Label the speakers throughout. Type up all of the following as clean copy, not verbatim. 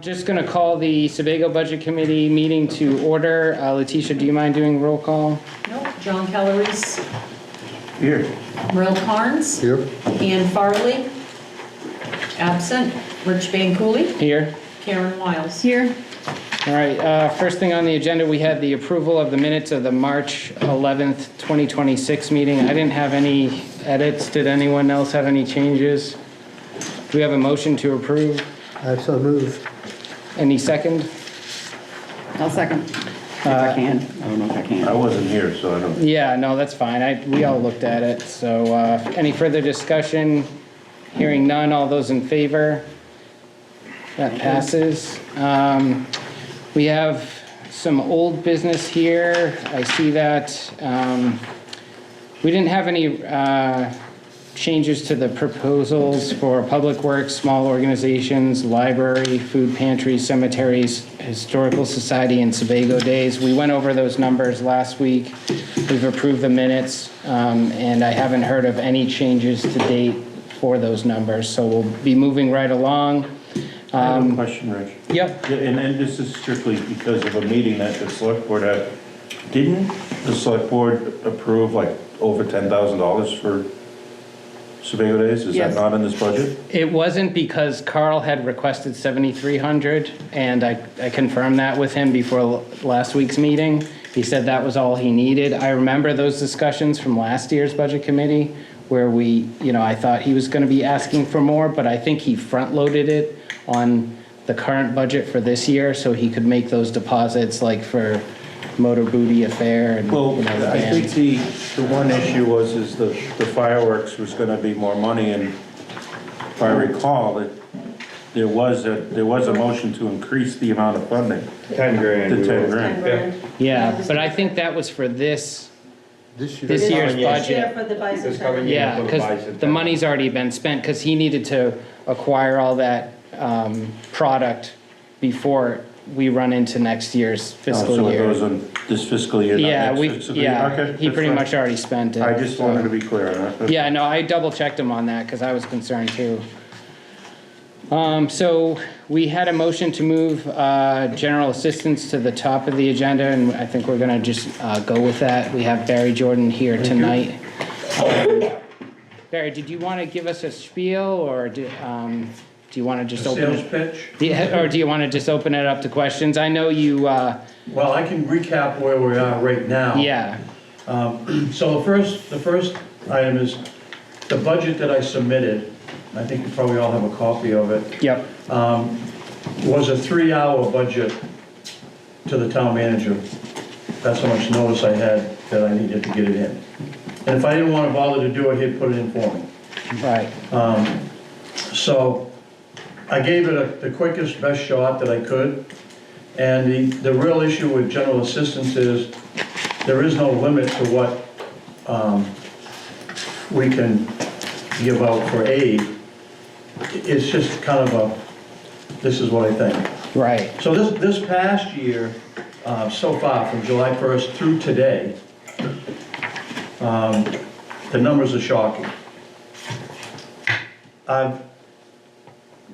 Speaker 1: Just going to call the Sebago Budget Committee meeting to order. Letitia, do you mind doing roll call?
Speaker 2: Nope. John Calories.
Speaker 3: Here.
Speaker 2: Merle Carnes.
Speaker 3: Here.
Speaker 2: Ian Farley. Absent. Rich Van Cooley.
Speaker 1: Here.
Speaker 2: Karen Wiles.
Speaker 4: Here.
Speaker 1: All right, first thing on the agenda, we had the approval of the minutes of the March 11th, 2026 meeting. I didn't have any edits. Did anyone else have any changes? Do we have a motion to approve?
Speaker 3: I so move.
Speaker 1: Any second?
Speaker 4: I'll second. If I can. I don't know if I can.
Speaker 5: I wasn't here, so I don't.
Speaker 1: Yeah, no, that's fine. We all looked at it. So any further discussion? Hearing none, all those in favor? That passes. We have some old business here. I see that. We didn't have any changes to the proposals for public works, small organizations, library, food pantries, cemeteries, historical society, and Sebago days. We went over those numbers last week. We've approved the minutes, and I haven't heard of any changes to date for those numbers. So we'll be moving right along.
Speaker 5: I have a question, Rich.
Speaker 1: Yep.
Speaker 5: Yeah, and this is strictly because of a meeting that the select board had. Didn't the select board approve like over $10,000 for Sebago days? Is
Speaker 4: Yes.
Speaker 5: that not in this budget?
Speaker 1: It wasn't because Carl had requested 7,300, and I confirmed that with him before last week's meeting. He said that was all he needed. I remember those discussions from last year's budget committee where I thought he was going to be asking for more, but I think he front-loaded it on the current budget for this year so he could make those deposits like for motor booty affair and
Speaker 5: Well,
Speaker 1: the
Speaker 5: I
Speaker 1: band.
Speaker 5: think the one issue was the fireworks was gonna be more money, and if I recall, that there was a motion to increase the amount of funding.
Speaker 6: 10 grand.
Speaker 5: To 10 grand.
Speaker 2: Grand.
Speaker 1: Yeah, but I think that was for this year's
Speaker 6: year.
Speaker 1: budget.
Speaker 2: For the
Speaker 6: This coming
Speaker 2: bicentennial.
Speaker 6: year.
Speaker 1: Yeah,
Speaker 6: For the
Speaker 1: because
Speaker 6: bicentennial.
Speaker 1: the money's already been spent, because he needed to acquire all that product before we run into next year's fiscal
Speaker 5: So it
Speaker 1: year.
Speaker 5: goes on this fiscal year, not
Speaker 1: Yeah,
Speaker 5: next fiscal year? Okay,
Speaker 1: he
Speaker 5: that's
Speaker 1: pretty
Speaker 5: fine.
Speaker 1: much already spent it.
Speaker 5: I just
Speaker 1: so-
Speaker 5: wanted to be clear on that.
Speaker 1: Yeah, no, I double checked him on that because I was concerned too. So we had a motion to move general assistance to the top of the agenda, and I think we're gonna just go with that. We have Barry Jordan here tonight. Barry, did you want to give us a spiel, or do you want to just open
Speaker 7: Sales
Speaker 1: it?
Speaker 7: pitch?
Speaker 1: Or do you want to just open it up to questions? I know you,
Speaker 7: Well, I can recap where we are right now.
Speaker 1: yeah,
Speaker 7: So the first item is the budget that I submitted, I think you probably all have a copy of it,
Speaker 1: yep,
Speaker 7: was a 3-hour budget to the town manager. That's how much notice I had that I needed to get it in. And if I didn't want to bother to do it, he'd put it in for me.
Speaker 1: right,
Speaker 7: So I gave it the quickest, best shot that I could. And the real issue with general assistance is there is no limit to what we can give out for aid. It's just kind of this is what I think.
Speaker 1: right,
Speaker 7: So this past year, so far from July 1st through today, the numbers are shocking. I've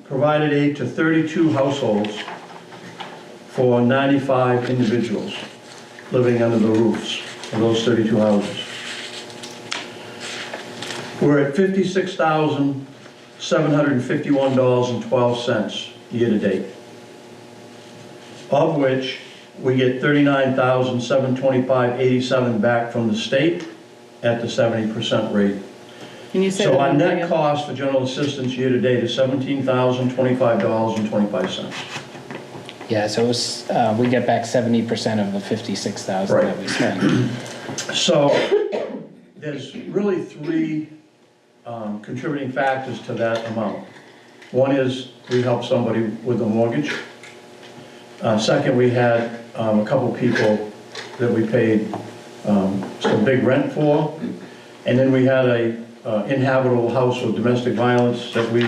Speaker 7: provided aid to 32 households for 95 individuals living under the roofs of those 32 houses. We're at $56,751.12 year to date, of which we get $39,725.87 back from the state at the 70% rate.
Speaker 4: Can you say
Speaker 7: So
Speaker 4: that
Speaker 7: our
Speaker 4: one
Speaker 7: net
Speaker 4: again?
Speaker 7: cost for general assistance year to date is $17,025.25.
Speaker 1: yeah, so it was, we get back 70% of the 56,000 that we spent.
Speaker 7: So there's really 3 contributing factors to that amount. One is we helped somebody with a mortgage. Second, we had a couple people that we paid some big rent for. And then we had a inhabitable house with domestic violence that we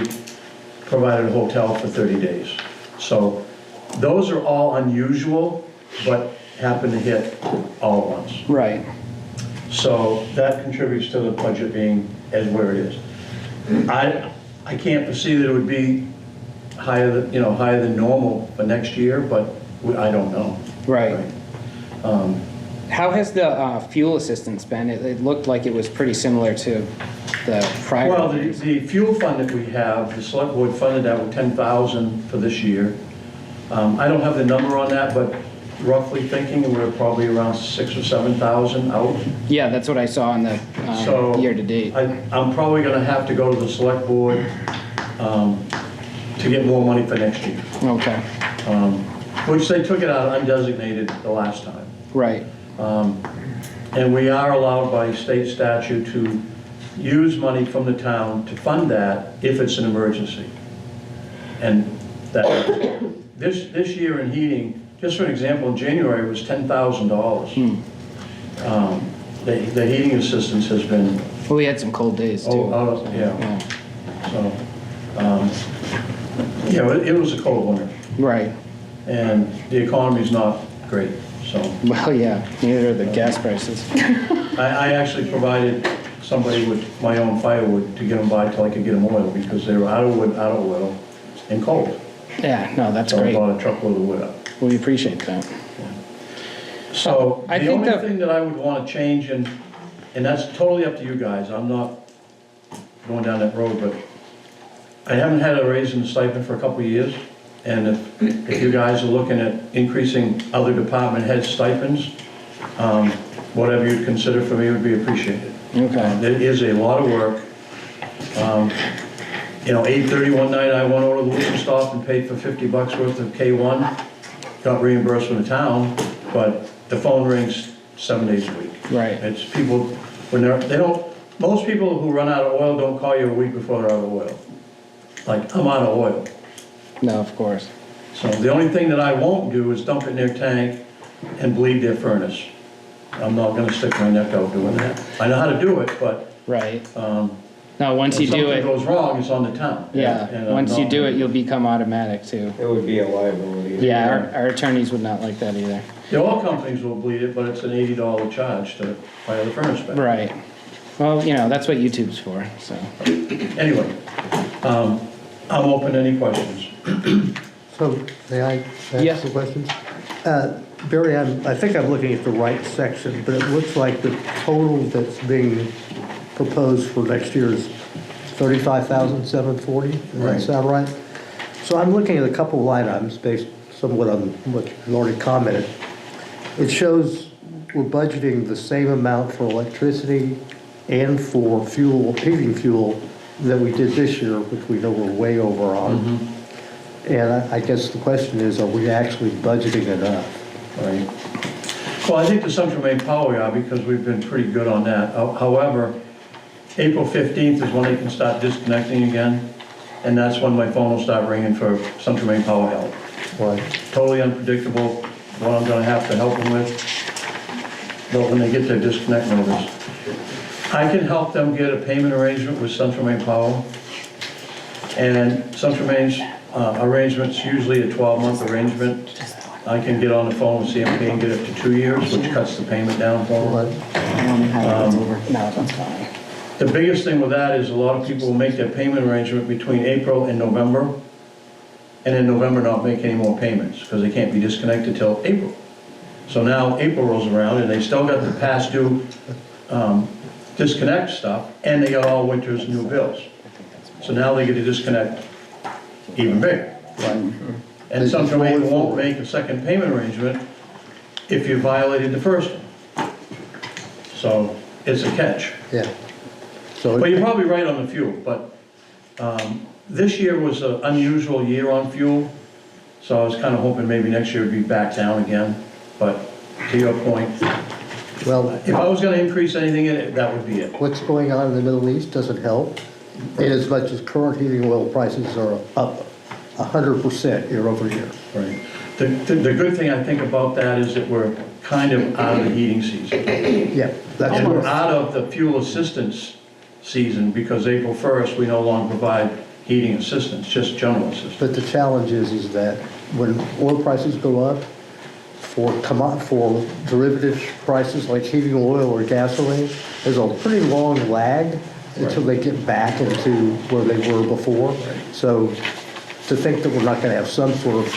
Speaker 7: provided a hotel for 30 days. So those are all unusual, but happen to hit all at once.
Speaker 1: Right.
Speaker 7: So that contributes to the budget being as where it is. I can't foresee that it would be higher than, higher than normal for next year, but I don't know.
Speaker 1: Right.
Speaker 7: Um,
Speaker 1: How has the fuel assistance been? It looked like it was pretty similar to the prior.
Speaker 7: Well,
Speaker 1: years.
Speaker 7: the fuel fund that we have, the select board funded that with 10,000 for this year. I don't have the number on that, but roughly thinking, we're probably around 6,000 or 7,000 out.
Speaker 1: Yeah, that's what I saw on the
Speaker 7: So
Speaker 1: year-to-date.
Speaker 7: I'm probably gonna have to go to the select board to get more money for next year,
Speaker 1: Okay,
Speaker 7: which they took it out undesignated the last time.
Speaker 1: right,
Speaker 7: And we are allowed by state statute to use money from the town to fund that if it's an emergency. And that, this year in heating, just for an example, in January, it was $10,000. The heating assistance has been,
Speaker 1: well, we had some cold days too.
Speaker 7: yeah, so, it was a cold winter,
Speaker 1: Right,
Speaker 7: and the economy's not great, so.
Speaker 1: well, yeah, neither are the gas prices.
Speaker 7: I actually provided somebody with my own firewood to get them by till I could get them oil, because they were out of wood, out of oil, and cold.
Speaker 1: Yeah, no, that's
Speaker 7: So I
Speaker 1: great.
Speaker 7: bought a truckload of wood up.
Speaker 1: We appreciate that.
Speaker 7: So
Speaker 1: I
Speaker 7: the
Speaker 1: think
Speaker 7: only
Speaker 1: that-
Speaker 7: thing that I would want to change, and that's totally up to you guys, I'm not going down that road, but I haven't had a raise in the stipend for a couple of years, and if you guys are looking at increasing other department head stipends, whatever you'd consider for me would be appreciated.
Speaker 1: Okay,
Speaker 7: It is a lot of work. 8:30 one night, I went over to the Wilson stop and paid for $50 worth of K1, got reimbursed from the town, but the phone rings 7 days a week.
Speaker 1: right,
Speaker 7: It's people, most people who run out of oil don't call you a week before they're out of oil. Like, I'm out of oil.
Speaker 1: no, of course.
Speaker 7: So the only thing that I won't do is dump it in their tank and bleed their furnace. I'm not gonna stick my neck out doing that. I know how to do it, but,
Speaker 1: Right. Now, once you
Speaker 7: if
Speaker 1: do
Speaker 7: something
Speaker 1: it,
Speaker 7: goes wrong, it's on the town. And
Speaker 1: yeah,
Speaker 7: I'm
Speaker 1: once you
Speaker 7: not-
Speaker 1: do it, you'll become automatic too.
Speaker 3: It would be a liability.
Speaker 1: Yeah, our attorneys would not like that either.
Speaker 7: The oil companies will bleed it, but it's an $80 charge to fire the furnace back.
Speaker 1: Right. Well, that's what YouTube's for, so.
Speaker 7: Anyway, I'm open to any questions.
Speaker 3: So, may I
Speaker 1: Yeah.
Speaker 3: ask some questions? Barry, I think I'm looking at the right section, but it looks like the total that's being proposed for next year is $35,740. Does that
Speaker 7: Right.
Speaker 3: sound right? So I'm looking at a couple of line items based somewhat on what you've already commented. It shows we're budgeting the same amount for electricity and for fuel, heating fuel, that we did this year, which we know we're way over on. And I guess the question is, are we actually budgeting enough?
Speaker 7: Right. Well, I think the Central Maine Power we are, because we've been pretty good on that. However, April 15th is when they can start disconnecting again, and that's when my phone will start ringing for Central Maine Power help.
Speaker 3: Right.
Speaker 7: Totally unpredictable, what I'm gonna have to help them with, but when they get their disconnect notice. I can help them get a payment arrangement with Central Maine Power, and Central Maine's arrangement's usually a 12-month arrangement. I can get on the phone with CMP and get it to 2 years, which cuts the payment down for them.
Speaker 3: Right.
Speaker 4: I only have it over.
Speaker 1: No, that's fine.
Speaker 7: The biggest thing with that is a lot of people will make their payment arrangement between April and November, and in November not make any more payments, because they can't be disconnected till April. So now April rolls around, and they still got the past due disconnect stuff, and they got all winter's new bills. So now they get to disconnect even bigger. And Central Maine won't make a second payment arrangement if you violated the first one. So it's a catch.
Speaker 3: Yeah. So,
Speaker 7: But you're probably right on the fuel, but this year was an unusual year on fuel, so I was kind of hoping maybe next year it'd be back down again. But to your point,
Speaker 3: well,
Speaker 7: if I was going to increase anything in it, that would be it.
Speaker 3: what's going on in the Middle East doesn't help, in as much as current heating oil prices are up 100% year over year.
Speaker 7: Right. The good thing I think about that is that we're kind of out of the heating season.
Speaker 3: Yeah, that's
Speaker 7: And we're
Speaker 3: what,
Speaker 7: out of the fuel assistance season, because April 1st, we no longer provide heating assistance, just general assistance.
Speaker 3: but the challenge is that when oil prices go up, for derivative prices like heating oil or gasoline, there's a pretty long lag until they get back into where they were before. So to think that we're not gonna have some sort of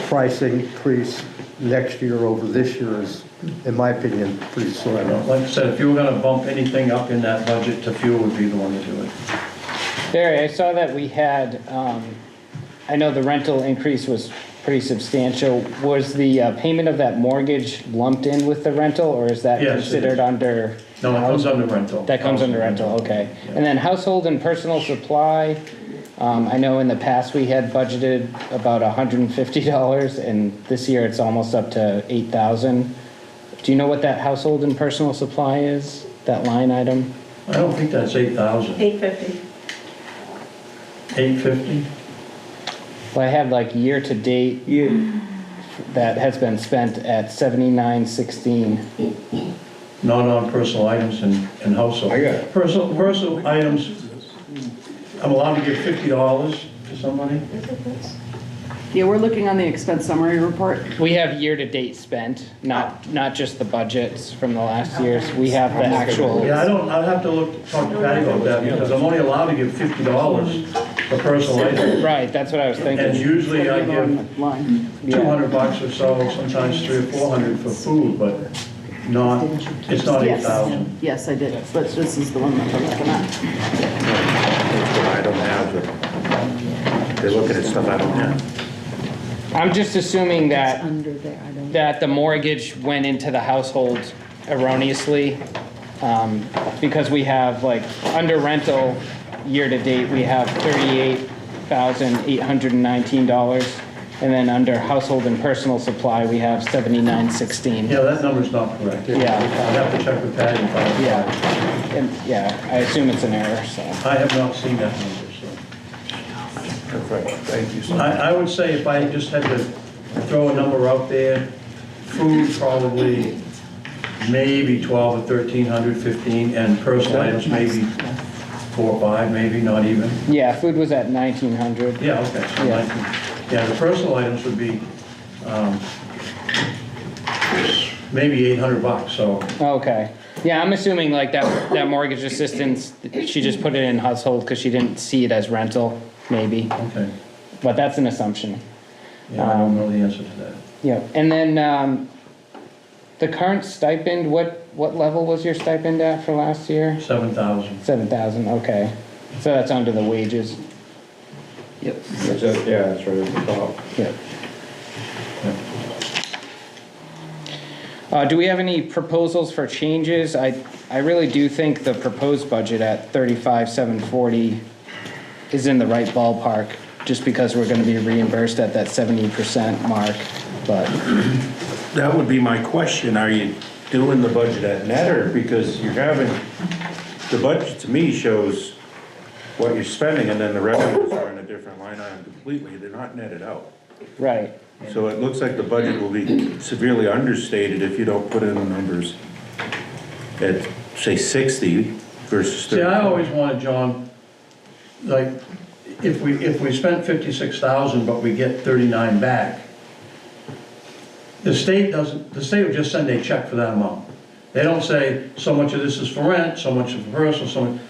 Speaker 3: price increase next year over this year is, in my opinion, pretty
Speaker 7: I
Speaker 3: slim.
Speaker 7: don't- Like I said, if you were gonna bump anything up in that budget, to fuel would be the one to do it.
Speaker 1: Barry, I saw that we had, I know the rental increase was pretty substantial. Was the payment of that mortgage lumped in with the rental, or is that
Speaker 7: Yes, it
Speaker 1: considered
Speaker 7: is.
Speaker 1: under?
Speaker 7: No, it comes under rental.
Speaker 1: That comes under rental, okay. And then household and personal supply, I know in the past we had budgeted about $150, and this year it's almost up to 8,000. Do you know what that household and personal supply is, that line item?
Speaker 7: I don't think that's 8,000.
Speaker 6: 850.
Speaker 7: 850?
Speaker 1: Well, I had like year-to-date that has been spent at 7916.
Speaker 7: Not on personal items and household.
Speaker 5: I got it.
Speaker 7: Personal items, I'm allowed to give $50 to somebody?
Speaker 4: Yeah, we're looking on the expense summary report.
Speaker 1: We have year-to-date spent, not just the budgets from the last years. We have the actual.
Speaker 7: Yeah, I'd have to talk to Patty about that, because I'm only allowed to give $50 for personal items.
Speaker 1: Right, that's what I was
Speaker 7: And
Speaker 1: thinking.
Speaker 7: usually I give
Speaker 4: Line.
Speaker 1: Yeah.
Speaker 7: $200 or so, sometimes $300 or $400 for food, but not, it's not
Speaker 4: Yes.
Speaker 7: 8,000.
Speaker 4: Yes, I did, but this is the one that we're looking at.
Speaker 5: I don't have it. They're looking at stuff I don't have.
Speaker 1: I'm just assuming that,
Speaker 6: Under there, I don't.
Speaker 1: that the mortgage went into the household erroneously. Because we have like, under rental, year-to-date, we have $38,819. And then under household and personal supply, we have 7916.
Speaker 7: Yeah, that number's not correct.
Speaker 1: Yeah.
Speaker 7: I'd have to check with Patty and find out.
Speaker 1: Yeah, and, yeah, I assume it's an error, so.
Speaker 7: I have not seen that number, so.
Speaker 5: Perfect, thank you so much.
Speaker 7: I would say if I just had to throw a number out there, food probably maybe 12 or 1,300, 15, and personal items maybe 4 or 5, maybe, not even.
Speaker 1: Yeah, food was at 1900.
Speaker 7: Yeah, okay, so
Speaker 1: Yeah.
Speaker 7: yeah, the personal items would be maybe $800, so.
Speaker 1: Okay. Yeah, I'm assuming like that mortgage assistance, she just put it in household because she didn't see it as rental, maybe.
Speaker 7: Okay,
Speaker 1: But that's an assumption.
Speaker 7: yeah, I don't know the answer to that.
Speaker 1: Yeah, and then the current stipend, what level was your stipend at for last year?
Speaker 7: 7,000.
Speaker 1: 7,000, okay. So that's under the wages.
Speaker 4: Yep.
Speaker 5: Yeah, that's right at the top.
Speaker 1: Yep. Do we have any proposals for changes? I really do think the proposed budget at 35,740 is in the right ballpark, just because we're gonna be reimbursed at that 70% mark, but,
Speaker 5: That would be my question, are you doing the budget at net, or because you're having, the budget to me shows what you're spending, and then the revenues are in a different line item completely, they're not netted out.
Speaker 1: right.
Speaker 5: So it looks like the budget will be severely understated if you don't put in the numbers at, say, 60 versus 30.
Speaker 7: See, I always wanted, John, like, if we spent 56,000, but we get 39 back, the state would just send a check for that amount. They don't say, so much of this is for rent, so much is for personal, so much.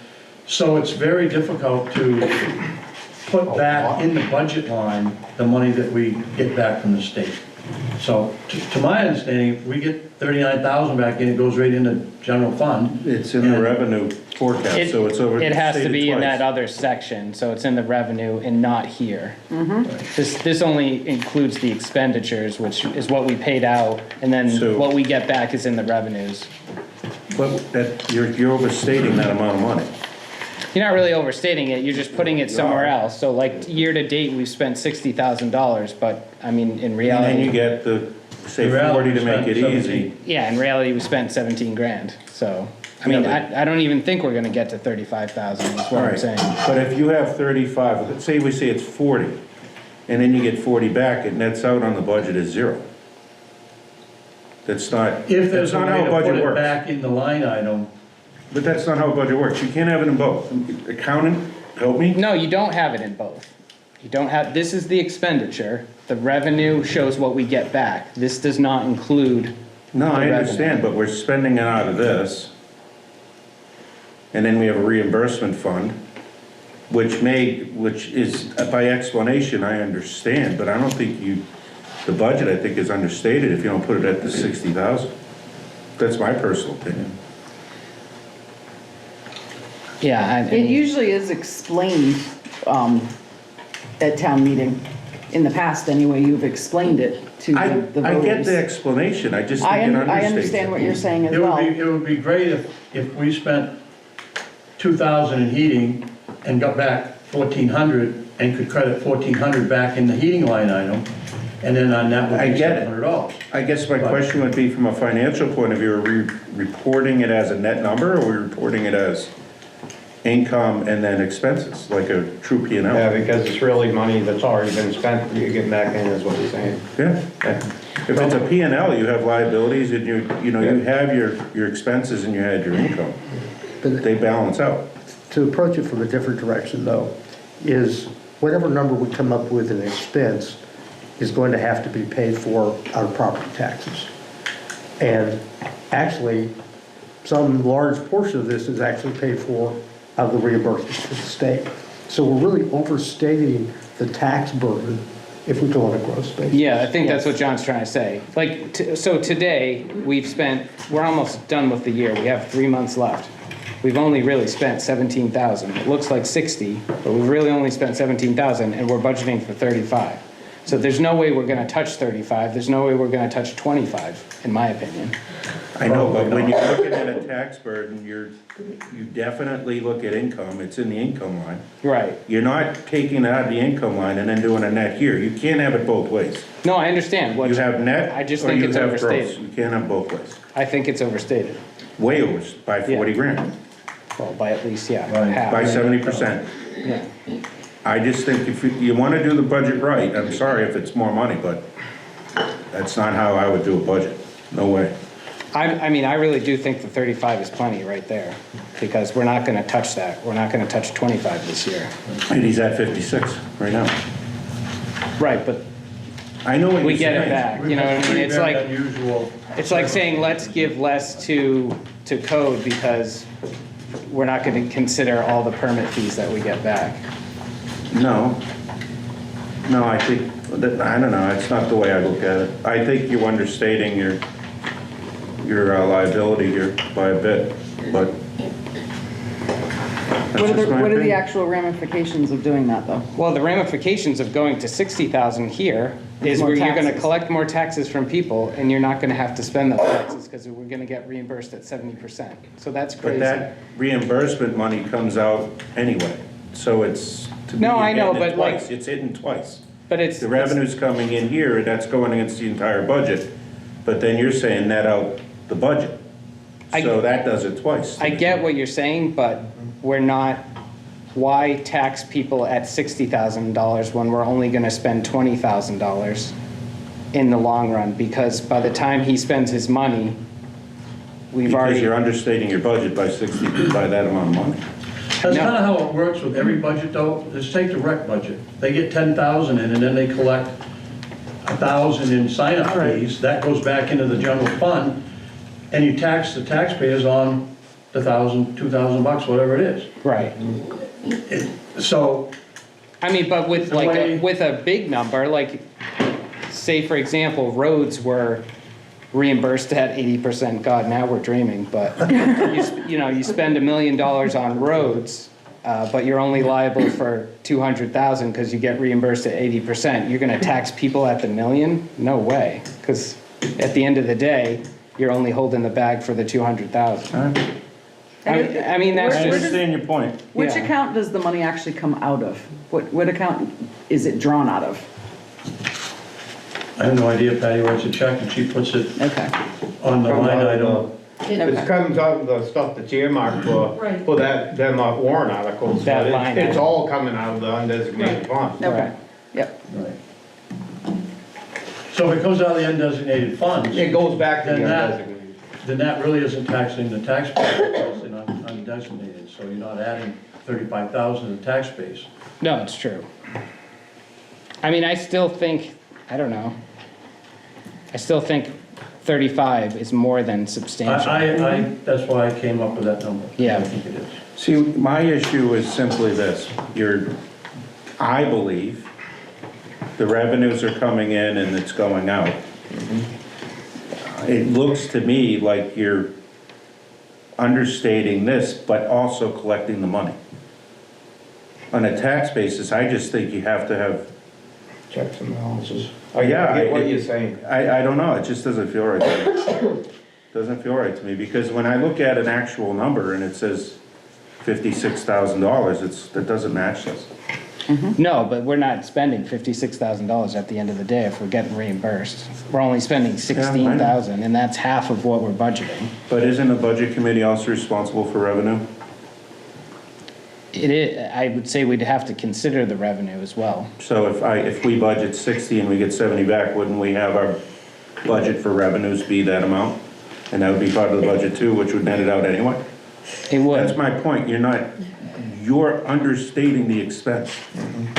Speaker 7: So it's very difficult to put back in the budget line the money that we get back from the state. So, to my understanding, if we get 39,000 back in, it goes right into general fund.
Speaker 5: It's in the revenue forecast, so it's over.
Speaker 1: It has to
Speaker 5: stated
Speaker 1: be in
Speaker 5: twice.
Speaker 1: that other section, so it's in the revenue and not here. This only includes the expenditures, which is what we paid out, and then
Speaker 5: So-
Speaker 1: what we get back is in the revenues.
Speaker 5: But that, you're overstating that amount of money.
Speaker 1: You're not really overstating it, you're just putting it somewhere else. So like, year-to-date, we've spent $60,000, but, I mean, in
Speaker 5: And then you
Speaker 1: reality,
Speaker 5: get the, say,
Speaker 7: In reality,
Speaker 5: 40 to make it
Speaker 7: we spent
Speaker 5: easy.
Speaker 1: yeah, in reality, we spent 17 grand, so. I mean,
Speaker 5: Yeah,
Speaker 1: I don't even think we're gonna get to 35,000, is what I'm
Speaker 5: Alright,
Speaker 1: saying.
Speaker 5: but if you have 35, let's say we say it's 40, and then you get 40 back, it nets out on the budget as 0. That's not,
Speaker 7: If
Speaker 5: that's
Speaker 7: there's a
Speaker 5: not
Speaker 7: way
Speaker 5: how a
Speaker 7: to put
Speaker 5: budget
Speaker 7: it
Speaker 5: works.
Speaker 7: back in the line item,
Speaker 5: But that's not how a budget works. You can't have it in both. Accountant, help me?
Speaker 1: No, you don't have it in both. You don't have, this is the expenditure, the revenue shows what we get back. This does not include.
Speaker 5: No, I
Speaker 1: the
Speaker 5: understand, but we're spending it out of this. And then we have a reimbursement fund. which is, by explanation, I understand, but I don't think the budget, I think, is understated if you don't put it at the 60,000. That's my personal opinion.
Speaker 1: Yeah,
Speaker 4: It usually is explained at town meeting. In the past, anyway, you've explained it to
Speaker 5: I
Speaker 4: the
Speaker 5: get
Speaker 4: voters.
Speaker 5: the explanation, I just think
Speaker 4: I
Speaker 5: it understates
Speaker 4: I understand what you're saying as well.
Speaker 7: It would be great if we spent 2,000 in heating and got back 1,400 and could credit 1,400 back in the heating line item, and then on that would
Speaker 5: I
Speaker 7: be
Speaker 5: get it.
Speaker 7: $700.
Speaker 5: I guess my question would be from a financial point of view, are we reporting it as a net number, or are we reporting it as income and then expenses, like a true P and
Speaker 6: Yeah,
Speaker 5: L?
Speaker 6: because it's really money that's already been spent, you get back in, is what you're saying.
Speaker 5: Yeah. If it's a P and L, you have liabilities and you have your expenses and you had your income. They balance out.
Speaker 3: To approach it from a different direction though, is whatever number we come up with in expense is going to have to be paid for out of property taxes. And actually, some large portion of this is actually paid for out of the reimbursement to the state. So we're really overstating the tax burden if we go on a gross basis.
Speaker 1: yeah, I think that's what John's trying to say. Like, so today, we're almost done with the year. We have 3 months left. We've only really spent 17,000. It looks like 60, but we've really only spent 17,000 and we're budgeting for 35. So there's no way we're gonna touch 35. There's no way we're gonna touch 25, in my opinion.
Speaker 5: I know, but when you're looking at a tax burden, you definitely look at income, it's in the income line.
Speaker 1: Right.
Speaker 5: You're not taking it out of the income line and then doing a net here. You can't have it both ways.
Speaker 1: No, I understand.
Speaker 5: You have net
Speaker 1: I just
Speaker 5: or
Speaker 1: think
Speaker 5: you
Speaker 1: it's
Speaker 5: have gross.
Speaker 1: overstated.
Speaker 5: You can't have both ways.
Speaker 1: I think it's overstated.
Speaker 5: Way over, by 40
Speaker 1: Yeah.
Speaker 5: grand,
Speaker 1: Well, by at least, yeah,
Speaker 7: Right.
Speaker 1: half.
Speaker 5: by 70%.
Speaker 1: Yeah.
Speaker 5: I just think if you want to do the budget right, I'm sorry if it's more money, but that's not how I would do a budget. No way.
Speaker 1: I mean, I really do think the 35 is plenty right there, because we're not gonna touch that. We're not gonna touch 25 this year.
Speaker 5: And he's at 56 right now.
Speaker 1: Right, but
Speaker 5: I know what you're
Speaker 1: we get
Speaker 5: saying.
Speaker 1: it back, you know what I mean? It's
Speaker 7: Very
Speaker 1: like,
Speaker 7: unusual.
Speaker 1: it's like saying, let's give less to code because we're not gonna consider all the permit fees that we get back.
Speaker 5: No. No, I think, I don't know, it's not the way I look at it. I think you're understating your liability here by a bit, but that's
Speaker 4: What are
Speaker 5: just my
Speaker 4: the
Speaker 5: opinion.
Speaker 4: actual ramifications of doing that, though?
Speaker 1: Well, the ramifications of going to 60,000 here is
Speaker 4: More
Speaker 1: where you're gonna
Speaker 4: taxes.
Speaker 1: collect more taxes from people and you're not gonna have to spend those taxes because we're gonna get reimbursed at 70%. So that's
Speaker 5: But
Speaker 1: crazy.
Speaker 5: that reimbursement money comes out anyway, so it's, to me,
Speaker 1: No, I
Speaker 5: you're
Speaker 1: know,
Speaker 5: getting it
Speaker 1: but like-
Speaker 5: twice. It's hitting twice.
Speaker 1: But it's.
Speaker 5: The revenue's coming in here, and that's going against the entire budget, but then you're saying net out the budget. So that does it twice.
Speaker 1: I get what you're saying, but we're not, why tax people at $60,000 when we're only gonna spend $20,000 in the long run? Because by the time he spends his money, we've
Speaker 5: Because
Speaker 1: already.
Speaker 5: you're understating your budget by 60, by that amount of money.
Speaker 7: That's
Speaker 1: No.
Speaker 7: kind of how it works with every budget though. Just take the rec budget. They get 10,000 in and then they collect 1,000 in sign-up fees. That goes back into the general fund and you tax the taxpayers on the 1,000, 2,000 bucks, whatever it is.
Speaker 1: Right.
Speaker 7: So,
Speaker 1: I mean, but with
Speaker 7: The
Speaker 1: like,
Speaker 7: way-
Speaker 1: with a big number, like, say for example, roads were reimbursed at 80%, God, now we're dreaming, but you spend $1 million on roads, but you're only liable for 200,000 because you get reimbursed at 80%. You're gonna tax people at the million? No way, because at the end of the day, you're only holding the bag for the 200,000. I mean, that's
Speaker 5: I
Speaker 4: Where
Speaker 1: just,
Speaker 5: understand your point.
Speaker 4: Which
Speaker 1: Yeah.
Speaker 4: account does the money actually come out of? What account is it drawn out of?
Speaker 7: I have no idea, Patty writes a check and she puts it
Speaker 4: Okay.
Speaker 7: on the line item.
Speaker 6: It comes out of the stuff that's earmarked
Speaker 2: Right.
Speaker 6: for them warrant articles.
Speaker 1: That
Speaker 6: but
Speaker 1: line
Speaker 6: It's
Speaker 1: item.
Speaker 6: all coming out of the undesignated fund.
Speaker 4: Okay, yep.
Speaker 7: Right. So if it comes out of the undesignated funds,
Speaker 6: It goes back to the
Speaker 7: Then that-
Speaker 6: undesignated.
Speaker 7: then that really isn't taxing the taxpayer, it's undesignated, so you're not adding 35,000 to the tax base.
Speaker 1: no, it's true. I mean, I still think, I don't know. I still think 35 is more than substantial.
Speaker 7: That's why I came up with that number.
Speaker 1: Yeah.
Speaker 7: I think it is.
Speaker 5: See, my issue is simply this, I believe, the revenues are coming in and it's going out. It looks to me like you're understating this, but also collecting the money. On a tax basis, I just think you have to have,
Speaker 6: Checks and balances.
Speaker 5: Yeah,
Speaker 6: I get what
Speaker 5: I-
Speaker 6: you're saying.
Speaker 5: I don't know, it just doesn't feel right to me. Doesn't feel right to me, because when I look at an actual number and it says $56,000, that doesn't match this.
Speaker 1: No, but we're not spending $56,000 at the end of the day if we're getting reimbursed. We're only spending 16,000, and that's half of what we're budgeting.
Speaker 5: But isn't the budget committee also responsible for revenue?
Speaker 1: It is, I would say we'd have to consider the revenue as well.
Speaker 5: So if we budget 60 and we get 70 back, wouldn't we have our budget for revenues be that amount? And that would be part of the budget too, which would net it out anyway?
Speaker 1: It
Speaker 5: That's
Speaker 1: would,
Speaker 5: my point, you're understating the expense.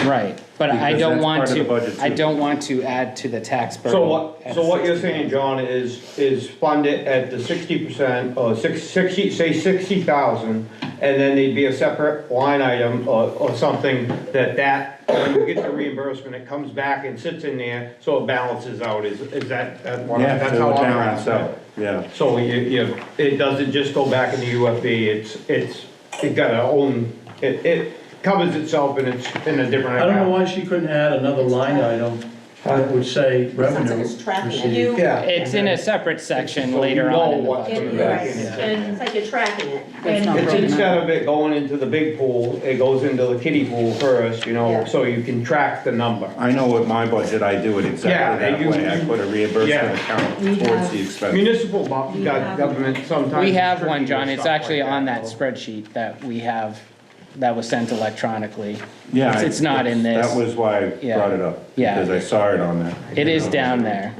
Speaker 1: right, but I
Speaker 5: Because
Speaker 1: don't
Speaker 5: that's
Speaker 1: want
Speaker 5: part of the
Speaker 1: to,
Speaker 5: budget
Speaker 1: I
Speaker 5: too.
Speaker 1: don't want to add to the tax burden.
Speaker 6: So what you're saying, John, is fund it at the 60%, or 60, say 60,000, and then there'd be a separate line item or something that, when you get the reimbursement, it comes back and sits in there, so it balances out, is that what?
Speaker 5: Yeah,
Speaker 6: That's
Speaker 5: so
Speaker 6: how
Speaker 5: it
Speaker 6: I'm
Speaker 5: balance
Speaker 6: asking.
Speaker 5: out, yeah.
Speaker 6: So it doesn't just go back in the UFB, it got a own, it covers itself and it's in a different
Speaker 7: I don't know
Speaker 6: account.
Speaker 7: why she couldn't add another line item that would say revenue
Speaker 8: it's tracking it.
Speaker 7: received.
Speaker 6: Yeah.
Speaker 1: It's in a separate section
Speaker 6: So you
Speaker 1: later
Speaker 6: know
Speaker 1: on in the
Speaker 6: what
Speaker 1: budget.
Speaker 6: to-
Speaker 8: Right,
Speaker 2: And
Speaker 8: it's like you're tracking it.
Speaker 4: That's not
Speaker 6: It's
Speaker 4: broken
Speaker 6: instead
Speaker 4: out.
Speaker 6: of it going into the big pool, it goes into the kiddie pool first,
Speaker 8: Yeah.
Speaker 6: so you can track the number.
Speaker 5: I know with my budget, I do it exactly
Speaker 6: Yeah,
Speaker 5: that
Speaker 6: you-
Speaker 5: way. I put a reimbursement
Speaker 6: Yeah.
Speaker 5: account
Speaker 2: We
Speaker 5: towards
Speaker 2: have-
Speaker 5: the expense.
Speaker 6: Municipal government sometimes.
Speaker 1: We
Speaker 6: is
Speaker 1: have
Speaker 6: tricky
Speaker 1: one,
Speaker 6: with
Speaker 1: John, it's
Speaker 6: stuff
Speaker 1: actually
Speaker 6: like
Speaker 1: on that
Speaker 6: though.
Speaker 1: spreadsheet that we have, that was sent electronically.
Speaker 5: Yeah,
Speaker 1: It's not in this.
Speaker 5: That was why I
Speaker 1: Yeah.
Speaker 5: brought it up.
Speaker 1: Yeah.
Speaker 5: Because I saw it on there.
Speaker 1: It is down there.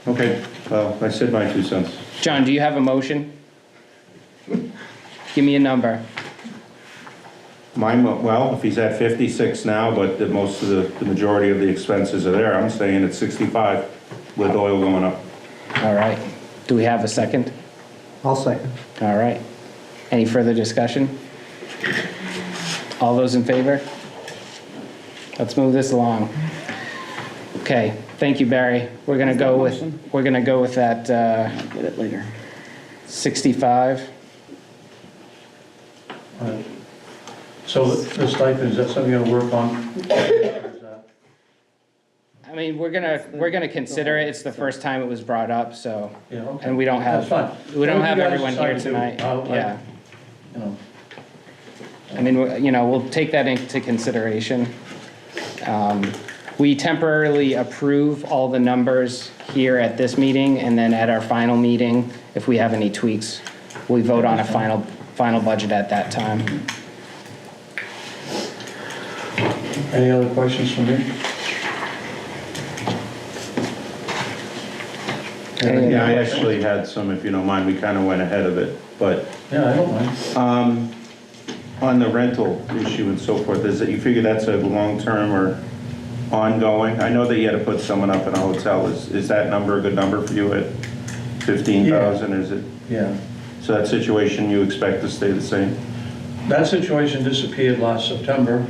Speaker 5: Okay, well, I said my 2 cents.
Speaker 1: John, do you have a motion? Give me a number.
Speaker 5: Well, if he's at 56 now, but most of the majority of the expenses are there, I'm staying at 65 with oil going up.
Speaker 1: All right. Do we have a second?
Speaker 3: I'll second.
Speaker 1: All right. Any further discussion? All those in favor? Let's move this along. Okay, thank you, Barry. We're gonna go with that,
Speaker 4: I'll get it later.
Speaker 1: 65.
Speaker 7: Right. So the stipend, is that something you're gonna work on? Or is that-
Speaker 1: I mean, we're gonna consider it. It's the first time it was brought up, so.
Speaker 7: Yeah, okay.
Speaker 1: And we don't have,
Speaker 7: That's fine.
Speaker 1: we don't
Speaker 7: Well,
Speaker 1: have
Speaker 7: you guys
Speaker 1: everyone here
Speaker 7: decide to.
Speaker 1: tonight. Yeah.
Speaker 7: You know,
Speaker 1: I mean, we'll take that into consideration. We temporarily approve all the numbers here at this meeting, and then at our final meeting, if we have any tweaks, we vote on a final budget at that time.
Speaker 7: any other questions from me?
Speaker 5: Yeah, I actually had some, if you don't mind, we kind of went ahead of it, but
Speaker 7: Yeah, I don't mind.
Speaker 5: on the rental issue and so forth, is that you figure that's a long-term or ongoing? I know that you had to put someone up in a hotel, is that number a good number for you at 15,000, is it?
Speaker 7: Yeah.
Speaker 5: So that situation you expect to stay the same?
Speaker 7: That situation disappeared last September,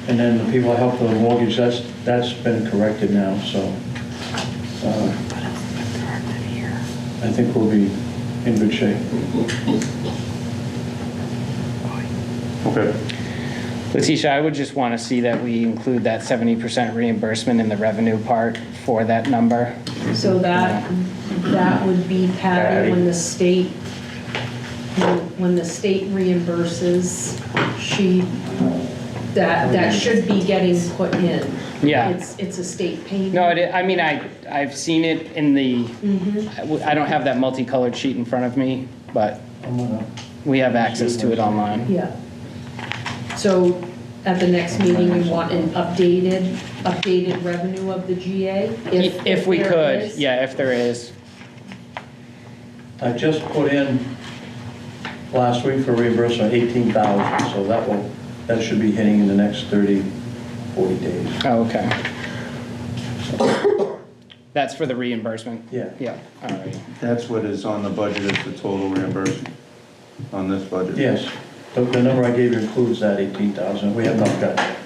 Speaker 7: and then the people I helped with the mortgage, that's been corrected now, so. I think we'll be in good shape.
Speaker 5: Okay.
Speaker 1: Letitia, I would just want to see that we include that 70% reimbursement in the revenue part for that number.
Speaker 2: So that would be Patty when the state, when the state reimburses, that should be getting put in.
Speaker 1: Yeah.
Speaker 2: It's a state payment.
Speaker 1: No, I mean, I've seen it in the, I don't have that multicolored sheet in front of me, but
Speaker 7: I'm gonna,
Speaker 1: we have access to it online.
Speaker 2: Yeah. So at the next meeting, we want an updated revenue of the GA?
Speaker 1: If we
Speaker 2: there
Speaker 1: could,
Speaker 2: is.
Speaker 1: yeah, if there is.
Speaker 7: I just put in last week for reimbursement, 18,000, so that should be hitting in the next 30, 40 days.
Speaker 1: Oh, okay. That's for the reimbursement?
Speaker 7: Yeah.
Speaker 1: Yeah, all right.
Speaker 5: That's what is on the budget, is the total reimbursement on this budget?
Speaker 7: Yes, the number I gave you includes that 18,000, we have not got that.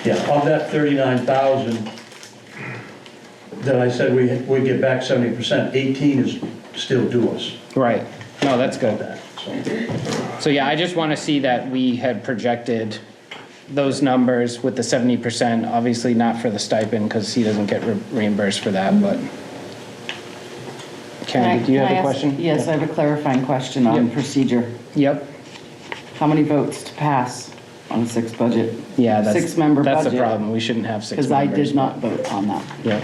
Speaker 7: Yeah, of that 39,000 that I said we'd get back 70%, 18 is still due us.
Speaker 1: Right, no, that's good.
Speaker 7: That, so.
Speaker 1: So yeah, I just want to see that we had projected those numbers with the 70%, obviously not for the stipend, because he doesn't get reimbursed for that, but. Karen, do you
Speaker 4: Can I
Speaker 1: have a
Speaker 4: ask-
Speaker 1: question?
Speaker 4: Yes, I have a clarifying question on
Speaker 1: Yep.
Speaker 4: procedure.
Speaker 1: Yep,
Speaker 4: How many votes to pass on a six budget?
Speaker 1: yeah, that's.
Speaker 4: Six-member
Speaker 1: That's the
Speaker 4: budget.
Speaker 1: problem, we shouldn't have six
Speaker 4: Because I
Speaker 1: members.
Speaker 4: did not vote on that.
Speaker 1: Yeah,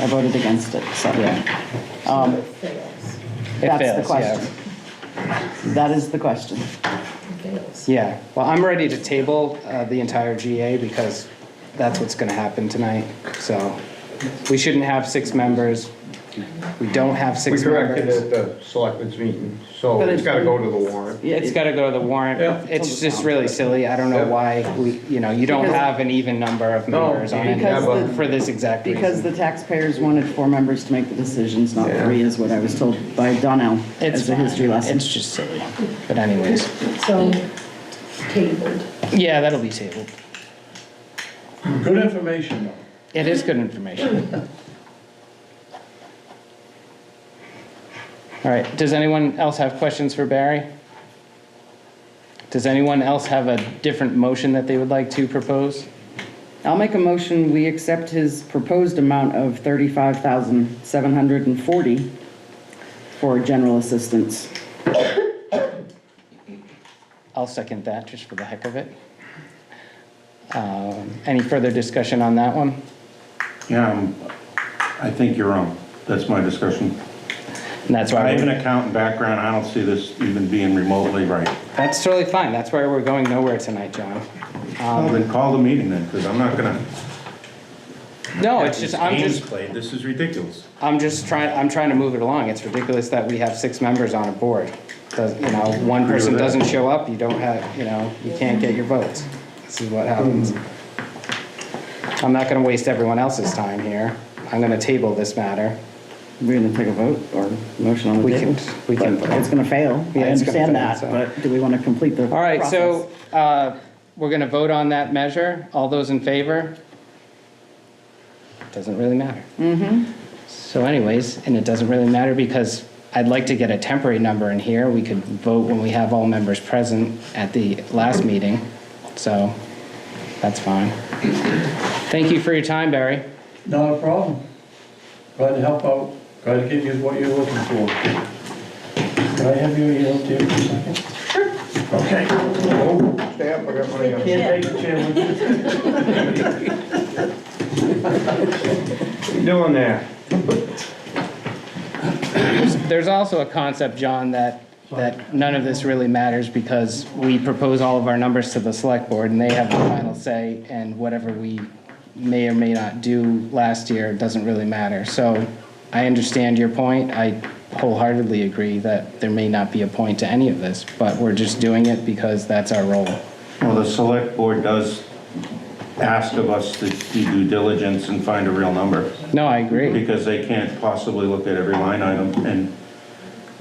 Speaker 4: I voted against it, so.
Speaker 1: yeah.
Speaker 2: It fails.
Speaker 1: It
Speaker 4: That's the
Speaker 1: fails, yeah.
Speaker 4: question. That is the question.
Speaker 2: It fails.
Speaker 1: Yeah, well, I'm ready to table the entire GA because that's what's gonna happen tonight. So, we shouldn't have six members. We don't have
Speaker 6: We
Speaker 1: six
Speaker 6: corrected
Speaker 1: members.
Speaker 6: it at the selectmen's meeting, so
Speaker 4: But
Speaker 6: it's
Speaker 4: it-
Speaker 6: gotta go to the warrant.
Speaker 4: Yeah,
Speaker 1: It's gotta go to the warrant.
Speaker 6: Yeah.
Speaker 1: It's just really silly. I don't know
Speaker 6: Yeah.
Speaker 1: why we, you know, you don't
Speaker 4: Because-
Speaker 1: have an even number of
Speaker 6: No,
Speaker 1: members on it
Speaker 4: because the-
Speaker 1: for this exact
Speaker 4: Because the
Speaker 1: reason.
Speaker 4: taxpayers wanted 4 members to make the decisions, not
Speaker 6: Yeah.
Speaker 4: 3, is what I was told by Donnell
Speaker 1: It's
Speaker 4: as a history
Speaker 1: fine.
Speaker 4: lesson.
Speaker 1: It's just silly. But anyways,
Speaker 2: So, tabled.
Speaker 1: yeah, that'll be tabled.
Speaker 7: Good information though.
Speaker 1: It is good information. All right, does anyone else have questions for Barry? Does anyone else have a different motion that they would like to propose?
Speaker 4: I'll make a motion, we accept his proposed amount of $35,740 for general assistance.
Speaker 1: I'll second that, just for the heck of it. Any further discussion on that one?
Speaker 5: Yeah, I think you're wrong. That's my discussion.
Speaker 1: And that's
Speaker 5: I
Speaker 1: why,
Speaker 5: have an accountant background, I don't see this even being remotely right.
Speaker 1: that's totally fine, that's why we're going nowhere tonight, John.
Speaker 5: Well, then call the meeting then, because I'm not gonna.
Speaker 1: No, it's just, I'm
Speaker 5: Games
Speaker 1: just,
Speaker 5: played, this is ridiculous.
Speaker 1: I'm trying to move it along. It's ridiculous that we have 6 members on a board. Does, you know, one person
Speaker 5: with that.
Speaker 1: doesn't show up, you don't have, you know, you can't get your votes. This is what happens. I'm not gonna waste everyone else's time here. I'm gonna table this matter.
Speaker 4: We're gonna take a vote or motion on the
Speaker 1: We
Speaker 4: table?
Speaker 1: can
Speaker 4: But
Speaker 1: vote.
Speaker 4: it's gonna fail,
Speaker 1: Yeah,
Speaker 4: I
Speaker 1: it's gonna
Speaker 4: understand
Speaker 1: fail,
Speaker 4: that,
Speaker 1: so.
Speaker 4: but do we wanna complete the
Speaker 1: All right, so,
Speaker 4: process?
Speaker 1: we're gonna vote on that measure. All those in favor? Doesn't really matter. So anyways, and it doesn't really matter because I'd like to get a temporary number in here. We could vote when we have all members present at the last meeting. So, that's fine. Thank you for your time, Barry.
Speaker 7: Not a problem. Glad to help out, glad to get you what you're looking for. Can I have your LRTV for a second? Sure. Okay.
Speaker 6: Stay up, I got money on.
Speaker 7: Can't take the chair with you.
Speaker 6: What you doing there?
Speaker 1: There's also a concept, John, that none of this really matters because we propose all of our numbers to the select board and they have the final say, and whatever we may or may not do last year doesn't really matter. So I understand your point. I wholeheartedly agree that there may not be a point to any of this, but we're just doing it because that's our role.
Speaker 5: Well, the select board does ask of us to do due diligence and find a real number,
Speaker 1: No, I agree.
Speaker 5: because they can't possibly look at every line item, and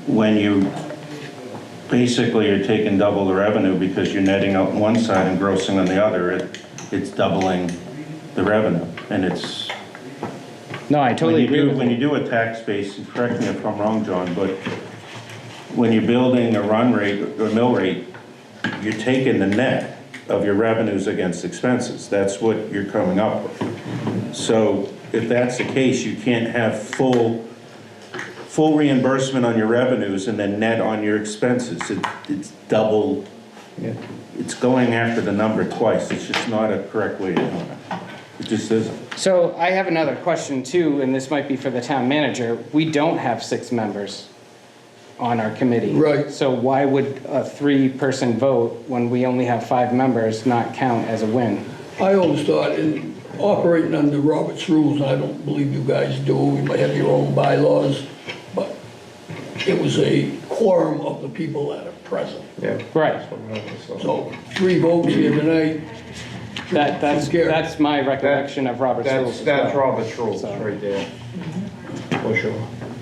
Speaker 5: when you basically are taking double the revenue because you're netting out on one side and grossing on the other, it's doubling the revenue, and it's,
Speaker 1: No, I totally agree with
Speaker 5: when you
Speaker 1: you.
Speaker 5: do a tax base, and correct me if I'm wrong, John, but when you're building a run rate or mill rate, you're taking the net of your revenues against expenses. That's what you're coming up with. So if that's the case, you can't have full reimbursement on your revenues and then net on your expenses. It's double, it's going after the number twice. It's just not a correct way to do it. It just isn't.
Speaker 1: So I have another question too, and this might be for the town manager. We don't have 6 members on our committee.
Speaker 8: Right.
Speaker 1: So why would a 3-person vote when we only have 5 members not count as a win?
Speaker 8: I always thought, in operating under Robert's rules, I don't believe you guys do, you might have your own bylaws, but it was a quorum of the people that are present.
Speaker 6: Yeah.
Speaker 1: Right.
Speaker 8: So 3 votes here tonight,
Speaker 1: That's my recollection of Robert's rules as
Speaker 6: That's
Speaker 1: well.
Speaker 6: Robert's rules
Speaker 1: So-
Speaker 6: right there. For sure.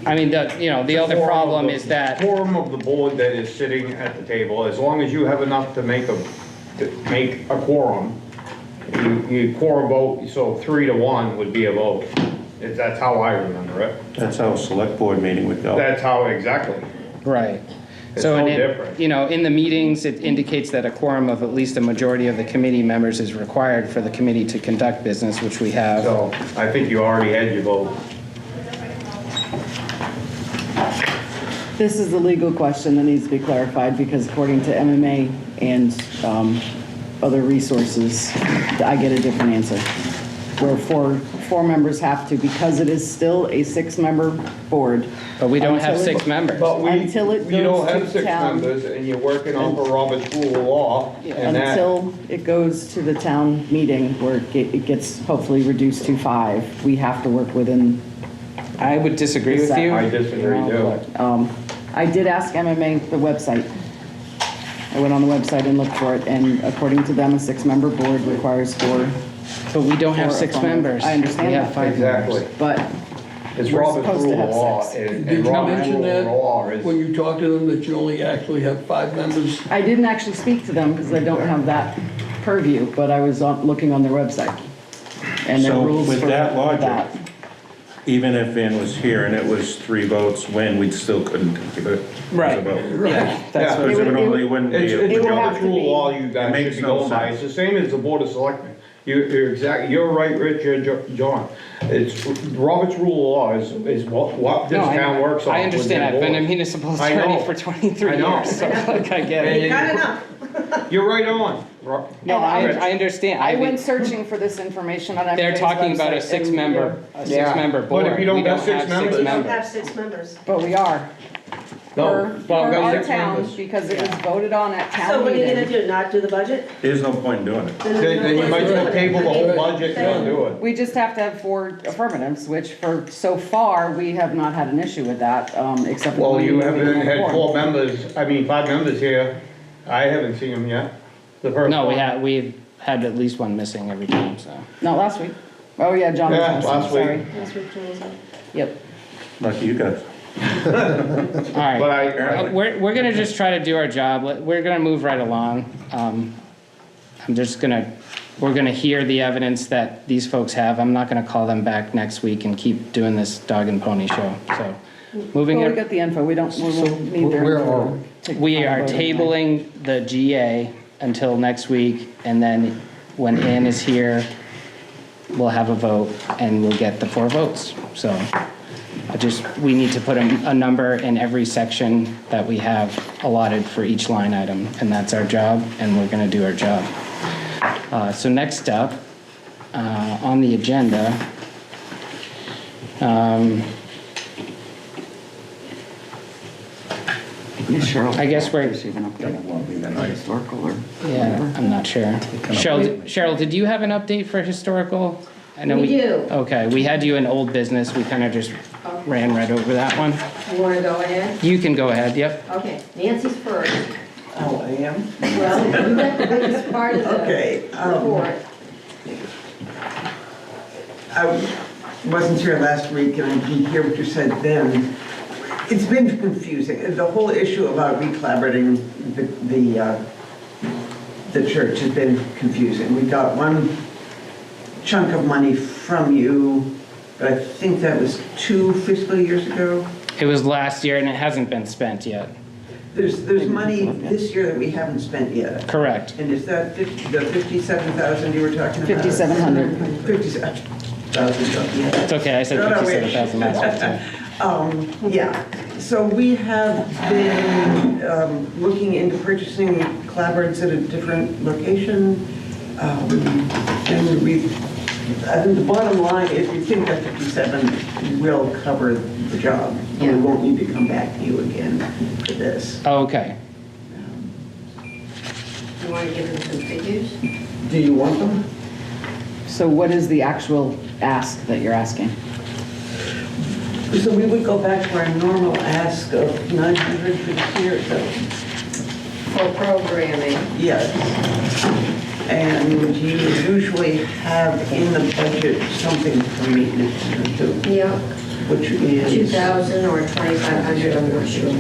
Speaker 1: I mean, the other problem is that,
Speaker 6: Quorum of the board that is sitting at the table, as long as you have enough to make a quorum, you quorum vote, so 3-1 would be a vote. That's how I remember it.
Speaker 5: That's how a select board meeting would go.
Speaker 6: That's how, exactly.
Speaker 1: right.
Speaker 6: It's
Speaker 1: So,
Speaker 6: no
Speaker 1: and
Speaker 6: different.
Speaker 1: in the meetings, it indicates that a quorum of at least a majority of the committee members is required for the committee to conduct business, which we have.
Speaker 6: So I think you already had your vote.
Speaker 4: This is a legal question that needs to be clarified because according to MMA and other resources, I get a different answer. Where four members have to, because it is still a 6-member board.
Speaker 1: But we don't have
Speaker 4: Until it-
Speaker 1: 6 members.
Speaker 6: But
Speaker 4: Until it
Speaker 6: you don't
Speaker 4: goes to
Speaker 6: have 6
Speaker 4: town.
Speaker 6: members and you're working on for Robert's rule of law and that.
Speaker 4: Until it goes to the town meeting where it gets hopefully reduced to 5, we have to work within.
Speaker 1: I would disagree with you.
Speaker 6: I disagree too.
Speaker 4: I did ask MMA, the website. I went on the website and looked for it, and according to them, a 6-member board requires 4,
Speaker 1: But we don't have
Speaker 4: For a
Speaker 1: 6
Speaker 4: phone.
Speaker 1: members.
Speaker 4: I understand
Speaker 1: We have
Speaker 4: that.
Speaker 1: 5 members.
Speaker 6: Exactly.
Speaker 4: but
Speaker 6: It's
Speaker 4: We're
Speaker 6: Robert's
Speaker 4: supposed to
Speaker 6: rule of
Speaker 4: have
Speaker 6: law.
Speaker 4: 6.
Speaker 6: And
Speaker 8: Did you
Speaker 6: Robert's
Speaker 8: mention
Speaker 6: rule of law
Speaker 8: that
Speaker 6: is.
Speaker 8: when you talk to them, that you only actually have 5 members?
Speaker 4: I didn't actually speak to them because I don't have that purview, but I was looking on their website. And their
Speaker 5: So
Speaker 4: rules
Speaker 5: with
Speaker 4: for
Speaker 5: that logic,
Speaker 4: that.
Speaker 5: Even if Van was here and it was 3 votes, when we still couldn't give it
Speaker 1: Right.
Speaker 5: as a vote.
Speaker 1: Yeah, that's
Speaker 6: Yeah.
Speaker 1: what,
Speaker 5: Because it would only wouldn't be.
Speaker 6: It's
Speaker 4: It would have
Speaker 6: Robert's
Speaker 4: to
Speaker 6: rule of
Speaker 4: be-
Speaker 6: law you
Speaker 5: It
Speaker 6: guys
Speaker 5: makes
Speaker 6: should be
Speaker 5: no
Speaker 6: going by.
Speaker 5: sense.
Speaker 6: It's the same as the board of selectmen. You're exactly, you're right, Rich, John. It's, Robert's rule of law is what this
Speaker 1: no,
Speaker 6: town works on.
Speaker 1: I understand. I've been a municipal
Speaker 6: I
Speaker 1: attorney
Speaker 6: know.
Speaker 1: for 23
Speaker 6: I know.
Speaker 1: years, so like I get it.
Speaker 6: And you're right on.
Speaker 1: No,
Speaker 4: And
Speaker 1: I understand.
Speaker 4: I
Speaker 1: mean,
Speaker 4: went searching for this information on
Speaker 1: they're
Speaker 4: everybody's
Speaker 1: talking about a
Speaker 4: website, and
Speaker 1: 6-member,
Speaker 6: Yeah.
Speaker 1: board.
Speaker 6: But if you don't
Speaker 1: We
Speaker 6: have 6 members-
Speaker 2: We don't have 6 members.
Speaker 4: But we are.
Speaker 6: No,
Speaker 4: For
Speaker 6: we got
Speaker 4: our
Speaker 6: 6
Speaker 4: town,
Speaker 6: members.
Speaker 4: because it was voted on at
Speaker 2: So
Speaker 4: town
Speaker 2: what are you gonna
Speaker 4: meeting.
Speaker 2: do, not do the budget?
Speaker 5: There's no point in doing it.
Speaker 6: Then you might as well table the whole budget and do it.
Speaker 4: We just have to have 4 affirmatives, which for, so far, we have not had an issue with that, except for.
Speaker 6: Well,
Speaker 4: when
Speaker 6: you
Speaker 4: we
Speaker 6: haven't had
Speaker 4: quorum.
Speaker 6: 4 members, I mean, 5 members here. I haven't seen them yet. The first
Speaker 1: No,
Speaker 6: one.
Speaker 1: we've had at least one missing every time, so.
Speaker 4: Not last week. Oh, yeah, John was
Speaker 6: Yeah,
Speaker 4: missing,
Speaker 6: last week.
Speaker 4: sorry.
Speaker 2: That's what Joel's on.
Speaker 4: Yep.
Speaker 5: Lucky you guys.
Speaker 1: All
Speaker 6: But
Speaker 1: right. We're gonna just try to do our job. We're gonna move right along. We're gonna hear the evidence that these folks have. I'm not gonna call them back next week and keep doing this dog and pony show, so. Moving
Speaker 4: Well, we
Speaker 1: it,
Speaker 4: got the info, we won't need their.
Speaker 3: where
Speaker 4: info
Speaker 3: are we?
Speaker 4: to take
Speaker 1: we
Speaker 4: the
Speaker 1: are
Speaker 4: final vote anyway.
Speaker 1: tabling the GA until next week, and then when Ann is here, we'll have a vote and we'll get the 4 votes. So we need to put a number in every section that we have allotted for each line item, and that's our job, and we're gonna do our job. So next up, on the agenda,
Speaker 4: Yeah, Cheryl.
Speaker 1: I guess we're,
Speaker 4: There's even updated historical or.
Speaker 1: yeah, I'm not sure. Cheryl, did you have an update for historical? I know
Speaker 2: We do.
Speaker 1: Okay, we had you in old business, we kind of just ran right over that one.
Speaker 2: You wanna go ahead?
Speaker 1: You can go ahead, yep.
Speaker 2: Okay, Nancy's first.
Speaker 9: Oh, I am?
Speaker 2: Well, you got the biggest part of the
Speaker 9: Okay,
Speaker 2: report.
Speaker 9: I wasn't here last week and I didn't hear what you said then. It's been confusing. The whole issue about recollaborating the church has been confusing. We got one chunk of money from you, but I think that was 2 fiscal years ago.
Speaker 1: It was last year and it hasn't been spent yet.
Speaker 9: There's money this year that we haven't spent yet.
Speaker 1: Correct.
Speaker 9: And is that the 57,000 you were talking about?
Speaker 4: 5,700.
Speaker 9: 57,000, yeah.
Speaker 1: It's okay, I said
Speaker 9: No, no, wait.
Speaker 1: 57,000 last week too.
Speaker 9: Yeah, so we have been looking into purchasing clapboards at a different location. I think the bottom line is we think that 57 will cover the job. And we won't need to come back to you again for this.
Speaker 1: Oh, okay.
Speaker 2: You wanna give them some figures?
Speaker 9: Do you want them?
Speaker 4: So what is the actual ask that you're asking?
Speaker 9: So we would go back to our normal ask of 900 for this year, so,
Speaker 2: For programming.
Speaker 9: yes. And you usually have in the budget something for maintenance too,
Speaker 2: Yeah,
Speaker 9: which is.
Speaker 2: 2,000 or 2,500, I'm not sure.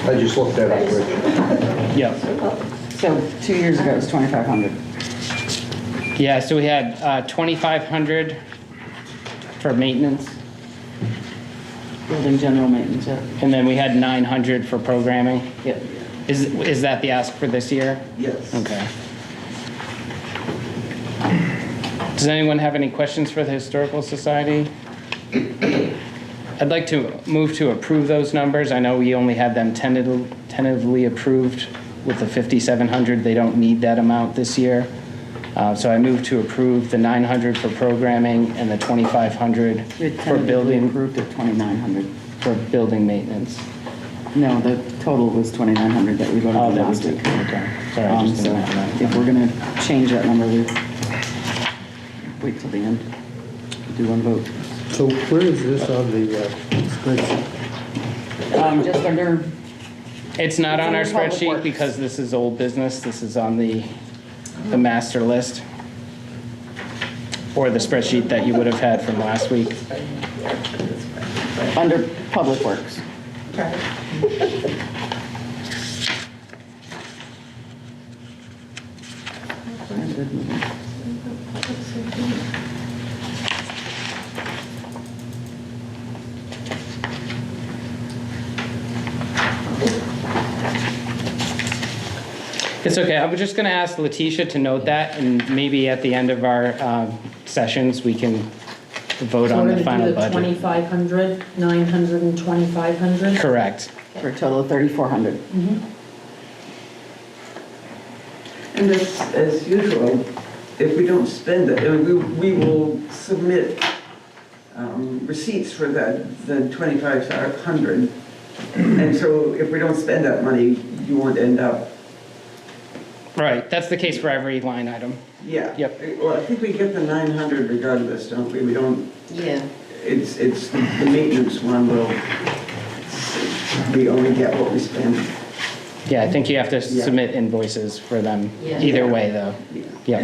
Speaker 3: I just looked that up, Rich.
Speaker 1: Yep.
Speaker 4: So 2 years ago, it was 2,500.
Speaker 1: Yeah, so we had 2,500 for maintenance,
Speaker 4: Building general maintenance, yeah.
Speaker 1: and then we had 900 for programming.
Speaker 4: Yep.
Speaker 1: Is that the ask for this year?
Speaker 9: Yes.
Speaker 1: Okay. Does anyone have any questions for the Historical Society? I'd like to move to approve those numbers. I know we only had them tentatively approved with the 5,700. They don't need that amount this year. So I move to approve the 900 for programming and the 2,500
Speaker 4: We had
Speaker 1: for
Speaker 4: tentatively
Speaker 1: building,
Speaker 4: approved at 2,900.
Speaker 1: for building maintenance.
Speaker 4: No, the total was 2,900 that we voted
Speaker 1: Oh,
Speaker 4: on
Speaker 1: that was
Speaker 4: last
Speaker 1: it.
Speaker 4: week.
Speaker 1: Okay. Sorry, I just
Speaker 4: So
Speaker 1: didn't have that.
Speaker 4: if we're gonna change that number, we wait till the end, do one vote.
Speaker 3: So where is this on the spreadsheet?
Speaker 4: Just under,
Speaker 1: It's not
Speaker 4: It's
Speaker 1: on our
Speaker 4: under Public
Speaker 1: spreadsheet
Speaker 4: Works.
Speaker 1: because this is old business. This is on the master list. Or the spreadsheet that you would have had from last week.
Speaker 4: under Public Works.
Speaker 1: It's okay. I was just going to ask Letitia to note that, and maybe at the end of our sessions, we can vote
Speaker 2: So
Speaker 1: on
Speaker 2: we're
Speaker 1: the final
Speaker 2: gonna do the
Speaker 1: budget.
Speaker 2: 2,500, 900, and 2,500?
Speaker 1: Correct.
Speaker 4: For a total of 3,400.
Speaker 9: And as usual, if we don't spend it, we will submit receipts for the 2,500. And so if we don't spend that money, you won't end up,
Speaker 1: Right. That's the case for every line item.
Speaker 9: yeah.
Speaker 1: Yep.
Speaker 9: Well, I think we get the 900 regardless, don't we? We don't,
Speaker 2: Yeah.
Speaker 9: it's the maintenance one we only get what we spend.
Speaker 1: Yeah, I think you have to
Speaker 9: Yeah.
Speaker 1: submit invoices for them
Speaker 2: Yeah.
Speaker 1: either way, though. Yep.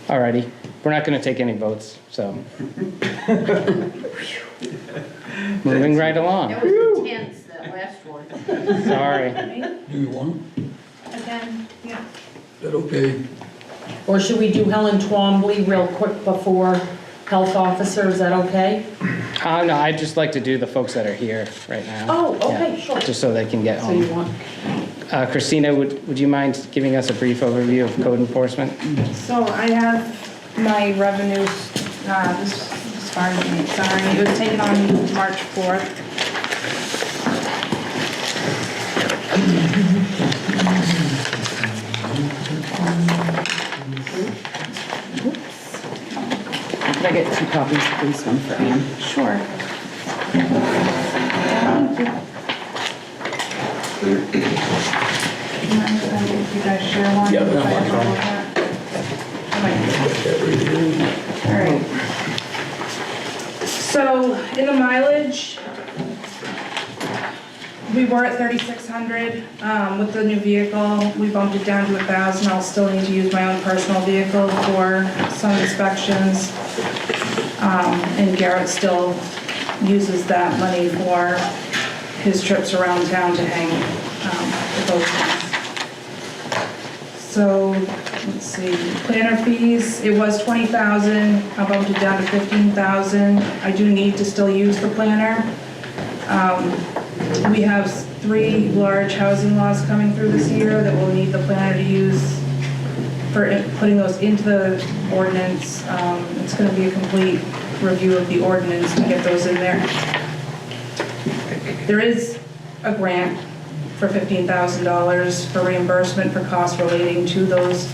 Speaker 1: Alrighty. We're not going to take any votes, so. Moving right along.
Speaker 2: That was intense, that last one.
Speaker 1: Sorry.
Speaker 8: Do you want?
Speaker 10: Again, yeah.
Speaker 8: Is that okay?
Speaker 2: Or should we do Helen Twombly real quick before health officer, is that okay?
Speaker 1: No, I'd just like to do the folks that are here right now.
Speaker 2: Oh, okay,
Speaker 1: Yeah,
Speaker 2: sure.
Speaker 1: just so they can get
Speaker 2: So you
Speaker 1: home.
Speaker 2: want,
Speaker 1: Christina, would you mind giving us a brief overview of code enforcement?
Speaker 10: So I have my revenues, this far as me, sorry, it was taken on March 4th.
Speaker 4: Could I get 2 copies, please, one for Ann?
Speaker 10: Sure. Thank you. And then if you guys share one.
Speaker 8: Yeah,
Speaker 10: if I
Speaker 8: that's
Speaker 10: have
Speaker 8: fine.
Speaker 10: one with that. Okay. All right. So in the mileage, we were at 3,600. With the new vehicle, we bumped it down to 1,000. I'll still need to use my own personal vehicle for some inspections. And Garrett still uses that money for his trips around town to hang with those things. So, let's see, planner fees, it was 20,000, I bumped it down to 15,000. I do need to still use the planner. We have 3 large housing laws coming through this year that we'll need the planner to use for putting those into the ordinance. It's gonna be a complete review of the ordinance to get those in there. There is a grant for $15,000 for reimbursement for costs relating to those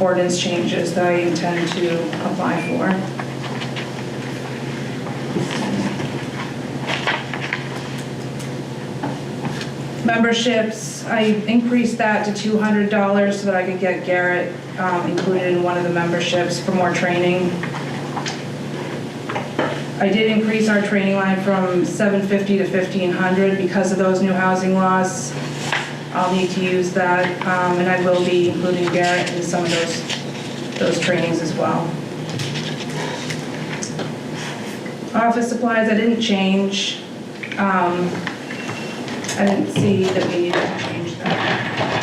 Speaker 10: ordinance changes that I intend to apply for. Memberships, I increased that to $200 so that I could get Garrett included in one of the memberships for more training. I did increase our training line from $750 to $1,500 because of those new housing laws. I'll need to use that, and I will be including Garrett in some of those trainings as well. Office supplies, I didn't change. I didn't see that we needed to change that.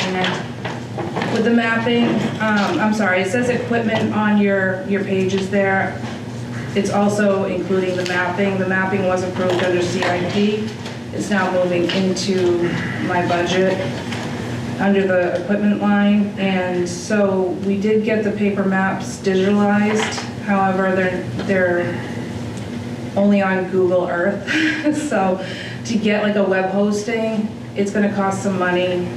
Speaker 10: And with the mapping, I'm sorry, it says equipment on your pages there. It's also including the mapping. The mapping was approved under CIP. It's now moving into my budget under the equipment line. And so we did get the paper maps digitalized. However, they're only on Google Earth. So to get like a web hosting, it's gonna cost some money.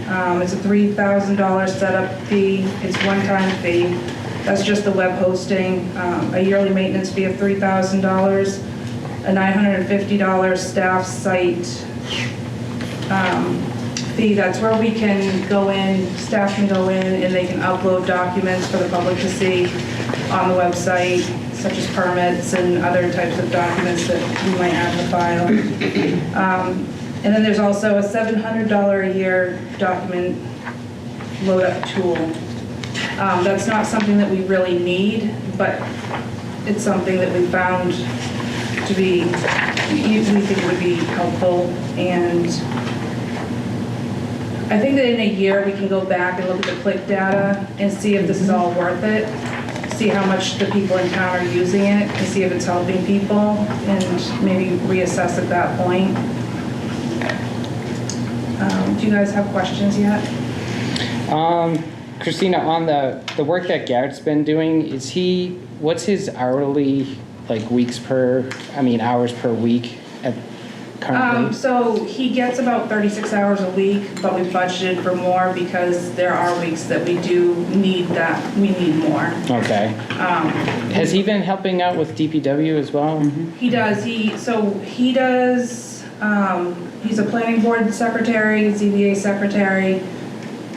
Speaker 10: It's a $3,000 setup fee. It's one-time fee. That's just the web hosting. A yearly maintenance fee of $3,000, a $950 staff site fee. That's where we can go in, staff can go in and they can upload documents for the public to see on the website, such as permits and other types of documents that we might have in the file. And then there's also a $700 a year document load-up tool. That's not something that we really need, but it's something that we found to be, we think would be helpful. And I think that in a year we can go back and look at the click data and see if this is all worth it, see how much the people in town are using it, and see if it's helping people, and maybe reassess at that point. Do you guys have questions yet?
Speaker 1: Christina, on the work that Garrett's been doing, what's his hourly, like hours per week currently?
Speaker 10: So he gets about 36 hours a week, but we budgeted for more because there are weeks that we do need that, we need more.
Speaker 1: Okay. Has he been helping out with DPW as well?
Speaker 10: He does, he's a planning board secretary, ZBA secretary,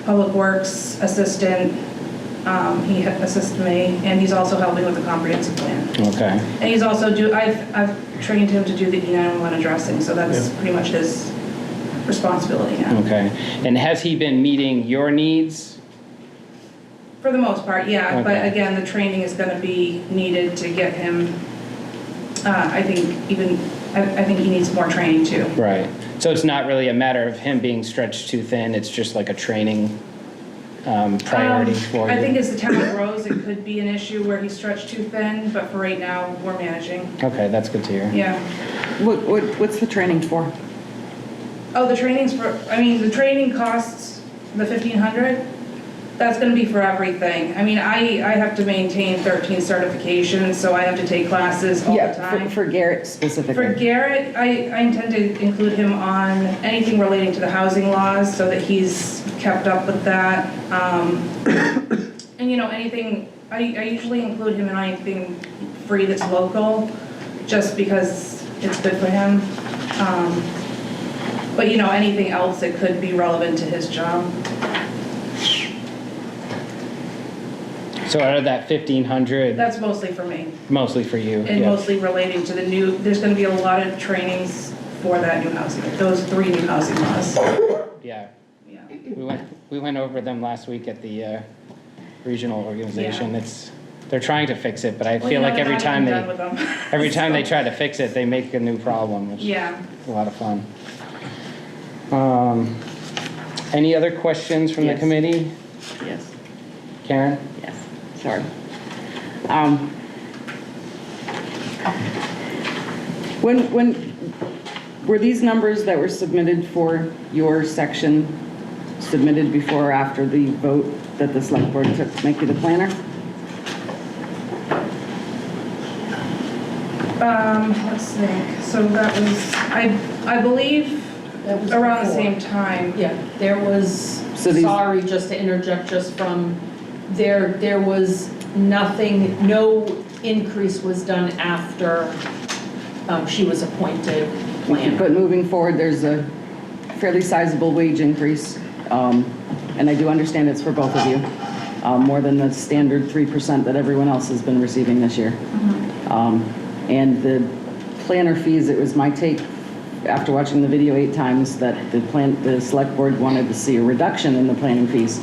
Speaker 10: public works assistant. He assists me, and he's also helping with the comprehensive plan.
Speaker 1: Okay.
Speaker 10: And he's also I've trained him to do the E911 addressing, so that's pretty much his responsibility now.
Speaker 1: Okay. And has he been meeting your needs?
Speaker 10: For the most part, yeah.
Speaker 1: Okay.
Speaker 10: But again, the training is going to be needed to get him. I think he needs more training too.
Speaker 1: Right. So it's not really a matter of him being stretched too thin. It's just like a training priority for you.
Speaker 10: I think as the town grows, it could be an issue where he's stretched too thin. But for right now, we're managing.
Speaker 1: Okay, that's good to hear.
Speaker 10: Yeah.
Speaker 4: What's the training for?
Speaker 10: Oh, the training's the training costs the $1,500. That's gonna be for everything. I mean, I have to maintain 13 certifications, so I have to take classes all the time.
Speaker 4: For Garrett specifically.
Speaker 10: For Garrett, I intend to include him on anything relating to the housing laws so that he's kept up with that. And anything, I usually include him in anything free that's local, just because it's good for him. But anything else that could be relevant to his job.
Speaker 1: So out of that 1,500,
Speaker 10: That's mostly for me,
Speaker 1: mostly for you?
Speaker 10: and
Speaker 1: yeah.
Speaker 10: mostly relating to there's gonna be a lot of trainings for that new housing, those 3 new housing laws.
Speaker 1: Yeah.
Speaker 10: Yeah.
Speaker 1: We went over them last week at the regional organization.
Speaker 10: Yeah.
Speaker 1: They're trying to fix it, but I
Speaker 10: Well,
Speaker 1: feel like
Speaker 10: they're
Speaker 1: every
Speaker 10: not
Speaker 1: time
Speaker 10: even done with them.
Speaker 1: every time they try to fix it, they make a new problem, which
Speaker 10: Yeah.
Speaker 1: is a lot of fun. Any other questions from the
Speaker 4: Yes.
Speaker 1: committee?
Speaker 4: Yes.
Speaker 1: Karen?
Speaker 4: Yes, sorry. When were these numbers that were submitted for your section submitted before or after the vote that the select board took to make you the planner?
Speaker 10: Let's think, so that was, I believe
Speaker 2: That was
Speaker 10: around the
Speaker 2: before.
Speaker 10: same time.
Speaker 2: Yeah, there was,
Speaker 4: So these-
Speaker 2: sorry, just to interject just from, there was nothing, no increase was done after she was appointed planner.
Speaker 4: But moving forward, there's a fairly sizable wage increase, and I do understand it's for both of you, more than the standard 3% that everyone else has been receiving this year. And the planner fees, it was my take, after watching the video 8 times, that the select board wanted to see a reduction in the planning fees.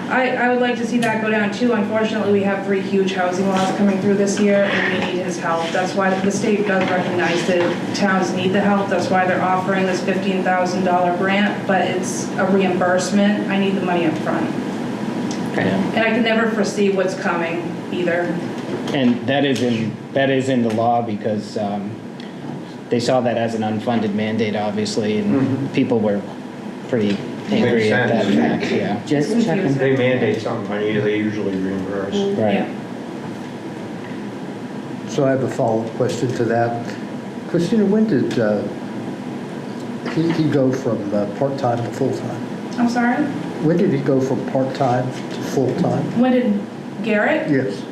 Speaker 10: I would like to see that go down too. Unfortunately, we have 3 huge housing laws coming through this year, and we need his help. That's why the state does recognize that towns need the help. That's why they're offering this $15,000 grant, but it's a reimbursement. I need the money up front.
Speaker 4: Okay.
Speaker 10: And I can never foresee what's coming either.
Speaker 1: And that is in the law because they saw that as an unfunded mandate, obviously, and people were pretty angry at that
Speaker 6: sense.
Speaker 1: fact, yeah.
Speaker 4: Just checking.
Speaker 6: They mandate something, they usually reimburse.
Speaker 1: Right.
Speaker 3: So I have a follow-up question to that. Christina, when did he go from part-time to full-time?
Speaker 10: I'm sorry?
Speaker 3: When did he go from part-time to full-time?
Speaker 10: When did Garrett?
Speaker 3: Yes.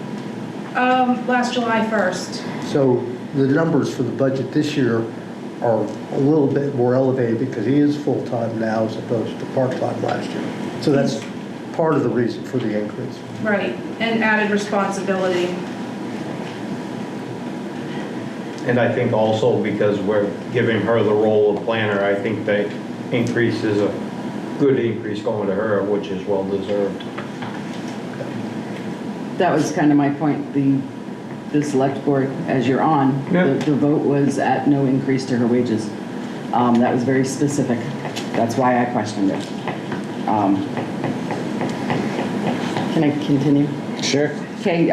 Speaker 10: Last July 1st.
Speaker 3: So the numbers for the budget this year are a little bit more elevated because he is full-time now as opposed to part-time last year. So that's part of the reason for the increase.
Speaker 10: Right, and added responsibility.
Speaker 6: And I think also because we're giving her the role of planner, I think that increase is a good increase going to her, which is well deserved.
Speaker 4: That was kind of my point. The select board, as you're on,
Speaker 6: Yeah.
Speaker 4: the vote was at no increase to her wages. That was very specific. That's why I questioned it. Can I continue?
Speaker 1: Sure.
Speaker 4: Okay,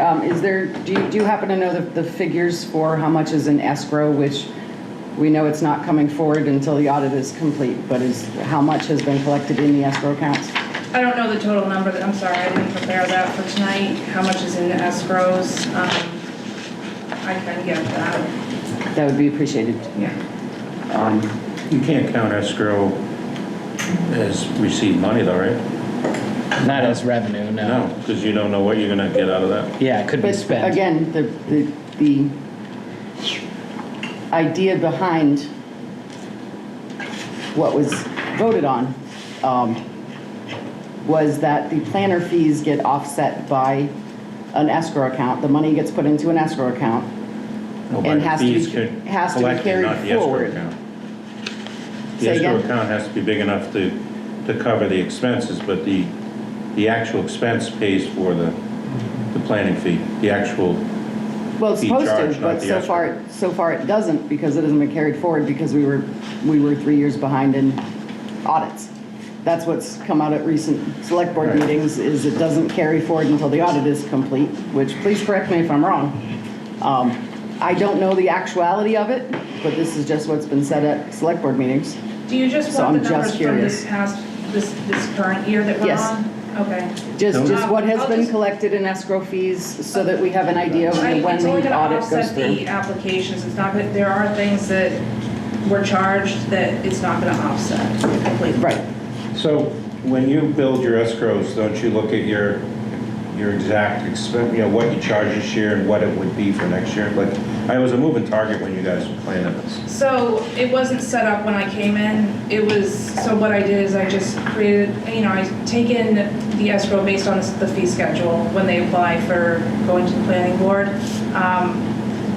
Speaker 4: do you happen to know the figures for how much is in escrow, which we know it's not coming forward until the audit is complete, but how much has been collected in the escrow accounts?
Speaker 10: I don't know the total number, I'm sorry, I didn't prepare that for tonight, how much is in the escrows. I can get that,
Speaker 4: That would be appreciated.
Speaker 10: yeah.
Speaker 5: You can't count escrow as received money though, right?
Speaker 1: Not as revenue,
Speaker 5: No, because you don't know what you're gonna get out of that.
Speaker 1: Yeah, it could be
Speaker 4: But
Speaker 1: spent.
Speaker 4: again, the idea behind what was voted on was that the planner fees get offset by an escrow account. The money gets put into an escrow account
Speaker 5: No,
Speaker 4: and
Speaker 5: by
Speaker 4: has
Speaker 5: the
Speaker 4: to
Speaker 5: fees
Speaker 4: be, has to be
Speaker 5: collected,
Speaker 4: carried
Speaker 5: not the escrow
Speaker 4: forward.
Speaker 5: account. The
Speaker 4: Say
Speaker 5: escrow
Speaker 4: again?
Speaker 5: account has to be big enough to cover the expenses, but the actual expense pays for the planning fee, the actual,
Speaker 4: Well, it's
Speaker 5: fee
Speaker 4: supposed
Speaker 5: charge,
Speaker 4: to,
Speaker 5: not
Speaker 4: but
Speaker 5: the
Speaker 4: so far it doesn't, because it hasn't been carried forward because we were 3 years behind in audits. That's what's come out at recent select board
Speaker 5: Right.
Speaker 4: meetings, is it doesn't carry forward until the audit is complete, which, please correct me if I'm wrong. I don't know the actuality of it, but this is just what's been said at select board meetings.
Speaker 10: Do you just
Speaker 4: So
Speaker 10: want
Speaker 4: I'm
Speaker 10: the
Speaker 4: just
Speaker 10: numbers from
Speaker 4: curious.
Speaker 10: this past, this current year that we're
Speaker 4: Yes.
Speaker 10: on? Okay.
Speaker 4: Just what has
Speaker 10: I'll
Speaker 4: been
Speaker 10: just-
Speaker 4: collected in escrow fees, so that we have an idea of when
Speaker 10: It's only
Speaker 4: the
Speaker 10: gonna
Speaker 4: audit goes
Speaker 10: offset
Speaker 4: through.
Speaker 10: the applications, it's not, there are things that were charged that it's not gonna offset completely.
Speaker 4: Right.
Speaker 5: so when you build your escrows, don't you look at your exact expense, what you charge this year and what it would be for next year? Like, I was a moving target when you guys were planning this.
Speaker 10: So it wasn't set up when I came in. So what I did is I just created, I take in the escrow based on the fee schedule when they apply for going to the planning board.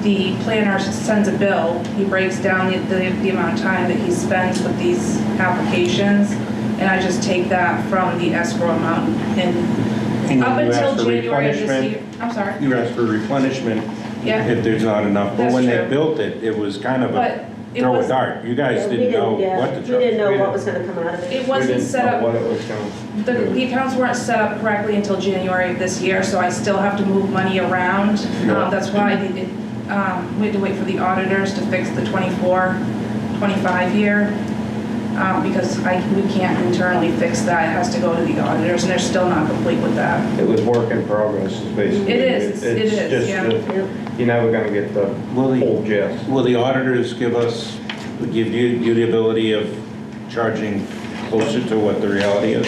Speaker 10: The planner sends a bill. He breaks down the amount of time that he spends with these applications. And I just take that from the escrow amount
Speaker 5: And
Speaker 10: up
Speaker 5: you
Speaker 10: until
Speaker 5: ask for
Speaker 10: January of this
Speaker 5: replenishment.
Speaker 10: year. I'm sorry.
Speaker 5: You asked for replenishment
Speaker 10: Yeah.
Speaker 5: if there's not enough, but
Speaker 10: That's
Speaker 5: when they
Speaker 10: true.
Speaker 5: built it, it was kind of
Speaker 10: But
Speaker 5: a
Speaker 10: it
Speaker 5: throw a
Speaker 10: was-
Speaker 5: dart. You guys
Speaker 11: We
Speaker 5: didn't know
Speaker 11: yeah,
Speaker 5: what to
Speaker 11: We
Speaker 5: charge.
Speaker 11: didn't know what was gonna come out of it.
Speaker 10: It wasn't set up.
Speaker 6: What it was going.
Speaker 10: The accounts weren't set up correctly until January of this year, so I still have to move money around.
Speaker 5: Yeah.
Speaker 10: That's why we had to wait for the auditors to fix the 24, 25 year, because we can't internally fix that. It has to go to the auditors, and they're still not complete with that.
Speaker 6: It was work in progress, is basically.
Speaker 10: It is, it
Speaker 6: It's
Speaker 10: is,
Speaker 6: just
Speaker 10: yeah.
Speaker 6: that you're never gonna get the whole gist.
Speaker 5: Will the auditors give you the ability of charging closer to what the reality is?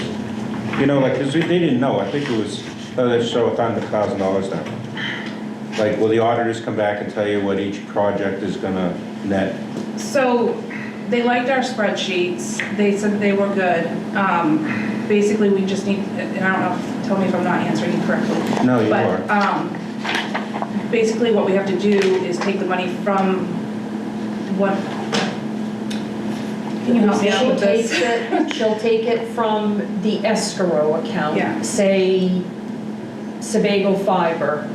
Speaker 5: Because they didn't know. I think it was, let's show $100,000 down. Like, will the auditors come back and tell you what each project is gonna net?
Speaker 10: So they liked our spreadsheets, they said they were good. Basically, we just need, and I don't know, tell me if I'm not answering you correctly.
Speaker 5: No, you
Speaker 10: But,
Speaker 5: are.
Speaker 10: basically what we have to do is take the money from what, can you help me out with this?
Speaker 2: She'll take it from the escrow account.
Speaker 10: Yeah.
Speaker 2: Say Sebago Fiber,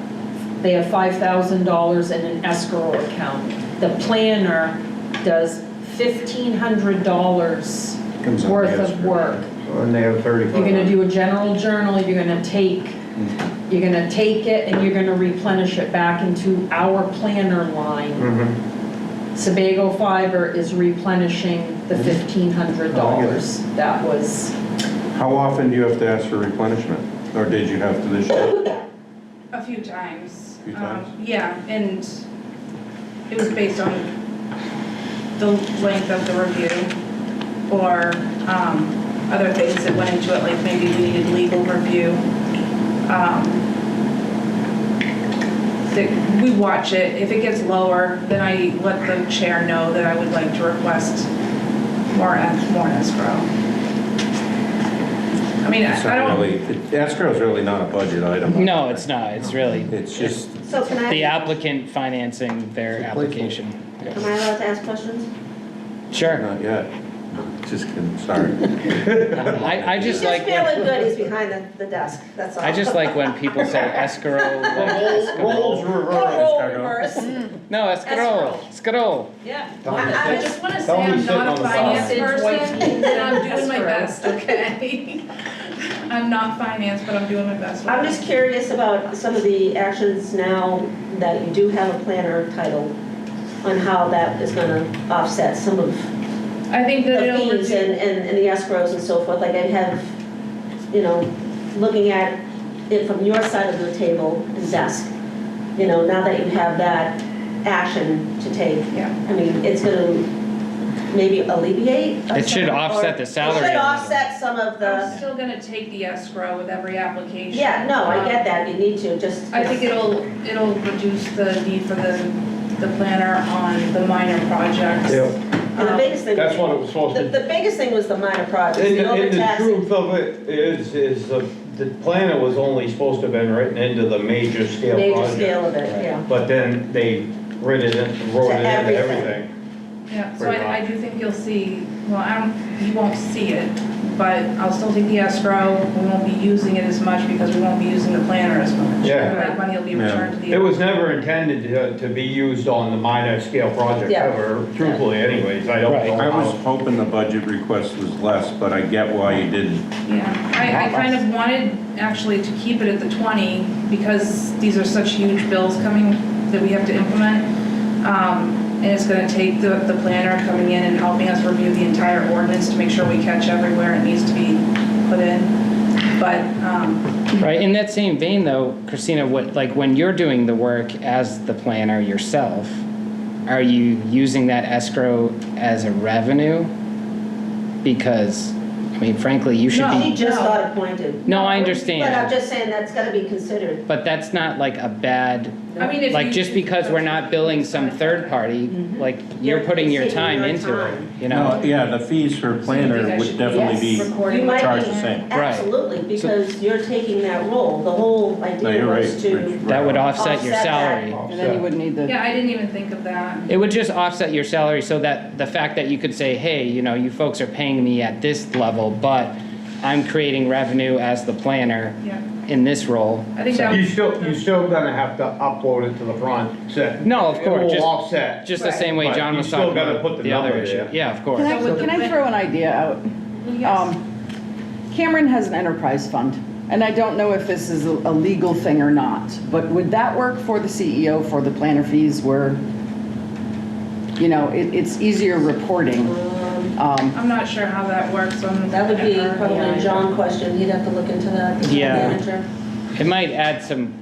Speaker 2: they have $5,000 in an escrow account. The planner does $1,500
Speaker 5: Comes out
Speaker 2: worth
Speaker 5: the
Speaker 2: of
Speaker 5: escrow.
Speaker 2: work.
Speaker 6: And they have 35.
Speaker 2: You're gonna do a general journal, you're gonna take it and you're gonna replenish it back into our planner line. Sebago Fiber is replenishing the $1,500. That was,
Speaker 5: How often do you have to ask for replenishment? Or did you have to this year?
Speaker 10: A few times.
Speaker 5: Few times?
Speaker 10: Yeah, and it was based on the length of the review or other things that went into it, like maybe we needed legal review. We watch it. If it gets lower, then I let the chair know that I would like to request more escrow. I mean,
Speaker 5: It's
Speaker 10: I
Speaker 5: not
Speaker 10: don't.
Speaker 5: really, escrow is really not a budget item.
Speaker 1: No, it's not, it's really
Speaker 5: It's just,
Speaker 11: So can
Speaker 1: the
Speaker 11: I,
Speaker 1: applicant financing their application.
Speaker 11: am I allowed to ask questions?
Speaker 1: Sure.
Speaker 5: not yet. Just getting started.
Speaker 1: I
Speaker 11: He's
Speaker 1: just
Speaker 11: just
Speaker 1: like
Speaker 11: feeling
Speaker 1: when,
Speaker 11: good, he's behind the desk, that's all.
Speaker 1: I just like when people say escrow, like
Speaker 6: Roles
Speaker 1: escrow.
Speaker 6: reversed.
Speaker 1: No, escrow, escrow.
Speaker 2: yeah.
Speaker 10: I just want to say
Speaker 6: Tell me
Speaker 10: I'm
Speaker 6: sitting
Speaker 10: not a
Speaker 6: on the
Speaker 10: finance
Speaker 2: side.
Speaker 10: person, and I'm doing my
Speaker 2: Escrow.
Speaker 10: best, okay? I'm not finance, but I'm doing my best. with
Speaker 11: I'm
Speaker 10: it.
Speaker 11: just curious about some of the actions now that you do have a planner title, on how that is gonna offset some of
Speaker 10: I think that
Speaker 11: the
Speaker 10: it'll
Speaker 11: fees and the escrows and so forth, like I have, looking at it from your side of the table and desk, now that you have that action to take,
Speaker 10: Yeah.
Speaker 11: I mean, it's gonna maybe alleviate?
Speaker 1: It should
Speaker 11: some-
Speaker 1: offset
Speaker 11: or
Speaker 1: the salary
Speaker 11: It should
Speaker 1: a little.
Speaker 11: offset some of
Speaker 10: I'm
Speaker 11: the,
Speaker 10: still gonna take the escrow with every application.
Speaker 11: yeah, no, I get that, you need to, just.
Speaker 10: I think it'll reduce the need for the planner on the minor projects.
Speaker 11: And the biggest thing.
Speaker 6: That's what it was supposed to
Speaker 11: The biggest thing was the minor projects,
Speaker 6: And
Speaker 11: the
Speaker 6: the
Speaker 11: overtaxing.
Speaker 6: truth of it is the planner was only supposed to have been written into the major scale
Speaker 11: Major
Speaker 6: project.
Speaker 11: scale of it, yeah.
Speaker 6: But then they wrote it into
Speaker 11: everything.
Speaker 6: everything.
Speaker 10: Yeah, so
Speaker 6: Pretty
Speaker 10: I
Speaker 6: much.
Speaker 10: do think you'll see, well, you won't see it, but I'll still take the escrow. We won't be using it as much because we won't be using the planner as much.
Speaker 6: Yeah.
Speaker 10: That money will be returned to the.
Speaker 6: It was never intended to be used on the minor scale project
Speaker 11: Yeah.
Speaker 6: ever, truthfully anyways, I don't
Speaker 1: Right.
Speaker 6: know
Speaker 5: I was
Speaker 6: how.
Speaker 5: hoping the budget request was less, but I get why you didn't.
Speaker 10: Yeah, I kind of wanted actually to keep it at the 20 because these are such huge bills coming that we have to implement. And it's gonna take the planner coming in and helping us review the entire ordinance to make sure we catch everywhere it needs to be put in. But,
Speaker 1: Right, in that same vein though, Christina, when you're doing the work as the planner yourself, are you using that escrow as a revenue? Because, I mean, frankly, you should
Speaker 11: He
Speaker 1: be,
Speaker 11: just got appointed.
Speaker 1: no, I
Speaker 11: But I'm
Speaker 1: understand,
Speaker 11: just saying that's gotta be considered.
Speaker 1: but that's not like a bad,
Speaker 10: I mean, if
Speaker 1: like
Speaker 10: you-
Speaker 1: just because we're not billing some third party, like you're putting your
Speaker 11: It's taking
Speaker 1: time
Speaker 11: your
Speaker 1: into it,
Speaker 11: time.
Speaker 1: you know?
Speaker 5: No, yeah, the fees for planner would definitely be,
Speaker 11: You might
Speaker 5: charged
Speaker 11: be-
Speaker 5: the same.
Speaker 11: Absolutely, because you're taking that role. The whole
Speaker 5: No,
Speaker 11: idea
Speaker 5: you're
Speaker 11: was
Speaker 5: right,
Speaker 11: to.
Speaker 5: Rich.
Speaker 1: That would offset your
Speaker 11: Offset that.
Speaker 1: salary.
Speaker 4: And then you wouldn't need the,
Speaker 10: yeah, I didn't even think of that.
Speaker 1: It would just offset your salary so that the fact that you could say, hey, you folks are paying me at this level, but I'm creating revenue as the planner
Speaker 10: Yeah.
Speaker 1: in this role.
Speaker 10: I think that
Speaker 6: You still gonna have to upload it to the front, set.
Speaker 1: No, of course,
Speaker 6: It will
Speaker 1: just-
Speaker 6: offset.
Speaker 1: Just the same way
Speaker 6: But
Speaker 1: John
Speaker 6: you
Speaker 1: was
Speaker 6: still
Speaker 1: talking
Speaker 6: gotta
Speaker 1: about
Speaker 6: put the
Speaker 1: the other
Speaker 6: number
Speaker 1: issue.
Speaker 6: there.
Speaker 1: Yeah, of course.
Speaker 4: can I throw an idea out?
Speaker 10: Yes.
Speaker 4: Cameron has an enterprise fund, and I don't know if this is a legal thing or not, but would that work for the CEO for the planner fees where, it's easier reporting?
Speaker 10: I'm not sure how that works on.
Speaker 11: That would be probably a John question. He'd have to look into that. the
Speaker 1: Yeah.
Speaker 11: manager.
Speaker 1: It might add some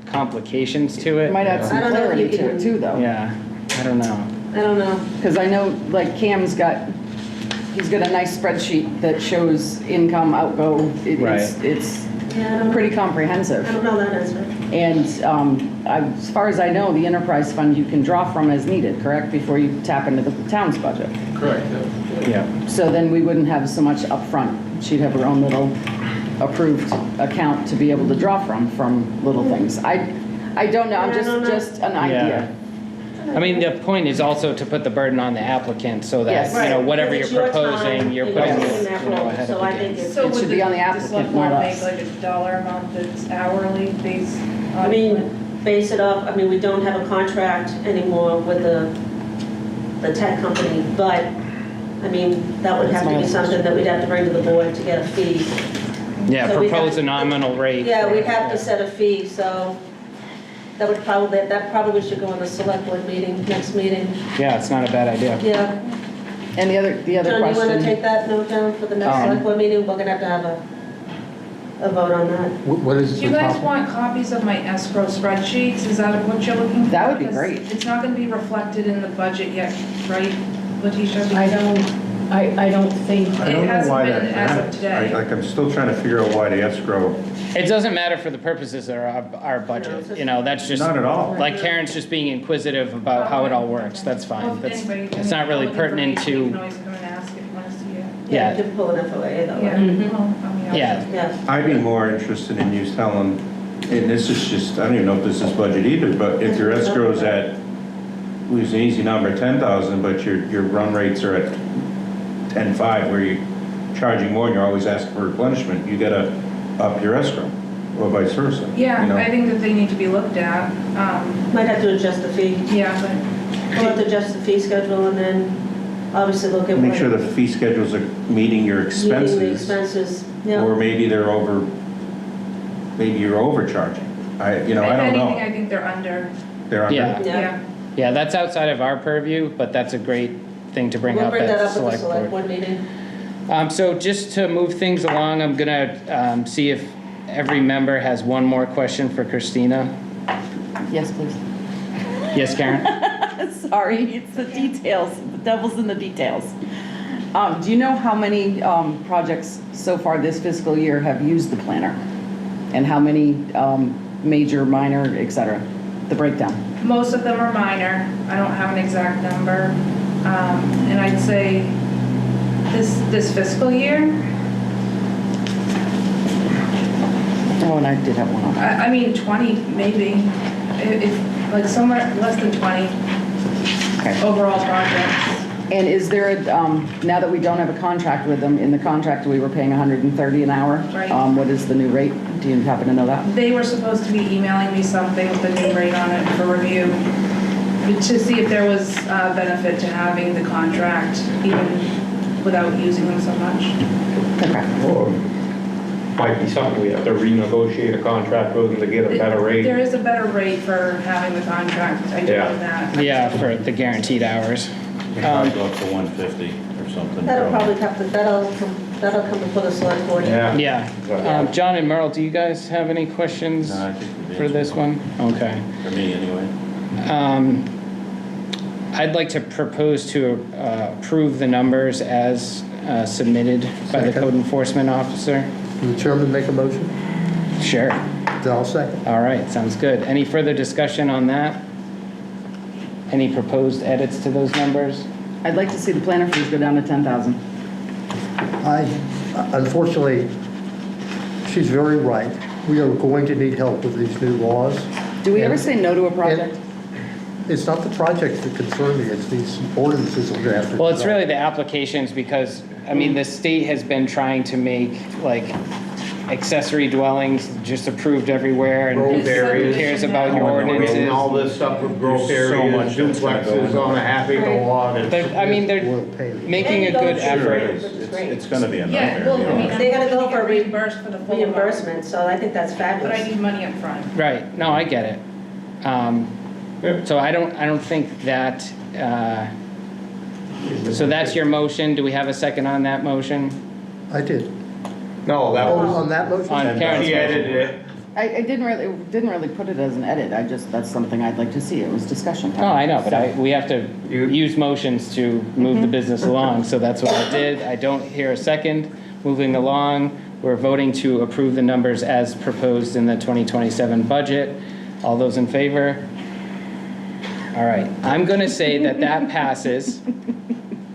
Speaker 1: complications to
Speaker 4: It
Speaker 1: it.
Speaker 4: might add some
Speaker 11: I don't know if
Speaker 4: clarity
Speaker 11: you
Speaker 4: to it
Speaker 11: can-
Speaker 4: too, though.
Speaker 1: Yeah, I don't know.
Speaker 11: I don't know.
Speaker 4: Because I know, like, Cam's he's got a nice spreadsheet that shows income, outgo.
Speaker 1: Right.
Speaker 4: It's
Speaker 11: Yeah, I don't-
Speaker 4: pretty
Speaker 11: I
Speaker 4: comprehensive.
Speaker 11: don't know that answer.
Speaker 4: And as far as I know, the enterprise fund you can draw from as needed, correct? Before you tap into the town's budget.
Speaker 7: Correct,
Speaker 1: Yeah.
Speaker 4: So then we wouldn't have so much upfront. She'd have her own little approved account to be able to draw from little things. I don't know, I'm
Speaker 11: I don't know.
Speaker 4: just an idea.
Speaker 1: I mean, the point is also to put the burden on the applicant so that,
Speaker 4: Yes.
Speaker 1: you know,
Speaker 11: Right,
Speaker 1: whatever you're
Speaker 11: because it's your
Speaker 1: proposing,
Speaker 11: time
Speaker 1: you're
Speaker 11: and
Speaker 1: putting
Speaker 11: you're
Speaker 1: it,
Speaker 11: in that
Speaker 1: you know,
Speaker 11: role,
Speaker 1: ahead
Speaker 11: so
Speaker 1: of
Speaker 11: I
Speaker 1: the
Speaker 11: think
Speaker 1: game.
Speaker 11: it's,
Speaker 10: So
Speaker 4: It should
Speaker 10: would
Speaker 4: be on the
Speaker 10: the
Speaker 4: applicant,
Speaker 10: select
Speaker 4: not
Speaker 10: board
Speaker 4: us.
Speaker 10: make like a dollar amount that's hourly based on?
Speaker 11: I mean, base it off, I mean, we don't have a contract anymore with the tech company, but, I mean, that would have to be something that we'd have to bring to the board to get a fee.
Speaker 1: Yeah,
Speaker 11: So we'd
Speaker 1: propose
Speaker 11: have-
Speaker 1: a nominal rate.
Speaker 11: Yeah, we'd have to set a fee, so that probably should go on the select board meeting, next meeting.
Speaker 1: Yeah, it's not a bad idea.
Speaker 11: Yeah.
Speaker 4: And the other
Speaker 11: John, you want to take
Speaker 4: question,
Speaker 11: that note down for the next select board meeting? We're gonna have a vote on that.
Speaker 3: What is
Speaker 10: Do you
Speaker 3: the
Speaker 10: guys
Speaker 3: topic?
Speaker 10: want copies of my escrow spreadsheets? Is that what you're looking for?
Speaker 4: That would be
Speaker 10: Because
Speaker 4: great.
Speaker 10: It's not gonna be reflected in the budget yet, right, Letitia?
Speaker 2: I don't think,
Speaker 5: I
Speaker 10: It
Speaker 5: don't know
Speaker 10: hasn't
Speaker 5: why
Speaker 10: been
Speaker 5: that
Speaker 10: as of
Speaker 5: matters.
Speaker 10: today.
Speaker 5: Like, I'm still trying to figure out why the escrow,
Speaker 1: It doesn't matter for the purposes of our budget, you know, that's just.
Speaker 5: not at all.
Speaker 1: Like Karen's just being inquisitive about how it all works, that's
Speaker 10: Well,
Speaker 1: fine.
Speaker 10: if
Speaker 1: That's,
Speaker 10: anybody-
Speaker 1: it's not really
Speaker 10: public
Speaker 1: pertinent
Speaker 10: information, You
Speaker 1: to,
Speaker 10: can always come and ask if you want to see it.
Speaker 11: Yeah,
Speaker 1: Yeah.
Speaker 11: you can pull an FOA though,
Speaker 10: Yeah,
Speaker 11: right?
Speaker 10: well, I mean, I'll-
Speaker 1: yeah.
Speaker 11: Yeah.
Speaker 5: I'd be more interested in you telling, and this is just, I don't even know if this is budget either, but if your escrow's at, use an easy number, 10,000, but your run rates are at 10.5, where you're charging more and you're always asking for replenishment, you gotta up your escrow, or vice versa. you
Speaker 10: Yeah,
Speaker 5: know?
Speaker 10: I think that they need to be looked at.
Speaker 11: Might have to adjust the fee.
Speaker 10: Yeah, but
Speaker 11: We'll have to adjust the fee schedule and then obviously look at.
Speaker 5: Make
Speaker 11: what-
Speaker 5: sure the fee schedules are meeting your
Speaker 11: Meeting the
Speaker 5: expenses,
Speaker 11: expenses, yeah.
Speaker 5: or maybe they're over, maybe you're overcharging. I
Speaker 10: if
Speaker 5: don't
Speaker 10: anything,
Speaker 5: know.
Speaker 10: I think they're under.
Speaker 5: They're under.
Speaker 1: Yeah.
Speaker 10: Yeah.
Speaker 1: Yeah, that's outside of our purview, but that's a great thing to bring
Speaker 11: We'll
Speaker 1: up
Speaker 11: bring that
Speaker 1: at
Speaker 11: up at the
Speaker 1: select
Speaker 11: select
Speaker 1: board.
Speaker 11: board meeting.
Speaker 1: So just to move things along, I'm gonna see if every member has one more question for Christina.
Speaker 4: yes, please.
Speaker 1: Yes, Karen?
Speaker 4: Sorry, it's the details, the devil's in the details. Do you know how many projects so far this fiscal year have used the planner? And how many major, minor, et cetera? The breakdown.
Speaker 10: Most of them are minor. I don't have an exact number. And I'd say this fiscal year,
Speaker 4: Oh, and I did have one on.
Speaker 10: I mean, 20 maybe. If, like somewhere less than 20
Speaker 4: Okay.
Speaker 10: overall projects.
Speaker 4: And is there, now that we don't have a contract with them, in the contract, we were paying 130 an hour?
Speaker 10: Right.
Speaker 4: What is the new rate? Do you happen to know that?
Speaker 10: They were supposed to be emailing me something with the new rate on it for review, to see if there was benefit to having the contract even without using them so much.
Speaker 4: Okay.
Speaker 6: Or might be something we have to renegotiate a contract with them to get a better rate.
Speaker 10: There is a better rate for having the contract, I do know that.
Speaker 1: Yeah, for the guaranteed hours.
Speaker 5: Probably go up to 150 or something.
Speaker 11: That'll probably come before the select board.
Speaker 6: Yeah.
Speaker 1: Yeah. John and Merle, do you guys have any questions
Speaker 5: No, I think we've
Speaker 1: for this
Speaker 5: answered
Speaker 1: one? Okay.
Speaker 5: For me, anyway.
Speaker 1: I'd like to propose to approve the numbers as submitted by the
Speaker 3: Second.
Speaker 1: code enforcement officer.
Speaker 3: Will the chairman make a motion?
Speaker 1: Sure.
Speaker 3: Then I'll second.
Speaker 1: All right, sounds good. Any further discussion on that? Any proposed edits to those numbers?
Speaker 4: I'd like to see the planner fees go down to 10,000.
Speaker 3: Unfortunately, she's very right. We are going to need help with these new laws.
Speaker 4: Do we ever
Speaker 3: And-
Speaker 4: say no to a project?
Speaker 3: and It's not the projects that concern me, it's these ordinances we're gonna have to.
Speaker 1: Well, it's
Speaker 3: develop.
Speaker 1: really the applications because, I mean, the state has been trying to make like accessory dwellings just approved everywhere and
Speaker 6: Growth
Speaker 1: who
Speaker 6: areas.
Speaker 1: cares about your
Speaker 6: And
Speaker 1: ordinances?
Speaker 6: all this stuff with growth
Speaker 5: There's so
Speaker 6: areas,
Speaker 5: much that's gonna go
Speaker 6: duplexes
Speaker 5: into
Speaker 6: on a half acre lot.
Speaker 1: But, I mean, they're
Speaker 3: We'll pay.
Speaker 1: making a good
Speaker 11: Sure.
Speaker 1: effort.
Speaker 11: Which is great.
Speaker 5: It's gonna be a
Speaker 10: Yeah,
Speaker 5: nightmare.
Speaker 10: well,
Speaker 5: to be
Speaker 10: I mean,
Speaker 5: honest.
Speaker 11: They gotta go
Speaker 10: I'm
Speaker 11: for
Speaker 10: reimbursed for the full amount,
Speaker 11: Reimbursement, so I think that's
Speaker 10: but I
Speaker 11: fabulous.
Speaker 10: need money up front.
Speaker 1: Right, no, I get it. So I don't think that, so that's your motion. Do we have a second on that motion?
Speaker 3: I did.
Speaker 6: No, that
Speaker 3: Oh,
Speaker 6: was,
Speaker 3: on that motion?
Speaker 1: On Karen's
Speaker 6: she
Speaker 1: motion?
Speaker 6: edited it.
Speaker 4: I didn't really put it as an edit. That's something I'd like to see. It was discussion time.
Speaker 1: Oh, I know, but we have to
Speaker 6: You-
Speaker 1: use motions to move the business along, so that's what I did. I don't hear a second. Moving along, We're voting to approve the numbers as proposed in the 2027 budget. All those in favor? All right, I'm going to say that that passes.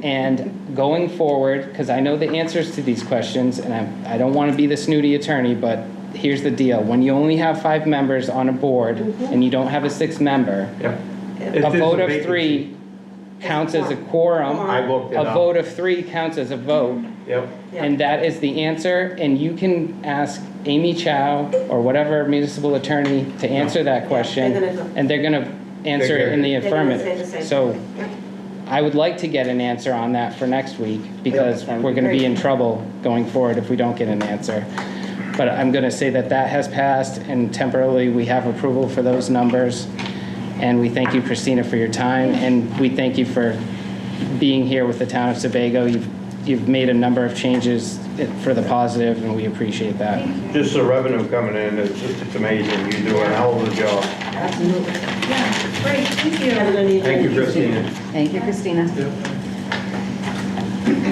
Speaker 1: And going forward, because I know the answers to these questions, and I don't want to be the snooty attorney, but here's the deal. When you only have 5 members on a board and you don't have a 6th member, a vote of 3 counts as a quorum.
Speaker 6: I looked it
Speaker 1: A
Speaker 6: up.
Speaker 1: vote of 3 counts as a vote.
Speaker 6: Yep.
Speaker 1: And that is the answer, and you can ask Amy Chow or whatever municipal attorney to answer that question, and they're gonna answer it in the
Speaker 11: They're gonna say the
Speaker 1: affirmative.
Speaker 11: same
Speaker 1: So
Speaker 11: thing. Yep.
Speaker 1: I would like to get an answer on that for next week, because we're gonna be in trouble going forward if we don't get an answer. But I'm gonna say that that has passed, and temporarily we have approval for those numbers. And we thank you, Christina, for your time, and we thank you for being here with the town of Sebago. You've made a number of changes for the positive, and we appreciate that.
Speaker 6: Just the revenue coming in, it's amazing. You do a hell of a job.
Speaker 11: Absolutely.
Speaker 10: Yeah, great, thank you.
Speaker 11: Have a good evening.
Speaker 6: Thank you, Christina.
Speaker 4: Thank you, Christina.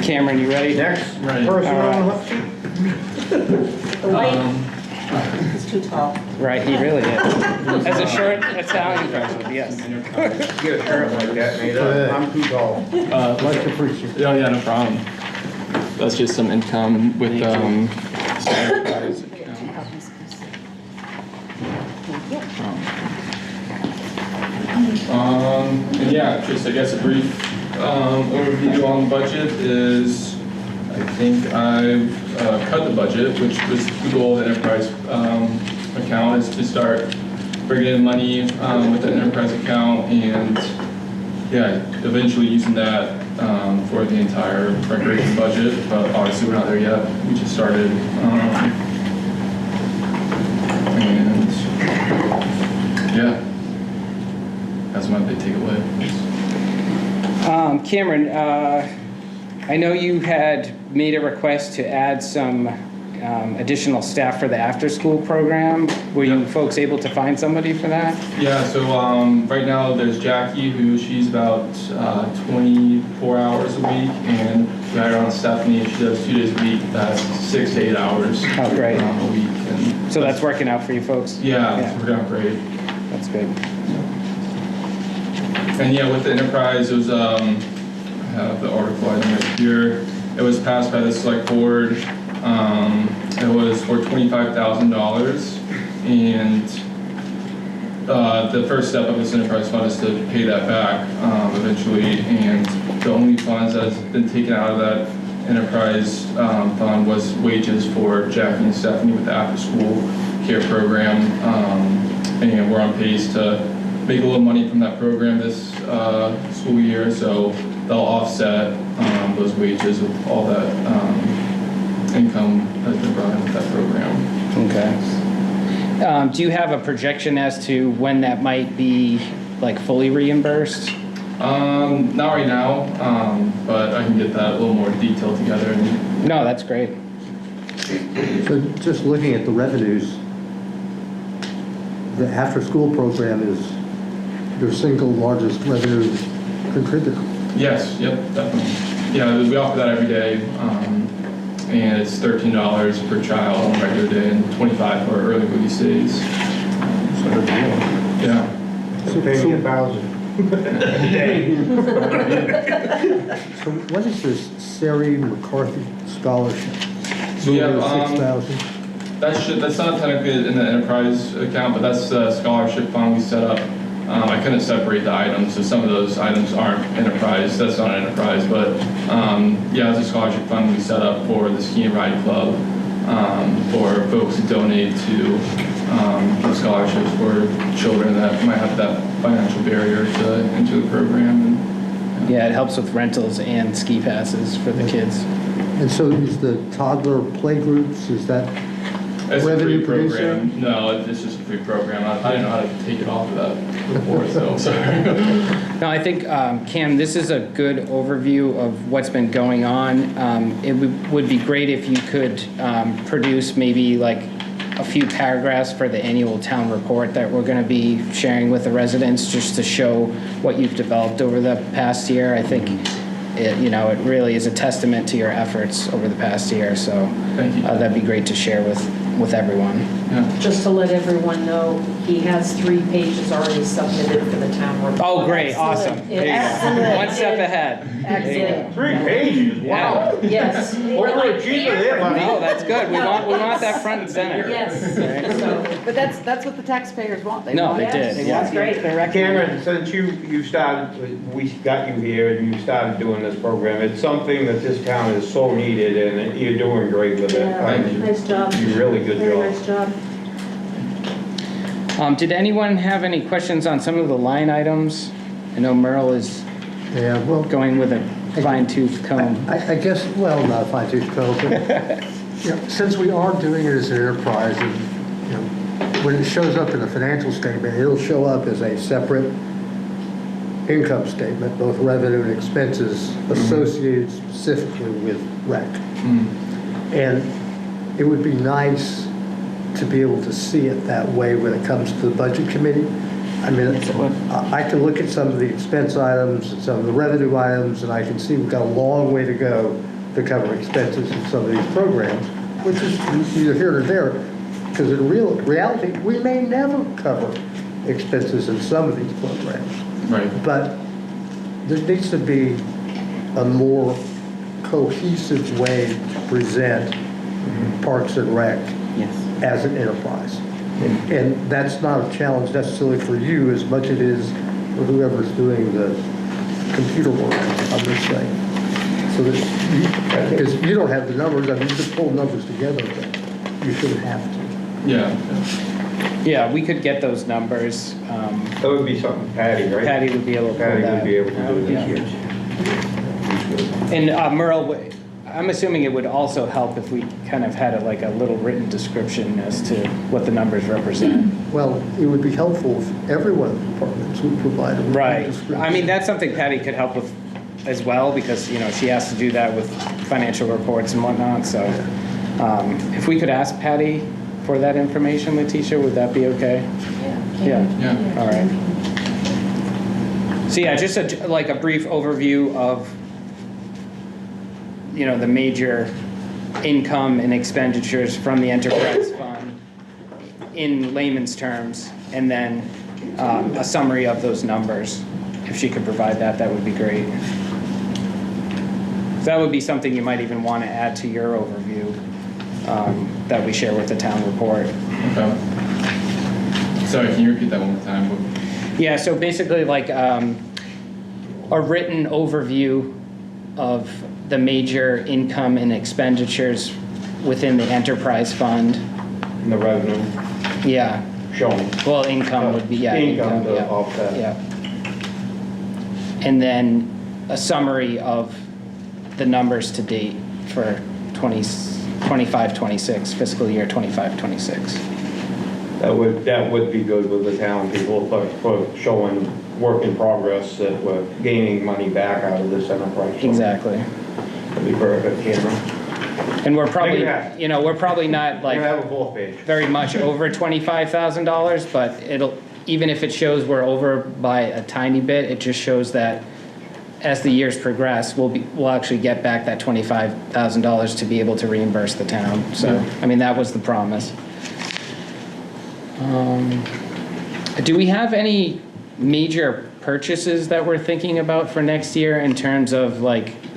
Speaker 1: Cameron, you ready?
Speaker 6: Next
Speaker 7: Right.
Speaker 6: person
Speaker 1: All
Speaker 6: on the
Speaker 1: right.
Speaker 6: hot seat.
Speaker 11: The white is too tall.
Speaker 1: Right, he really is. As a short Italian person, yes.
Speaker 6: Get a shirt like that made up. I'm too tall.
Speaker 3: Much appreciated.
Speaker 12: Oh, yeah, no problem. That's just some income with, standardized account. And yeah, just I guess a brief, overview on the budget is, I think I've, cut the budget, which was the goal of the enterprise, account, is to start bringing in money, with the enterprise account, and yeah, eventually using that for the entire recreation budget, but obviously we're not there yet. We just started. And yeah, that's my big takeaway.
Speaker 1: Cameron, I know you had made a request to add some additional staff for the after-school program. Were you folks able to find somebody for that?
Speaker 12: Yeah, so right now there's Jackie, who she's about 24 hours a week, and we hired on Stephanie, and she does 2 days a week. That's 6 to 8 hours
Speaker 1: Oh, great.
Speaker 12: a week. And
Speaker 1: So that's working out for you folks?
Speaker 12: yeah, it's working out great.
Speaker 1: That's good.
Speaker 12: And yeah, with the enterprise, it was, I have the article item right here. It was passed by the select board. It was for $25,000, and the first step of this enterprise fund is to pay that back eventually. And the only funds that's been taken out of that enterprise fund was wages for Jackie and Stephanie with the after-school care program, and we're on pace to make a little money from that program this school year, so they'll offset those wages with all that income that's been brought in with that program.
Speaker 1: Okay. Do you have a projection as to when that might be like fully reimbursed?
Speaker 12: Not right now, but I can get that a little more detailed together. And
Speaker 1: No, that's great.
Speaker 3: So just looking at the revenues, the after-school program is your single largest revenue contributor.
Speaker 12: yes, yep, definitely. Yeah, we offer that every day, and it's $13 per child on a regular day and $25 for early release days. Yeah.
Speaker 6: So pay me $1,000 a day.
Speaker 3: So what is this Sari McCarthy scholarship?
Speaker 12: So we have,
Speaker 3: 6,000?
Speaker 12: that's not technically in the enterprise account, but that's the scholarship fund we set up. I couldn't separate the items, so some of those items aren't enterprise, that's not enterprise, but yeah, it's a scholarship fund we set up for the ski and ride club, for folks who donate to give scholarships for children that might have that financial barrier to into the program. And,
Speaker 1: Yeah, it helps with rentals and ski passes for the kids.
Speaker 3: And so is the toddler playgroups, is that
Speaker 12: It's a
Speaker 3: revenue
Speaker 12: free
Speaker 3: producer?
Speaker 12: program. No, it's just a free program. I didn't know how to take it off of that before, so sorry.
Speaker 1: No, I think, Cam, this is a good overview of what's been going on. It would be great if you could produce maybe like a few paragraphs for the annual town report that we're going to be sharing with the residents, just to show what you've developed over the past year. I think it really is a testament to your efforts over the past year, so
Speaker 12: Thank you.
Speaker 1: that'd be great to share with everyone.
Speaker 12: Yeah.
Speaker 2: Just to let everyone know, he has 3 pages already submitted for the town report.
Speaker 1: Oh, great, awesome. There you go.
Speaker 2: Excellent.
Speaker 1: One step ahead.
Speaker 2: Excellent.
Speaker 6: 3 pages, wow.
Speaker 2: Yes.
Speaker 6: Overachievement there, buddy.
Speaker 1: No, that's good. We want that front and center.
Speaker 2: Yes.
Speaker 1: Right?
Speaker 2: So,
Speaker 4: But that's what the taxpayers want. They
Speaker 1: No,
Speaker 4: want
Speaker 1: they
Speaker 4: it.
Speaker 1: did,
Speaker 4: They
Speaker 1: yeah.
Speaker 4: want
Speaker 2: Great.
Speaker 4: the direct.
Speaker 6: Cameron, since you started, we got you here and you started doing this program, it's something that this town is so needed and you're doing great with it.
Speaker 11: Yeah, nice job.
Speaker 6: You really good
Speaker 11: Very
Speaker 6: job.
Speaker 11: nice job.
Speaker 1: Did anyone have any questions on some of the line items? I know Merle is
Speaker 3: Yeah, well,
Speaker 1: going with a fine tooth comb.
Speaker 3: I guess, well, not a fine tooth comb, but, since we are doing it as an enterprise, and, when it shows up in a financial statement, it'll show up as a separate income statement, both revenue and expenses associated specifically with rec. And it would be nice to be able to see it that way when it comes to the budget committee. I mean, I can look at some of the expense items and some of the revenue items, and I can see we've got a long way to go to cover expenses in some of these programs, which is either here or there, because in reality, we may never cover expenses in some of these programs.
Speaker 12: Right.
Speaker 3: But there needs to be a more cohesive way to present Parks and Rec as an enterprise. And that's not a challenge necessarily for you as much as it is for whoever's doing the computer work on this thing. So that, because you don't have the numbers, I mean, you could pull numbers together, but you shouldn't have to.
Speaker 12: Yeah.
Speaker 1: Yeah, we could get those numbers.
Speaker 6: That would be something Patty, right?
Speaker 1: Patty would be able to pull
Speaker 6: Patty
Speaker 1: that.
Speaker 6: would be able to
Speaker 1: That
Speaker 6: do
Speaker 1: would be
Speaker 6: that.
Speaker 1: huge. And Merle, I'm assuming it would also help if we kind of had a little written description as to what the numbers represent.
Speaker 3: Well, it would be helpful if every one of the departments would provide a written
Speaker 1: Right.
Speaker 3: description.
Speaker 1: I mean, that's something Patty could help with as well, because, she has to do that with financial reports and whatnot, so. If we could ask Patty for that information, Letitia, would that be okay? Yeah.
Speaker 12: Yeah.
Speaker 1: All right. So yeah, just a brief overview of, the major income and expenditures from the enterprise fund in layman's terms, and then a summary of those numbers. If she could provide that, that would be great. So that would be something you might even want to add to your overview that we share with the town report.
Speaker 12: Okay. Sorry, can you repeat that one more time?
Speaker 1: Yeah, so basically a written overview of the major income and expenditures within the enterprise fund.
Speaker 6: And the revenue
Speaker 1: Yeah,
Speaker 6: showing.
Speaker 1: well, income would be, yeah.
Speaker 6: Income to
Speaker 1: yeah,
Speaker 6: offset.
Speaker 1: Yeah. And then a summary of the numbers to date for 25-26, fiscal year 25-26.
Speaker 6: That would be good with the town people, for showing work in progress that we're gaining money back out of this enterprise.
Speaker 1: Exactly.
Speaker 6: That'd be perfect, Cameron.
Speaker 1: And we're probably,
Speaker 6: Maybe that.
Speaker 1: we're probably not
Speaker 6: We're gonna
Speaker 1: like
Speaker 6: have a 4th page.
Speaker 1: very much over $25,000, but even if it shows we're over by a tiny bit, it just shows that as the years progress, we'll actually get back that $25,000 to be able to reimburse the town. So, I mean, that was the promise. Do we have any major purchases that we're thinking about for next year in terms of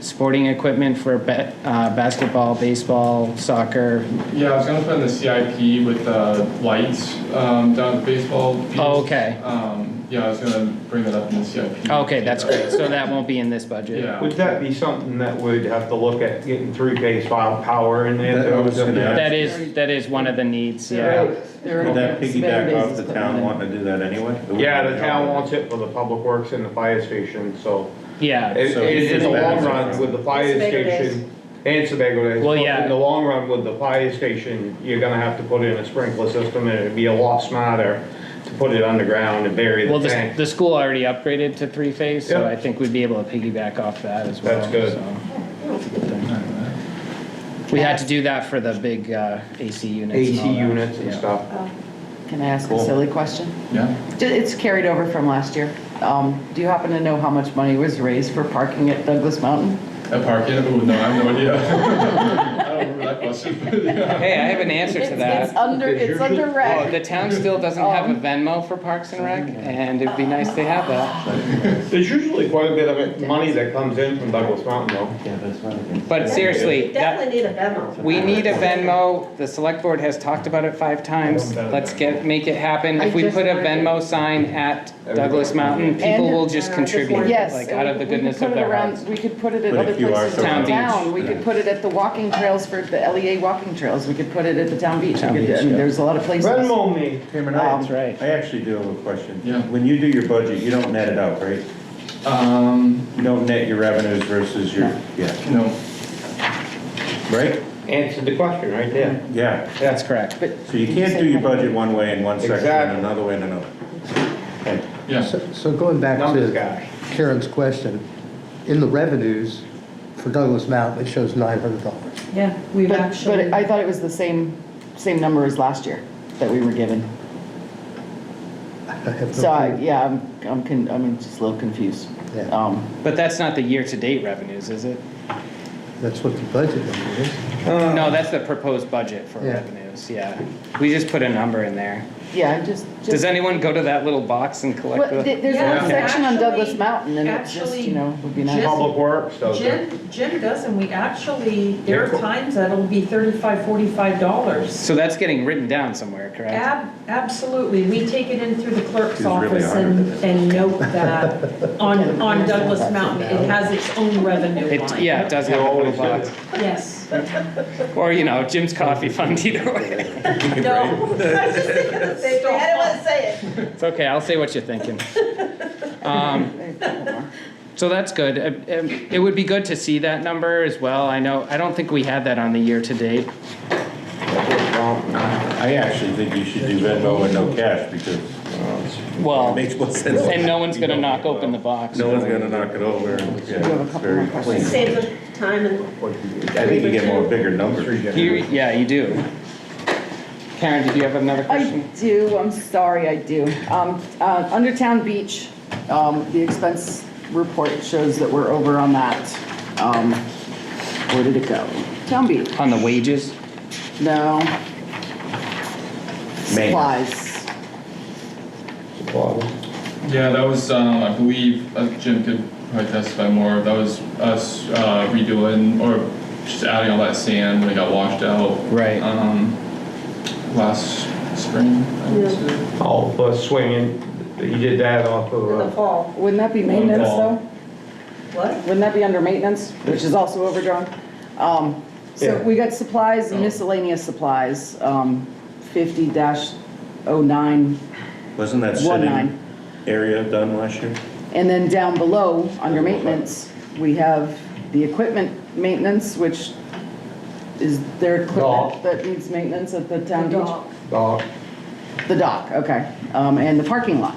Speaker 1: sporting equipment for basketball, baseball, soccer?
Speaker 12: Yeah, I was gonna put in the CIP with the lights down at the baseball field.
Speaker 1: Oh, okay.
Speaker 12: Yeah, I was gonna bring that up in the CIP.
Speaker 1: Okay, that's great. So that won't be in this budget?
Speaker 12: Yeah.
Speaker 6: Would that be something that we'd have to look at, getting 3-phase power in there?
Speaker 5: I was gonna ask.
Speaker 1: That is one of the needs, yeah.
Speaker 5: Would that piggyback off the town wanting to do that anyway?
Speaker 6: Yeah, the town wants it for the public works and the fire station, so.
Speaker 1: Yeah.
Speaker 6: In the long run, with the fire
Speaker 11: Sebago days.
Speaker 6: station, and Sebago days.
Speaker 1: Well,
Speaker 6: but
Speaker 1: yeah.
Speaker 6: In the long run, with the fire station, you're gonna have to put in a sprinkler system, and it'd be a lot smarter to put it underground and bury
Speaker 1: Well,
Speaker 6: the tank.
Speaker 1: the school already upgraded to 3-phase, so
Speaker 6: Yep.
Speaker 1: I think we'd be able to piggyback off that as well.
Speaker 6: That's good.
Speaker 1: so. We had to do that for the big AC units. and
Speaker 6: AC
Speaker 1: all that,
Speaker 6: units and
Speaker 1: yeah.
Speaker 6: stuff.
Speaker 4: Can I ask a
Speaker 5: Cool.
Speaker 4: silly question?
Speaker 12: Yeah.
Speaker 4: It's carried over from last year. Do you happen to know how much money was raised for parking at Douglas Mountain?
Speaker 12: At parking? Oh, no, I have no idea. I don't remember that question. but yeah.
Speaker 1: Hey, I have an answer to that.
Speaker 4: It's under rec.
Speaker 1: The town still doesn't have a Venmo for Parks and Rec, and it'd be nice to have that.
Speaker 6: There's usually quite a bit of money that comes in from Douglas Mountain though.
Speaker 1: But seriously,
Speaker 11: We definitely need a Venmo.
Speaker 1: we need a Venmo. The select board has talked about it 5 times. Let's make it happen. If we put a Venmo sign at Douglas Mountain, people will just contribute,
Speaker 4: Yes.
Speaker 1: like out of the
Speaker 4: we could
Speaker 1: goodness
Speaker 4: put
Speaker 1: of
Speaker 4: it
Speaker 1: their
Speaker 4: around-
Speaker 1: hearts.
Speaker 4: We could put it at
Speaker 5: Put a
Speaker 4: other
Speaker 5: QR
Speaker 4: places
Speaker 5: code.
Speaker 4: in
Speaker 1: Town
Speaker 4: town.
Speaker 1: beach.
Speaker 4: We could put it at the walking trails for the LEA walking trails. We could put it at the town beach.
Speaker 1: Town
Speaker 4: We could-
Speaker 1: beach,
Speaker 4: I mean,
Speaker 1: yeah.
Speaker 4: there's a lot of places.
Speaker 6: Venmo me.
Speaker 5: Cameron,
Speaker 1: That's right.
Speaker 5: I actually do have a question.
Speaker 12: Yeah.
Speaker 5: When you do your budget, you don't net it out, right? You don't net your revenues versus your, yeah,
Speaker 12: No.
Speaker 5: right?
Speaker 6: Answered the question right there.
Speaker 5: Yeah.
Speaker 1: That's correct.
Speaker 4: But
Speaker 5: So you can't do your budget one way in one section and
Speaker 6: Exactly.
Speaker 5: another way in another. Okay.
Speaker 12: Yeah.
Speaker 3: So going back
Speaker 6: Numbers
Speaker 3: to
Speaker 6: guy.
Speaker 3: Karen's question, in the revenues for Douglas Mountain, it shows $900.
Speaker 2: Yeah, we've
Speaker 4: But
Speaker 2: actually,
Speaker 4: I thought it was the same number as last year that we were given.
Speaker 3: I have no
Speaker 4: So,
Speaker 3: clue.
Speaker 4: yeah, I'm just a little confused.
Speaker 3: Yeah.
Speaker 1: But that's not the year-to-date revenues, is it?
Speaker 3: That's what the budget number is.
Speaker 1: No, that's the proposed budget for
Speaker 3: Yeah.
Speaker 1: revenues, yeah. We just put a number in there.
Speaker 4: Yeah, I'm just.
Speaker 1: Does anyone go to that little box and collect
Speaker 4: Well,
Speaker 1: the?
Speaker 4: there's
Speaker 2: Yeah.
Speaker 4: one section on Douglas
Speaker 2: Actually-
Speaker 4: Mountain, and it's just, you know, would be nice.
Speaker 2: Jim-
Speaker 6: Public Works does it.
Speaker 2: Jim does, and we actually, there are times that it'll be $35, $45.
Speaker 1: So that's getting written down somewhere, correct?
Speaker 2: Absolutely, we take it in through the clerk's
Speaker 5: It's really
Speaker 2: office
Speaker 5: hard,
Speaker 2: and,
Speaker 5: isn't it?
Speaker 2: and note that on Douglas Mountain, it has its own revenue
Speaker 1: It,
Speaker 2: line.
Speaker 1: yeah, it does have a little box.
Speaker 2: Yes.
Speaker 1: Or, you know, Jim's Coffee Fund, either way.
Speaker 2: No.
Speaker 1: It's okay, I'll say what you're thinking. So that's good. It would be good to see that number as well. I don't think we had that on the year-to-date.
Speaker 5: I actually think you should do Venmo and no cash because it
Speaker 1: Well,
Speaker 5: makes more sense.
Speaker 1: and no one's gonna knock open the box.
Speaker 5: No one's gonna knock it over. and, yeah,
Speaker 4: have a
Speaker 5: it's
Speaker 4: couple
Speaker 5: very
Speaker 4: more questions.
Speaker 5: clean.
Speaker 11: Save the time and,
Speaker 5: I think you get more bigger numbers.
Speaker 1: Yeah, you do. Karen, did you have another
Speaker 4: I
Speaker 1: question?
Speaker 4: do, I'm sorry, I do. Under Town Beach, the expense report shows that we're over on that. Where did it go? Town Beach,
Speaker 1: On the wages?
Speaker 4: no.
Speaker 5: Maine.
Speaker 4: Supplies.
Speaker 12: Yeah, that was, I believe, Jim could probably testify more, that was us redoing, or just adding all that sand when it got washed out.
Speaker 1: Right.
Speaker 12: Last spring, I would say.
Speaker 6: Oh, for swinging, you did that off
Speaker 11: in the
Speaker 6: of,
Speaker 11: fall.
Speaker 4: Wouldn't that be maintenance though?
Speaker 11: What?
Speaker 4: Wouldn't that be under maintenance, which is also overdrawn? So
Speaker 6: Yeah.
Speaker 4: we got supplies and miscellaneous supplies, 50-0919.
Speaker 5: Wasn't that sitting area done last year?
Speaker 4: And then down below, under maintenance, we have the equipment maintenance, which is their equipment
Speaker 6: Dock.
Speaker 4: that needs maintenance at the town
Speaker 2: The
Speaker 4: beach?
Speaker 2: dock.
Speaker 6: dog,
Speaker 4: The dock, okay. And the parking lot.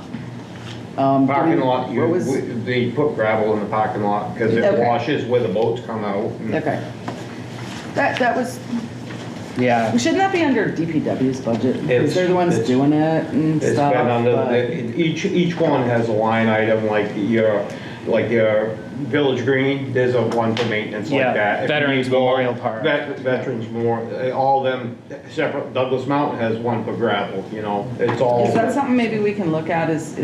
Speaker 6: parking lot,
Speaker 4: What was,
Speaker 6: they put gravel in the parking lot because it
Speaker 4: Okay.
Speaker 6: washes where the boats come out.
Speaker 4: okay. That was,
Speaker 1: Yeah.
Speaker 4: shouldn't that be under DPW's budget? Because
Speaker 6: It's-
Speaker 4: they're the ones
Speaker 6: it's-
Speaker 4: doing it and
Speaker 6: It's
Speaker 4: stuff.
Speaker 6: been under,
Speaker 4: but-
Speaker 6: each one has a line item, like your Village Green, there's a one for maintenance like
Speaker 1: Yeah,
Speaker 6: that. If you
Speaker 1: Veterans
Speaker 6: need more-
Speaker 1: Memorial Park.
Speaker 6: Veterans Memorial, all them separate, Douglas Mountain has one for gravel, you know, it's all.
Speaker 4: Is that something maybe we can look at is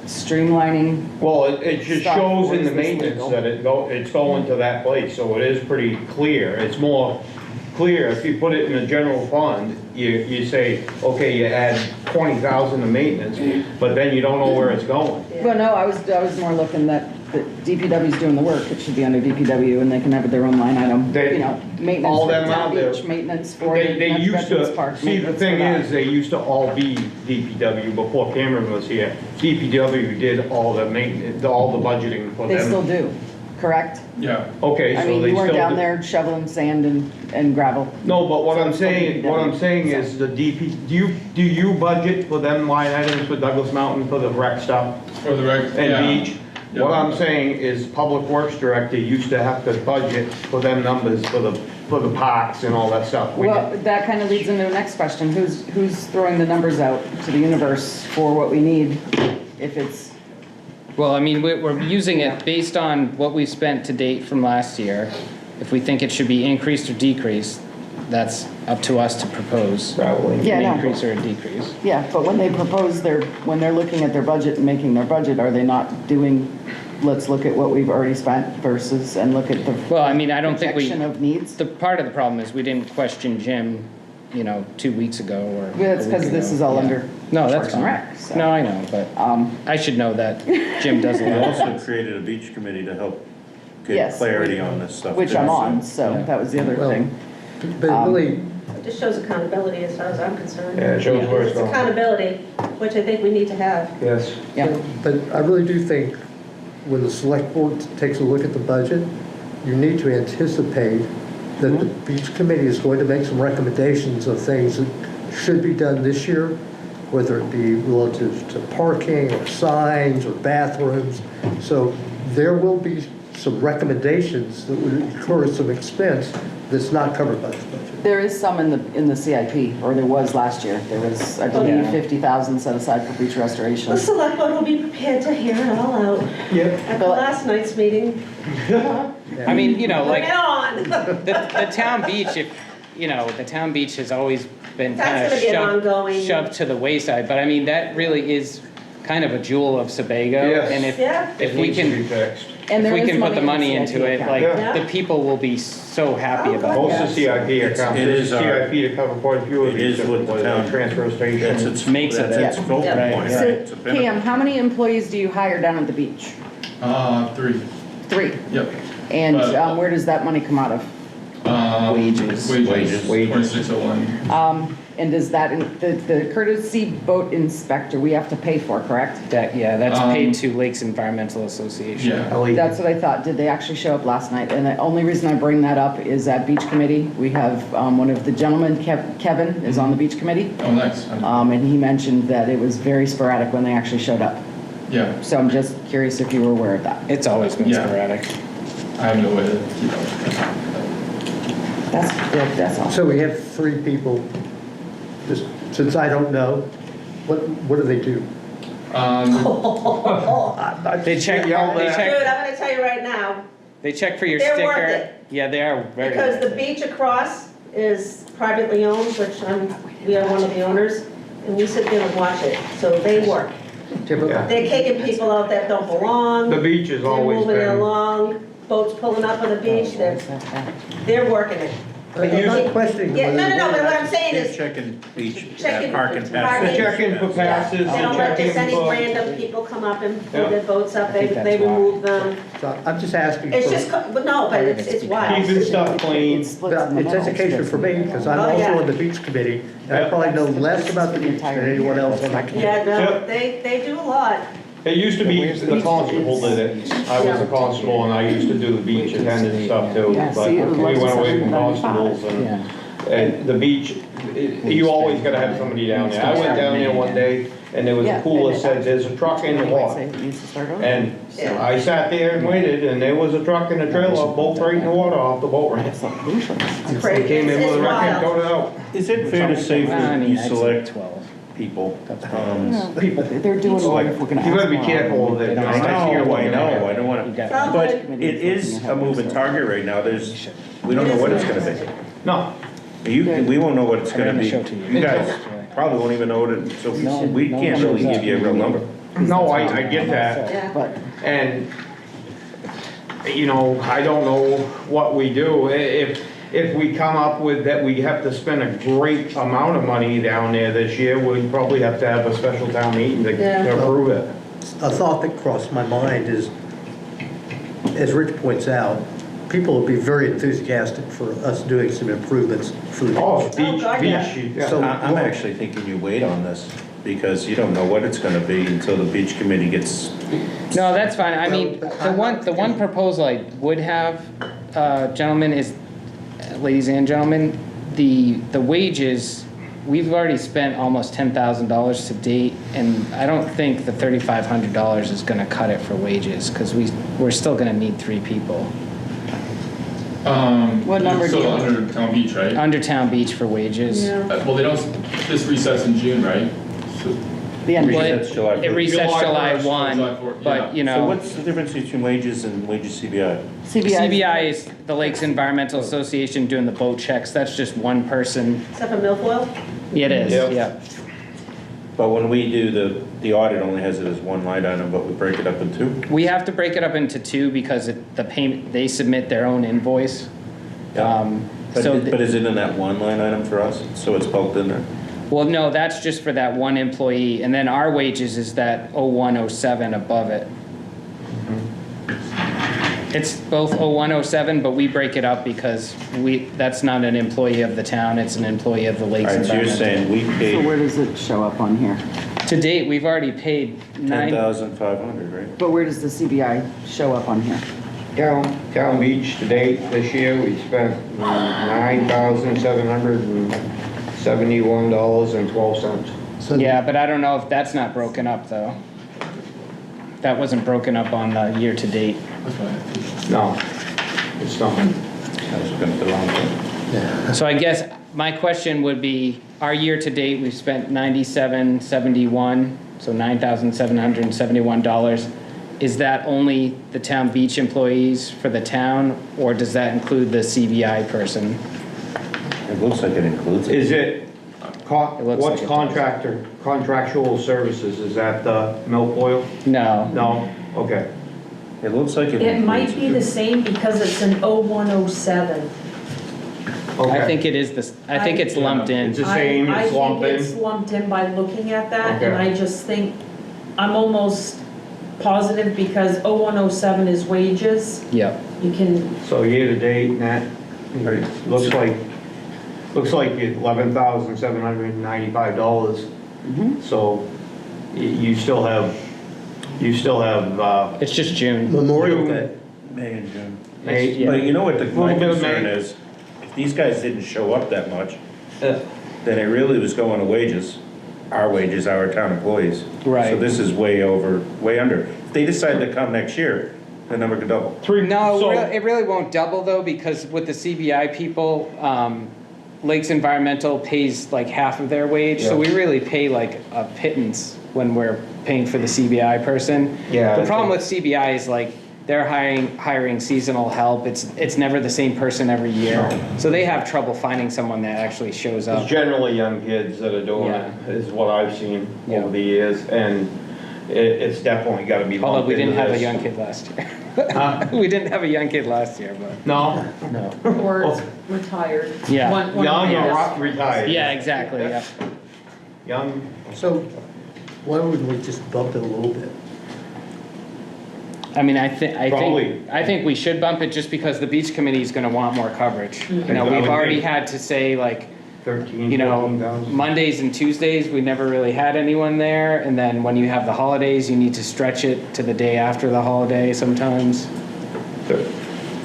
Speaker 4: streamlining?
Speaker 6: Well, it just
Speaker 4: Stuff,
Speaker 6: shows
Speaker 4: or
Speaker 6: in
Speaker 4: is
Speaker 6: the
Speaker 4: this
Speaker 6: maintenance
Speaker 4: legal?
Speaker 6: that it's going to that place, so it is pretty clear. It's more clear, if you put it in a general fund, you say, okay, you add 20,000 to maintenance, but then you don't know where it's going.
Speaker 4: Well, no, I was more looking that DPW's doing the work, it should be under DPW, and they can have their own line item,
Speaker 6: They-
Speaker 4: you know, maintenance
Speaker 6: all
Speaker 4: for
Speaker 6: them
Speaker 4: Town
Speaker 6: out there.
Speaker 4: Beach, maintenance for
Speaker 6: They
Speaker 4: the
Speaker 6: used
Speaker 4: Veterans
Speaker 6: to,
Speaker 4: Park.
Speaker 6: see, the
Speaker 4: maintenance
Speaker 6: thing
Speaker 4: for that.
Speaker 6: is, they used to all be DPW before Cameron was here. DPW did all the maintenance, all the budgeting for them.
Speaker 4: They still do, correct?
Speaker 12: Yeah.
Speaker 6: Okay,
Speaker 4: I
Speaker 6: so
Speaker 4: mean,
Speaker 6: they
Speaker 4: you
Speaker 6: still
Speaker 4: weren't down
Speaker 6: do.
Speaker 4: there shoveling sand and gravel.
Speaker 6: No, but what
Speaker 4: So
Speaker 6: I'm
Speaker 4: it's still
Speaker 6: saying,
Speaker 4: DPW.
Speaker 6: is the do you budget for them line items for Douglas Mountain for the rec stuff
Speaker 12: For the rec,
Speaker 6: and
Speaker 12: yeah.
Speaker 6: beach? What I'm saying is Public Works Director used to have to budget for them numbers for the parks and all that stuff. We
Speaker 4: Well,
Speaker 6: did-
Speaker 4: that kind of leads into the next question. Who's throwing the numbers out to the universe for what we need? If it's,
Speaker 1: Well, I mean, we're using it based on what we spent to date from last year. If we think it should be increased or decreased, that's up to us to propose.
Speaker 6: Probably.
Speaker 4: Yeah,
Speaker 1: An
Speaker 4: no.
Speaker 1: increase or a decrease.
Speaker 4: yeah, but when they propose when they're looking at their budget and making their budget, are they not doing, let's look at what we've already spent versus, and look at the
Speaker 1: Well, I mean, I don't think
Speaker 4: projection of needs?
Speaker 1: the part of the problem is we didn't question Jim, 2 weeks ago or.
Speaker 4: Well, it's
Speaker 1: a
Speaker 4: because
Speaker 1: week
Speaker 4: this
Speaker 1: ago.
Speaker 4: is all
Speaker 1: Yeah.
Speaker 4: under
Speaker 1: No, that's
Speaker 4: Parks and
Speaker 1: fine.
Speaker 4: Rec, so.
Speaker 1: No, I know, but I should know that Jim does a
Speaker 5: We
Speaker 1: lot.
Speaker 5: also created a beach committee to help get
Speaker 4: Yes,
Speaker 5: clarity on this stuff.
Speaker 4: Which
Speaker 5: too,
Speaker 4: I'm
Speaker 5: so-
Speaker 4: on, so
Speaker 1: Yeah.
Speaker 4: that was the other
Speaker 3: Well,
Speaker 4: thing.
Speaker 3: But really,
Speaker 11: It just shows accountability as far as I'm concerned.
Speaker 6: Yeah, it shows where it's
Speaker 11: It's
Speaker 6: going.
Speaker 11: accountability, which I think we need to have.
Speaker 6: Yes.
Speaker 4: Yeah,
Speaker 3: but I really do think when the select board takes a look at the budget, you need to anticipate that the beach committee is going to make some recommendations of things that should be done this year, whether it be relative to parking or signs or bathrooms. So there will be some recommendations that would incur some expense that's not covered by the budget.
Speaker 4: there is some in the CIP, or there was last year. There was, I believe,
Speaker 1: Yeah.
Speaker 4: 50,000 set aside for beach restoration.
Speaker 11: The select board will be prepared to hear it all out
Speaker 6: Yep.
Speaker 11: at the last night's meeting.
Speaker 1: I mean,
Speaker 11: Bring
Speaker 1: like,
Speaker 11: it on.
Speaker 1: the town beach, the town beach has always been
Speaker 11: That's
Speaker 1: kind of
Speaker 11: gonna be an ongoing-
Speaker 1: shoved to the wayside, but I mean, that really is kind of a jewel of Sebago.
Speaker 6: Yes.
Speaker 1: And
Speaker 11: Yeah.
Speaker 1: if
Speaker 6: It
Speaker 1: we
Speaker 6: needs to be
Speaker 1: can,
Speaker 6: fixed.
Speaker 4: And
Speaker 1: if
Speaker 4: there
Speaker 1: we
Speaker 4: is
Speaker 1: can put the
Speaker 4: in
Speaker 1: money
Speaker 4: CIP
Speaker 1: into it,
Speaker 4: account.
Speaker 1: like,
Speaker 6: Yeah.
Speaker 1: the people will be so happy
Speaker 11: Oh,
Speaker 1: about
Speaker 11: God.
Speaker 1: it.
Speaker 6: Most of CIP accounts,
Speaker 5: It
Speaker 6: there's
Speaker 5: is our-
Speaker 6: CIP to cover quite a few of
Speaker 5: It
Speaker 6: these.
Speaker 5: is what the
Speaker 6: different,
Speaker 5: town-
Speaker 6: Transfer
Speaker 5: That's
Speaker 6: station.
Speaker 5: its,
Speaker 1: Makes it,
Speaker 5: that's its
Speaker 1: yeah.
Speaker 5: focal
Speaker 11: Yeah.
Speaker 5: point.
Speaker 1: Right.
Speaker 5: It's a
Speaker 4: So,
Speaker 5: pinnacle.
Speaker 4: Cam, how many employees do you hire down at the beach?
Speaker 12: 3.
Speaker 4: 3.
Speaker 12: Yep.
Speaker 4: And
Speaker 12: But-
Speaker 4: where does that money come out of? Wages.
Speaker 12: Wages,
Speaker 6: Wages.
Speaker 12: 2601.
Speaker 4: And does that, the courtesy boat inspector, we have to pay for, correct?
Speaker 1: That's paid to Lakes Environmental Association.
Speaker 12: Yeah.
Speaker 4: That's what I thought. Did they actually show up last night? And the only reason I bring that up is at beach committee, we have one of the gentlemen, Kevin, is on the beach committee.
Speaker 12: Oh, nice.
Speaker 4: And he mentioned that it was very sporadic when they actually showed up.
Speaker 12: Yeah,
Speaker 4: So I'm just curious if you were aware of that.
Speaker 1: It's always been
Speaker 12: Yeah.
Speaker 1: sporadic.
Speaker 12: I have no way to keep up.
Speaker 4: That's all.
Speaker 3: So we have 3 people, just since I don't know, what do they do?
Speaker 1: They check,
Speaker 11: Dude, I'm gonna tell you right now,
Speaker 1: they check for your
Speaker 11: They're
Speaker 1: sticker.
Speaker 11: worth it.
Speaker 1: Yeah, they are very.
Speaker 11: because
Speaker 1: worth
Speaker 11: the
Speaker 1: it.
Speaker 11: beach across is privately owned, which we are one of the owners, and we sit there and watch it, so they work.
Speaker 6: Yeah.
Speaker 11: They're kicking people out that don't belong.
Speaker 6: The beach has
Speaker 11: They're
Speaker 6: always
Speaker 11: moving it
Speaker 6: been,
Speaker 11: along, boats pulling up on the beach, they're working it.
Speaker 3: I'm not questioning
Speaker 11: Yeah,
Speaker 3: whether.
Speaker 11: no, but what I'm saying
Speaker 5: They're
Speaker 11: is,
Speaker 5: checking beach,
Speaker 11: Checking
Speaker 5: parking
Speaker 11: for
Speaker 5: passes.
Speaker 11: parking.
Speaker 6: they check in for passes,
Speaker 11: they
Speaker 6: they
Speaker 11: don't let
Speaker 6: check
Speaker 11: just
Speaker 6: in
Speaker 11: any
Speaker 6: for.
Speaker 11: random people come up and
Speaker 6: Yeah.
Speaker 11: pull their boats up,
Speaker 1: I think
Speaker 11: they
Speaker 1: that's why.
Speaker 11: remove them.
Speaker 3: So I'm just asking
Speaker 11: It's
Speaker 3: for,
Speaker 11: just, but no, but it's wild.
Speaker 6: Keeping stuff clean.
Speaker 4: It splits in the
Speaker 3: it's
Speaker 4: middle.
Speaker 3: education for me, because I'm
Speaker 11: Oh, yeah.
Speaker 3: also on the beach committee, and I probably know less about the beach than anyone else on that committee.
Speaker 11: Yeah, no,
Speaker 6: Yep.
Speaker 11: they do a lot.
Speaker 6: It used to be the constable did it. I was a constable and I used to do the beach attendant stuff too.
Speaker 4: Yeah,
Speaker 6: But
Speaker 4: see, it
Speaker 6: we
Speaker 4: was
Speaker 6: went away from
Speaker 4: 195.
Speaker 6: constables
Speaker 1: Yeah.
Speaker 6: and the beach, you always gotta have somebody down there. I went down there one day and there was a cooler that said, there's a truck in the water.
Speaker 4: It needs to start over.
Speaker 6: And I sat there and waited and there was a truck and a trailer both right in the water off the boat ramp.
Speaker 4: It's like insurance.
Speaker 11: It's
Speaker 6: They
Speaker 11: crazy,
Speaker 6: came in with
Speaker 11: it's
Speaker 6: a wreck and
Speaker 11: wild.
Speaker 6: towed it out.
Speaker 5: Is it fair to say
Speaker 1: I
Speaker 5: when
Speaker 1: mean,
Speaker 5: you
Speaker 1: I'd say
Speaker 5: select
Speaker 1: 12.
Speaker 5: people,
Speaker 4: No, but they're doing
Speaker 5: So,
Speaker 4: it
Speaker 5: like,
Speaker 4: if we're gonna
Speaker 6: You
Speaker 4: ask
Speaker 6: gotta be
Speaker 4: more.
Speaker 6: careful of it.
Speaker 1: They don't-
Speaker 5: I know, I don't
Speaker 1: You
Speaker 5: wanna,
Speaker 1: got-
Speaker 5: but it is a moving target right now, we don't know what it's gonna be.
Speaker 6: No,
Speaker 5: We won't know what it's
Speaker 1: I'm
Speaker 5: gonna
Speaker 1: gonna
Speaker 5: be.
Speaker 1: show to you.
Speaker 5: You guys probably won't even know what it, so we can't really give you a real number.
Speaker 6: no, I get that.
Speaker 11: Yeah.
Speaker 4: But
Speaker 6: And, you know, I don't know what we do. If we come up with that we have to spend a great amount of money down there this year, we'd probably have to have a special town meeting
Speaker 11: Yeah.
Speaker 6: to approve it.
Speaker 3: A thought that crossed my mind is, as Rich points out, people will be very enthusiastic for us doing some improvements for the
Speaker 6: Oh,
Speaker 3: beach.
Speaker 6: beach,
Speaker 11: God, yeah.
Speaker 6: beach, yeah.
Speaker 3: So-
Speaker 5: I'm actually thinking you wait on this, because you don't know what it's gonna be until the beach committee gets,
Speaker 1: No, that's fine. I mean, the one proposal I would have, gentlemen, is, ladies and gentlemen, the wages we've already spent almost $10,000 to date, and I don't think the $3,500 is gonna cut it for wages, because we're still gonna need 3 people.
Speaker 4: What number
Speaker 12: it's
Speaker 4: do
Speaker 12: still
Speaker 4: you-
Speaker 12: under Town Beach, right?
Speaker 1: Under Town Beach for wages.
Speaker 2: Yeah.
Speaker 12: Well, they don't, this recess in June, right? So-
Speaker 4: The end.
Speaker 1: Well,
Speaker 5: Resets July
Speaker 1: it
Speaker 5: 1st.
Speaker 1: resets
Speaker 12: July
Speaker 1: July
Speaker 12: 1st,
Speaker 1: 1,
Speaker 12: July 4th, yeah.
Speaker 1: but, you
Speaker 5: So
Speaker 1: know,
Speaker 5: what's the difference between wages and wages CBI?
Speaker 1: CBI is the Lakes Environmental Association doing the boat checks. That's just one person.
Speaker 11: Except for milfoil?
Speaker 1: It is,
Speaker 6: Yep.
Speaker 1: yeah.
Speaker 5: But when we do the audit only has it as one line item, but we break it up in 2?
Speaker 1: We have to break it up into 2 because the payment, they submit their own invoice.
Speaker 5: But
Speaker 1: So,
Speaker 5: but is it in that one line item for us? So it's bulked in there?
Speaker 1: well, no, that's just for that one employee. And then our wages is that 0107 above it. It's both 0107, but we break it up because that's not an employee of the town, it's an employee of the
Speaker 5: All
Speaker 1: Lakes
Speaker 5: right, so you're
Speaker 1: Environmental.
Speaker 5: saying we
Speaker 4: So
Speaker 5: paid
Speaker 4: where does it show up on here?
Speaker 1: To date, we've already paid 9,
Speaker 5: 10,500, right?
Speaker 4: But where does the CBI show up on here?
Speaker 6: Town Beach to date this year, we spent $9,771.12.
Speaker 3: So
Speaker 1: yeah, but I don't know if that's not broken up though. That wasn't broken up on the year-to-date.
Speaker 12: That's fine.
Speaker 6: No, it's not.
Speaker 5: I was looking at the wrong thing.
Speaker 1: So I guess my question would be, our year-to-date, we've spent $97.71, so $9,771. Is that only the Town Beach employees for the town, or does that include the CBI person?
Speaker 5: It looks like it includes it.
Speaker 6: Is it,
Speaker 1: It looks
Speaker 6: what's
Speaker 1: like it
Speaker 6: contractual services? Is that the milfoil?
Speaker 1: No.
Speaker 6: No? Okay.
Speaker 5: It looks like it
Speaker 2: It might
Speaker 5: includes
Speaker 2: be the same because it's an 0107.
Speaker 6: Okay.
Speaker 1: I think it is this, I think it's lumped in.
Speaker 6: It's the same, it's lumped
Speaker 2: I think it's
Speaker 6: in?
Speaker 2: lumped in by looking at that, and
Speaker 6: Okay.
Speaker 2: I just think, I'm almost positive because 0107 is wages.
Speaker 1: Yep.
Speaker 2: You can,
Speaker 6: So year to date, Nat, looks like $11,795. So you still have,
Speaker 1: It's just June.
Speaker 3: Memorial Day.
Speaker 5: May and June.
Speaker 6: May,
Speaker 1: Yeah.
Speaker 5: But you know what, my
Speaker 6: Little bit of
Speaker 5: concern
Speaker 6: May.
Speaker 5: is, if these guys didn't show up that much,
Speaker 6: uh,
Speaker 5: then it really was going to wages, our town employees.
Speaker 1: Right.
Speaker 5: So this is way over, way under. If they decide to come next year, the number could double.
Speaker 1: No,
Speaker 6: So-
Speaker 1: it really won't double though, because with the CBI people, Lakes Environmental pays like half of their wage, so we really pay like a pittance when we're paying for the CBI person.
Speaker 6: Yeah,
Speaker 1: The
Speaker 6: I
Speaker 1: problem with CBI is like, they're hiring seasonal help, it's never the same person every year. So they have trouble finding someone that actually shows
Speaker 6: It's
Speaker 1: up.
Speaker 6: generally young kids that are doing
Speaker 1: Yeah.
Speaker 6: it, is what I've seen
Speaker 1: Yeah.
Speaker 6: over the years, and it's definitely gotta be
Speaker 1: Although
Speaker 6: lumped
Speaker 1: we didn't
Speaker 6: into
Speaker 1: have a
Speaker 6: this.
Speaker 1: young kid last year.
Speaker 6: Huh?
Speaker 1: We didn't have a young kid last year, but.
Speaker 6: No?
Speaker 2: or it's retired.
Speaker 1: Yeah.
Speaker 2: One
Speaker 6: Young
Speaker 2: of
Speaker 6: or
Speaker 2: the-
Speaker 6: retired?
Speaker 1: Yeah, exactly, yeah.
Speaker 6: Young,
Speaker 3: So why wouldn't we just bump it a little bit?
Speaker 1: I mean,
Speaker 6: Probably.
Speaker 1: I think we should bump it just because the beach committee is gonna want more coverage. You know,
Speaker 6: I
Speaker 1: we've
Speaker 6: would
Speaker 1: already
Speaker 6: think.
Speaker 1: had to say like,
Speaker 6: 13,
Speaker 1: you know,
Speaker 6: 14,000.
Speaker 1: Mondays and Tuesdays, we never really had anyone there. And then when you have the holidays, you need to stretch it to the day after the holiday sometimes.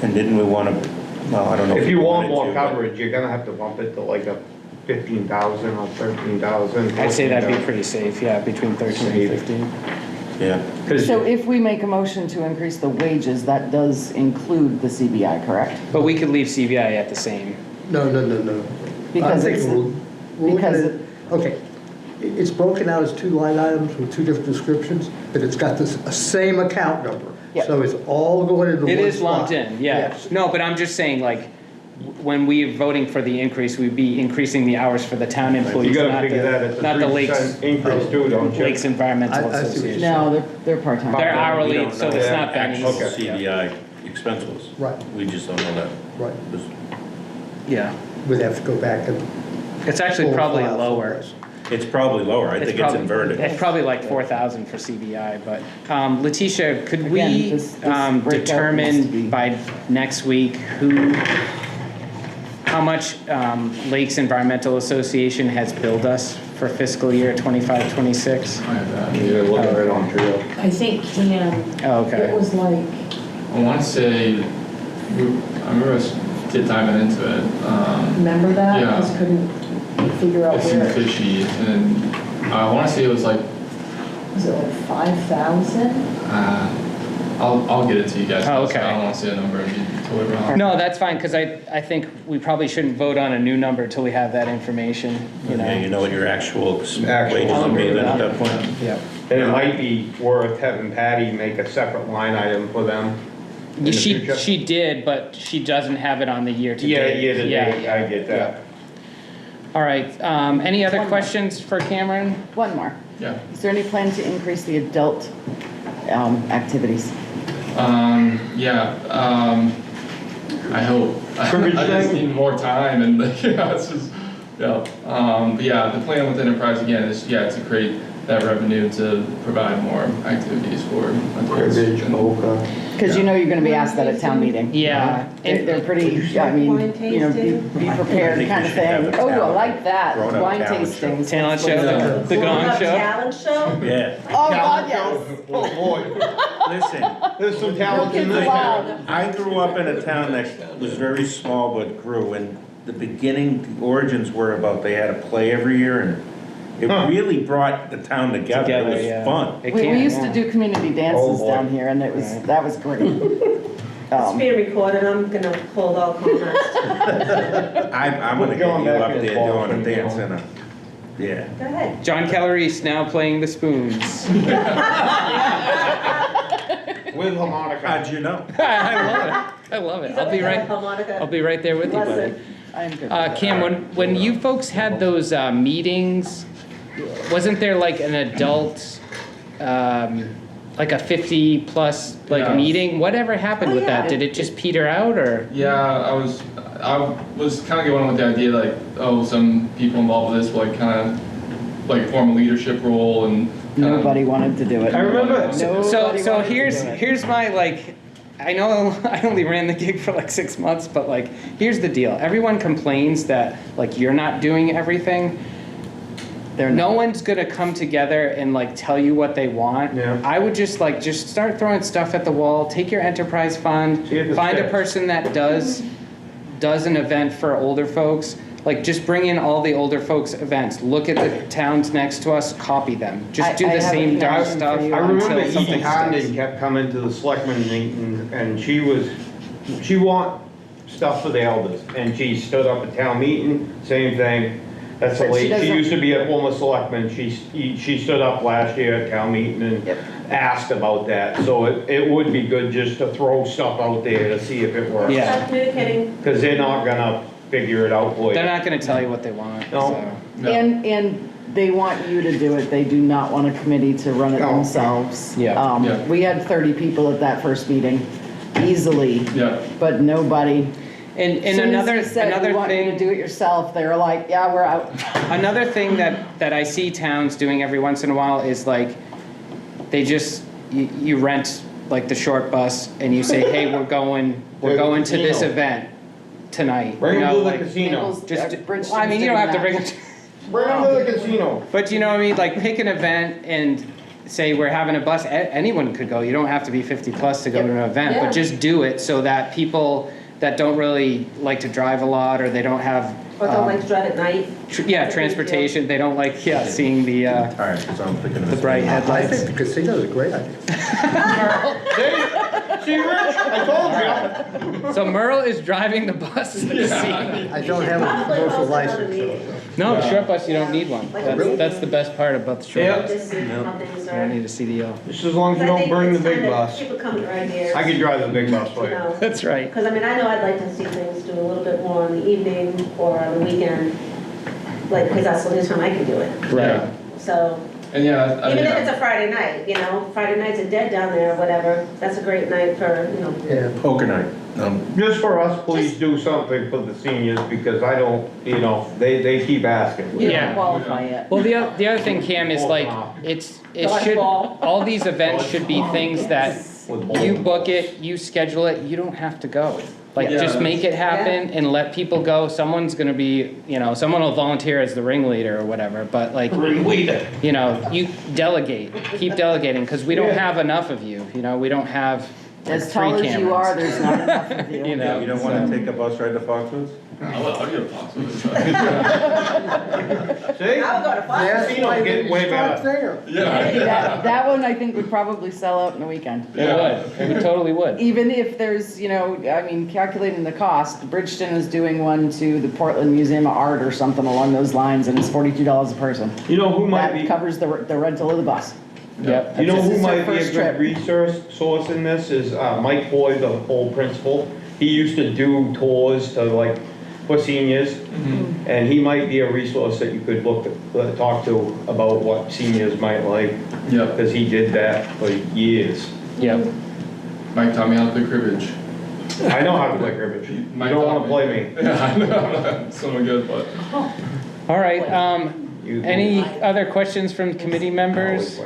Speaker 5: And didn't we want to, well, I don't know.
Speaker 6: If you want
Speaker 5: wanted
Speaker 6: more
Speaker 5: to, but-
Speaker 6: coverage, you're gonna have to bump it to like a 15,000 or 13,000.
Speaker 1: I'd say that'd be pretty safe, yeah, between 13 and 15.
Speaker 5: Yeah.
Speaker 6: 'Cause
Speaker 4: So if we make a motion to increase the wages, that does include the CBI, correct?
Speaker 1: But we could leave CBI at the same.
Speaker 3: No.
Speaker 4: Because
Speaker 3: I think
Speaker 4: it's-
Speaker 3: we're looking
Speaker 4: because
Speaker 3: at- Okay, it's broken out as 2 line items with 2 different descriptions, but it's got this same account number.
Speaker 4: Yep.
Speaker 3: So it's all going into one spot.
Speaker 1: It is lumped in, yeah.
Speaker 3: Yes.
Speaker 1: No, but I'm just saying, like, when we're voting for the increase, we'd be increasing the hours for the town
Speaker 6: You
Speaker 1: employees,
Speaker 6: gotta
Speaker 1: not
Speaker 6: figure that at
Speaker 1: the,
Speaker 6: the
Speaker 1: not the Lakes,
Speaker 6: 3% increase too, don't you?
Speaker 1: Lakes Environmental
Speaker 3: I see what you're
Speaker 1: Association.
Speaker 4: No, they're part-time.
Speaker 1: They're
Speaker 5: We
Speaker 1: hourly,
Speaker 5: don't
Speaker 1: so
Speaker 5: know
Speaker 1: it's
Speaker 5: what
Speaker 1: not
Speaker 5: actual
Speaker 1: pennies.
Speaker 5: CBI expense was.
Speaker 3: Right.
Speaker 5: We just don't know that.
Speaker 3: Right.
Speaker 1: Yeah.
Speaker 3: We'd have to go back and.
Speaker 1: It's actually
Speaker 3: pull
Speaker 1: probably
Speaker 3: files
Speaker 1: lower.
Speaker 3: for us.
Speaker 5: It's probably lower. I think it's
Speaker 1: probably-
Speaker 5: inverted.
Speaker 1: It's probably like 4,000 for CBI, but, Letitia, could we,
Speaker 4: Again, this breakout needs to be-
Speaker 1: determine by next week how much, Lakes Environmental Association has billed us for fiscal year 25, 26?
Speaker 12: I have that.
Speaker 6: You're looking right on Trio.
Speaker 2: I think Cam,
Speaker 1: Oh, okay.
Speaker 2: it was like,
Speaker 12: I want to say, I remember us diving into it.
Speaker 2: remember that?
Speaker 12: Yeah.
Speaker 2: Just couldn't figure out
Speaker 12: It seemed
Speaker 2: where,
Speaker 12: fishy, and I wanna say it was like,
Speaker 2: was it like 5,000?
Speaker 12: I'll get it to you guys.
Speaker 1: Oh, okay.
Speaker 12: I don't wanna say a number and be totally wrong.
Speaker 1: No, that's fine, because I think we probably shouldn't vote on a new number until we have that information, you know?
Speaker 5: Yeah, you know what your actual wages
Speaker 6: Actual
Speaker 5: will be
Speaker 1: number,
Speaker 5: then at
Speaker 1: yeah.
Speaker 5: that point.
Speaker 1: Yep.
Speaker 6: And it might be worth having Patty make a separate line item for them in the future.
Speaker 1: She did, but she doesn't have it on the year to date.
Speaker 6: Yeah, year to
Speaker 1: Yeah.
Speaker 6: date, I get that.
Speaker 1: All right, any other
Speaker 4: One more.
Speaker 1: questions for Cameron?
Speaker 4: One more.
Speaker 12: Yeah.
Speaker 4: Is there any plan to increase the adult activities?
Speaker 12: I hope. I just need more time and, it's just, but yeah, the plan with enterprise again is, to create that revenue to provide more activities for adults.
Speaker 4: Because you know you're gonna be asked that at town meeting.
Speaker 1: Yeah.
Speaker 4: They're pretty, I mean, you know, be prepared
Speaker 5: I think
Speaker 4: kind
Speaker 5: we
Speaker 4: of
Speaker 5: should have
Speaker 4: thing.
Speaker 5: a
Speaker 4: Oh, I
Speaker 5: talent-
Speaker 4: like that,
Speaker 5: grown-up
Speaker 4: wine
Speaker 5: talent
Speaker 4: tastings.
Speaker 1: Talent show, the Gong
Speaker 11: Grown-up
Speaker 1: Show?
Speaker 11: talent show?
Speaker 5: Yeah,
Speaker 4: Oh, God, yes.
Speaker 6: Oh, boy,
Speaker 5: listen,
Speaker 6: there's some talent in
Speaker 4: No
Speaker 6: this
Speaker 4: kids
Speaker 6: town.
Speaker 4: allowed.
Speaker 5: I grew up in a town that was very small but grew, and the beginning, the origins were about they had a play every year, and it really brought the town together.
Speaker 1: Together,
Speaker 5: It
Speaker 1: yeah.
Speaker 5: was fun.
Speaker 1: It
Speaker 4: We
Speaker 1: can,
Speaker 4: used
Speaker 1: yeah.
Speaker 4: to do community dances
Speaker 6: boy.
Speaker 4: down here, and that was great.
Speaker 11: It's being recorded, I'm gonna hold all comments.
Speaker 5: I'm gonna get
Speaker 6: Going
Speaker 5: you
Speaker 6: back
Speaker 5: up
Speaker 6: in
Speaker 5: there
Speaker 6: ball,
Speaker 5: doing a
Speaker 6: you
Speaker 5: dance
Speaker 6: know.
Speaker 5: in a, yeah.
Speaker 11: Go ahead.
Speaker 1: John Kellery's now playing the spoons.
Speaker 6: With harmonica.
Speaker 5: How'd you know?
Speaker 1: I love it. I love it.
Speaker 11: He's
Speaker 1: I'll be
Speaker 11: always had a
Speaker 1: right.
Speaker 11: harmonica
Speaker 1: I'll be right there with you, buddy.
Speaker 11: lesson.
Speaker 4: I am good.
Speaker 1: Cam, when you folks had those meetings, wasn't there like an adult, like a 50+ like
Speaker 12: Yeah.
Speaker 1: meeting? Whatever happened with that? Did it just peter out or?
Speaker 12: Yeah, I was kind of going with the idea like, oh, some people involved with this will like kind of like form a leadership role and
Speaker 4: Nobody wanted to do it.
Speaker 6: I remember,
Speaker 1: So
Speaker 4: Nobody wanted to
Speaker 1: here's
Speaker 4: do it.
Speaker 1: here's my like, I know I only ran the gig for like 6 months, but like here's the deal. Everyone complains that like you're not doing everything. No one's gonna come together and like tell you what they want.
Speaker 6: Yeah.
Speaker 1: I would just start throwing stuff at the wall. Take your enterprise fund.
Speaker 6: See if it
Speaker 1: Find a
Speaker 6: sticks.
Speaker 1: person that does an event for older folks. Like just bring in all the older folks events. Look at the towns next to us. Copy them. Just do
Speaker 4: I
Speaker 1: the
Speaker 4: have a
Speaker 1: same darn
Speaker 4: connection
Speaker 1: stuff
Speaker 4: for you.
Speaker 6: I remember
Speaker 1: until
Speaker 6: Edie
Speaker 1: something
Speaker 6: Condon
Speaker 1: sticks.
Speaker 6: kept coming to the selectmen meeting, and she want stuff for the elders, and she stood up at town meeting, same thing. That's the
Speaker 4: But she
Speaker 6: lady, she
Speaker 4: doesn't-
Speaker 6: used to be a former selectman, she stood up last year at town meeting and
Speaker 4: Yep.
Speaker 6: asked about that, so it would be good just to throw stuff out there to see if it works.
Speaker 1: Yeah.
Speaker 11: Start communicating.
Speaker 6: Cause they're not gonna figure it out for you.
Speaker 1: They're not gonna tell you what they want.
Speaker 6: No.
Speaker 1: So.
Speaker 4: And they want you to do it, they do not want a committee to run it
Speaker 6: No.
Speaker 4: themselves.
Speaker 1: Yeah.
Speaker 12: Yeah.
Speaker 4: We had 30 people at that first meeting, easily,
Speaker 12: yeah.
Speaker 4: but nobody.
Speaker 1: And
Speaker 4: Soon as
Speaker 1: another
Speaker 4: we said, we want you to
Speaker 1: thing.
Speaker 4: do it yourself, they were like, yeah, we're out.
Speaker 1: Another thing that I see towns doing every once in a while is like, they just, you rent like the short bus and you say, hey, we're going to this
Speaker 6: casino.
Speaker 1: event tonight.
Speaker 6: Bring
Speaker 1: You
Speaker 6: them
Speaker 1: know,
Speaker 6: to the
Speaker 1: like,
Speaker 6: casino,
Speaker 1: Well, I mean, you don't have to bring it,
Speaker 6: bring them to the casino.
Speaker 1: but you know what I mean? Like pick an event and say we're having a bus, anyone could go. You don't have to be 50+ to go to an event,
Speaker 2: Yeah.
Speaker 1: but just do it so that people that don't really like to drive a lot or they don't have,
Speaker 11: Or don't like to drive at night.
Speaker 1: transportation, they don't like, seeing the
Speaker 5: All right, so I'm thinking of
Speaker 1: the
Speaker 5: this.
Speaker 1: bright
Speaker 3: I
Speaker 1: headlights.
Speaker 3: think the casino is a great idea.
Speaker 6: See, Rich, I told you.
Speaker 1: So Merle is driving the bus to the casino.
Speaker 3: I don't have a
Speaker 11: Probably
Speaker 3: commercial
Speaker 11: also another
Speaker 3: license.
Speaker 11: meeting.
Speaker 1: No, short bus, you don't need one. That's the best part about the short
Speaker 6: Yeah.
Speaker 1: bus.
Speaker 11: Just see how things
Speaker 1: You
Speaker 11: are.
Speaker 1: don't need a CDL.
Speaker 6: Just as long as you
Speaker 11: I
Speaker 6: don't
Speaker 11: think
Speaker 6: bring the
Speaker 11: it's
Speaker 6: big
Speaker 11: time that
Speaker 6: bus.
Speaker 11: People come with ideas.
Speaker 6: I could drive the big bus for
Speaker 11: You
Speaker 6: you.
Speaker 11: know,
Speaker 1: That's right.
Speaker 11: because I mean, I know I'd like to see things do a little bit more in the evening or on the weekend, like, because that's the only time I can do it.
Speaker 1: Right.
Speaker 11: So,
Speaker 12: And yeah, I
Speaker 11: even
Speaker 12: mean,
Speaker 11: if it's a Friday night, you know, Friday nights are dead down there or whatever, that's a great night for, you know.
Speaker 3: Yeah.
Speaker 5: Poker night.
Speaker 6: Just for us, please do something for the seniors, because I don't, you know, they keep asking.
Speaker 4: You
Speaker 1: Yeah.
Speaker 4: don't qualify yet.
Speaker 1: Well, the other thing, Cam, is like, it should,
Speaker 11: Dodgeball.
Speaker 1: all these events should be things that
Speaker 6: With
Speaker 1: you
Speaker 6: bowling.
Speaker 1: book it, you schedule it, you don't have to go. Like,
Speaker 12: Yeah.
Speaker 1: just make it happen and let people go. Someone's gonna be, someone will volunteer as the ringleader or whatever, but like, you delegate, keep delegating, because we don't have enough of you, we don't have
Speaker 4: As
Speaker 1: three
Speaker 4: tall as you are,
Speaker 1: cameras.
Speaker 4: there's not enough of
Speaker 1: You
Speaker 4: you.
Speaker 1: know,
Speaker 5: You don't
Speaker 1: so-
Speaker 5: wanna take a bus ride to Foxwoods?
Speaker 12: I'll get a box with
Speaker 6: See?
Speaker 9: I'll go to five.
Speaker 6: Casino's getting way better.
Speaker 4: That one I think would probably sell out in a weekend.
Speaker 1: It would, it totally would.
Speaker 4: Even if there's, I mean, calculating the cost, Bridgeton is doing one to the Portland Museum of Art or something along those lines, and it's $42 a person.
Speaker 6: You know who might
Speaker 4: That
Speaker 6: be,
Speaker 4: covers the rental of the bus.
Speaker 1: Yep.
Speaker 6: you know
Speaker 4: This
Speaker 6: who
Speaker 4: is their
Speaker 6: might be a
Speaker 4: first
Speaker 6: good
Speaker 4: trip.
Speaker 6: resource source in this is Mike Boyd, the old principal. He used to do tours to like, for seniors. And he might be a resource that you could talk to about what seniors might like.
Speaker 12: Yep.
Speaker 6: Because he did that for years.
Speaker 1: Yep.
Speaker 12: Mike taught me how to play cribbage.
Speaker 6: I know how to play cribbage. You
Speaker 12: Mike
Speaker 6: don't
Speaker 12: taught
Speaker 6: wanna play me.
Speaker 12: Yeah, I know, I'm not so good, but.
Speaker 1: All right,
Speaker 6: You-
Speaker 1: any other questions from committee members?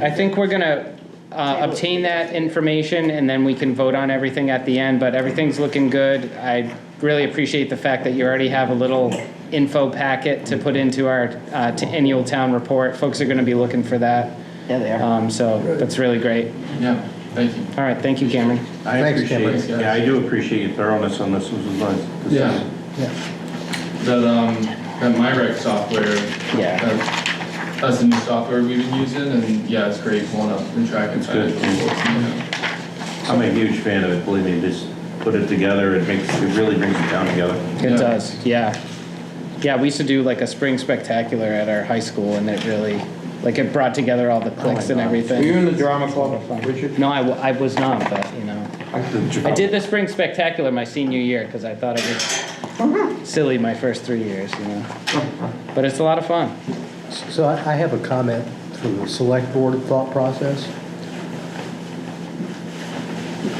Speaker 1: I think we're gonna obtain that information and then we can vote on everything at the end, but everything's looking good. I really appreciate the fact that you already have a little info packet to put into our annual town report. Folks are gonna be looking for that.
Speaker 4: Yeah, they are.
Speaker 1: So that's really great.
Speaker 12: Yeah, thank you.
Speaker 1: All right, thank you, Cameron.
Speaker 5: I
Speaker 3: Thanks,
Speaker 5: appreciate,
Speaker 3: Cameron.
Speaker 5: yeah, I do appreciate your thoroughness on this, this was nice. This
Speaker 12: Yeah.
Speaker 5: is-
Speaker 12: That MyRec software.
Speaker 1: Yeah.
Speaker 12: That's the new software we've been using, and yeah, it's great pulling up and tracking.
Speaker 5: It's good.
Speaker 12: Yeah.
Speaker 5: I'm a huge fan of it, believe me, just put it together, it really brings the town together.
Speaker 1: It
Speaker 12: Yeah.
Speaker 1: does, yeah. Yeah, we used to do like a spring spectacular at our high school and it really, like it brought together all the cliques and
Speaker 6: Were you
Speaker 1: everything.
Speaker 6: in the drama club, Richard?
Speaker 1: No, I was not, but I did the spring spectacular my senior year because I thought it was silly my first 3 years, But it's a lot of fun.
Speaker 3: So I have a comment from the select board thought process.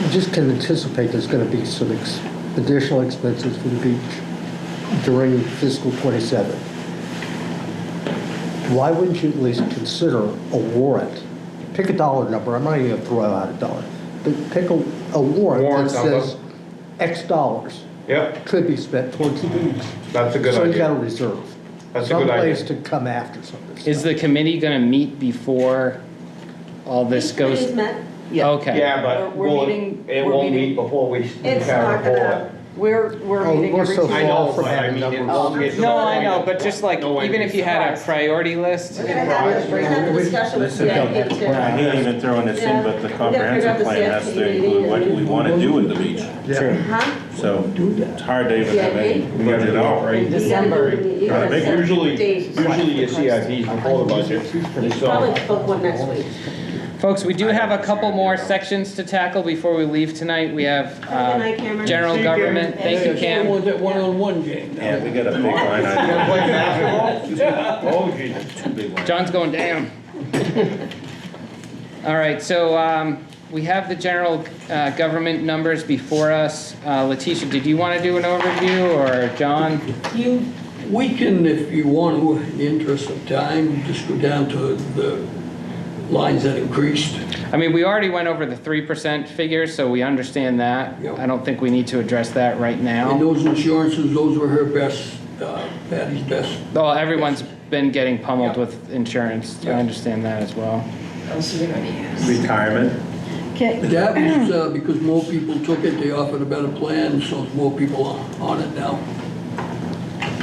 Speaker 3: You just can anticipate there's going to be some additional expenses for the beach during fiscal '27. Why wouldn't you at least consider a warrant? Pick a dollar number, I'm not even going to throw out a dollar, but pick a warrant
Speaker 6: Warrant
Speaker 3: that
Speaker 6: number.
Speaker 3: says X dollars
Speaker 6: Yep,
Speaker 3: could be spent towards the beach.
Speaker 6: that's a good
Speaker 3: So you got a
Speaker 6: idea.
Speaker 3: reserve.
Speaker 6: That's a good idea.
Speaker 3: Someplace to come after some of this
Speaker 1: Is
Speaker 3: stuff.
Speaker 1: the committee gonna meet before all this goes?
Speaker 11: Please, Matt.
Speaker 1: Okay.
Speaker 6: Yeah, but
Speaker 4: We're meeting-
Speaker 6: it
Speaker 4: we're
Speaker 6: won't
Speaker 4: meeting-
Speaker 6: meet before we
Speaker 11: It's
Speaker 6: carry
Speaker 11: not gonna,
Speaker 6: forward.
Speaker 4: We're
Speaker 3: Oh,
Speaker 4: meeting
Speaker 3: we're
Speaker 4: every
Speaker 3: so
Speaker 4: two
Speaker 6: I
Speaker 3: far
Speaker 6: know,
Speaker 4: weeks.
Speaker 3: from
Speaker 6: but I
Speaker 3: having
Speaker 6: mean, it
Speaker 3: numbers.
Speaker 6: won't get to the
Speaker 1: No, I
Speaker 6: point
Speaker 1: know,
Speaker 6: of
Speaker 1: but just like,
Speaker 6: no
Speaker 1: even if you had a
Speaker 6: surprise.
Speaker 1: priority list,
Speaker 11: we're gonna have a discussion with
Speaker 5: Listen,
Speaker 11: CIP
Speaker 5: I
Speaker 11: too.
Speaker 5: hate even throwing this in, but the comprehensive plan has to include what we wanna do with the beach.
Speaker 11: Huh?
Speaker 5: So it's hard to even have any budget out, right?
Speaker 4: December.
Speaker 11: You gotta set
Speaker 6: Usually
Speaker 11: dates.
Speaker 6: your CIPs before the budget.
Speaker 11: Probably book one next week.
Speaker 1: folks, we do have a couple more sections to tackle before we leave tonight. We have
Speaker 11: Good night, Cameron.
Speaker 1: general
Speaker 6: See you,
Speaker 1: government.
Speaker 6: Cameron.
Speaker 1: Thank you,
Speaker 8: I
Speaker 1: Cam.
Speaker 8: want that one-on-one game.
Speaker 5: Yeah, we got a big line
Speaker 6: You gonna
Speaker 5: item.
Speaker 6: play basketball? Oh, Jesus.
Speaker 5: Two big lines.
Speaker 1: John's going down. All right, so we have the general government numbers before us. Letitia, did you want to do an overview, or John?
Speaker 8: We can, if you want to, in the interest of time, just go down to the lines that increased.
Speaker 1: I mean, we already went over the 3% figures, so we understand that.
Speaker 8: Yep.
Speaker 1: I don't think we need to address that right
Speaker 8: And
Speaker 1: now.
Speaker 8: those insurances, those were her best, Patty's best.
Speaker 1: Well, everyone's been getting pummeled with insurance. I understand that as well.
Speaker 5: Retirement.
Speaker 8: That was because more people took it, they offered a better plan, so there's more people on it now.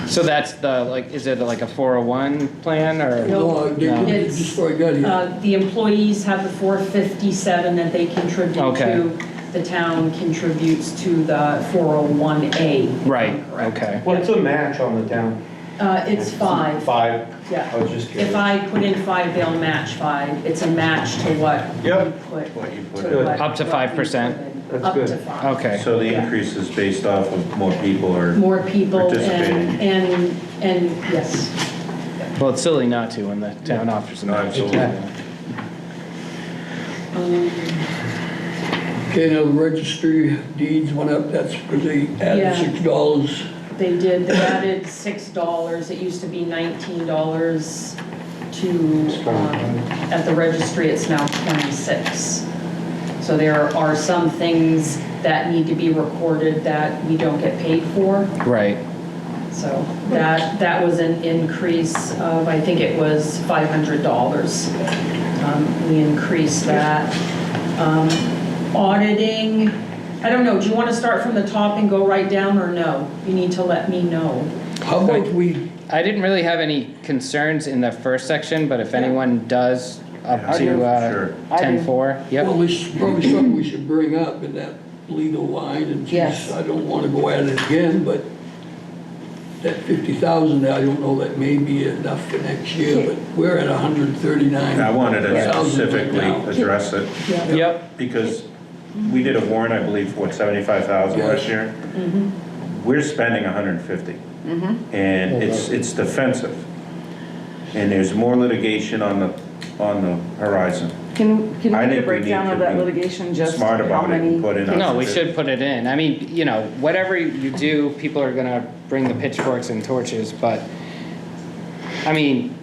Speaker 1: So that's the, like, is it like a 401 plan, or?
Speaker 8: No, they
Speaker 1: No.
Speaker 8: did it just before I got here.
Speaker 2: The employees have the 457 that they contribute
Speaker 1: Okay.
Speaker 2: to. The town contributes to the 401A.
Speaker 1: Right,
Speaker 2: Correct.
Speaker 1: okay.
Speaker 6: What's the match on the town?
Speaker 2: It's 5.
Speaker 6: 5?
Speaker 2: Yeah.
Speaker 6: I was just curious.
Speaker 2: If I put in 5, they'll match 5. It's a match to what you
Speaker 6: Yep.
Speaker 2: put.
Speaker 5: What you put
Speaker 2: to
Speaker 5: in.
Speaker 2: what-
Speaker 1: Up to
Speaker 2: what
Speaker 1: 5%?
Speaker 2: you put in.
Speaker 6: That's
Speaker 2: Up
Speaker 6: good.
Speaker 2: to 5.
Speaker 1: Okay.
Speaker 5: So the
Speaker 2: Yeah.
Speaker 5: increase is based off of more people or?
Speaker 2: More people
Speaker 5: Participating.
Speaker 2: and yes.
Speaker 1: Well, it's silly not to when the town offers a
Speaker 5: No,
Speaker 1: match.
Speaker 5: absolutely.
Speaker 8: Okay, now the registry deeds went up, that's because they added
Speaker 2: Yeah.
Speaker 8: $6.
Speaker 2: They did, they added $6. It used to be $19 to, at the registry, it's now 26. So there are some things that need to be recorded that we don't get paid for.
Speaker 1: Right.
Speaker 2: So that was an increase of, I think it was $500. We increased that. auditing, I don't know, do you want to start from the top and go right down, or no? You need to let me know.
Speaker 8: How about we,
Speaker 1: I didn't really have any concerns in the first section, but if anyone does, up
Speaker 5: Yeah,
Speaker 1: to
Speaker 5: sure.
Speaker 1: 10-4, yep.
Speaker 8: well, this is probably something we should bring up in that legal line, and
Speaker 4: Yes.
Speaker 8: geez, I don't wanna go at it again, but that 50,000, I don't know, that may be enough for next year, but we're at 139.
Speaker 5: I wanted to
Speaker 8: 1,000 right
Speaker 5: specifically
Speaker 8: now.
Speaker 5: address it,
Speaker 1: Yep,
Speaker 5: because we did a warrant, I believe, what, 75,000 last
Speaker 8: Yes.
Speaker 5: year? We're spending 150. And it's defensive. And there's more litigation on the horizon.
Speaker 4: Can we
Speaker 5: I
Speaker 4: get a
Speaker 5: think we
Speaker 4: breakdown
Speaker 5: need
Speaker 4: of
Speaker 5: to
Speaker 4: that
Speaker 5: be
Speaker 4: litigation, just
Speaker 5: Smart
Speaker 4: how
Speaker 5: about it
Speaker 4: many?
Speaker 5: and put in.
Speaker 1: no, we should put it in. I mean, you know, whatever you do, people are gonna bring the pitchforks and torches, but, I mean,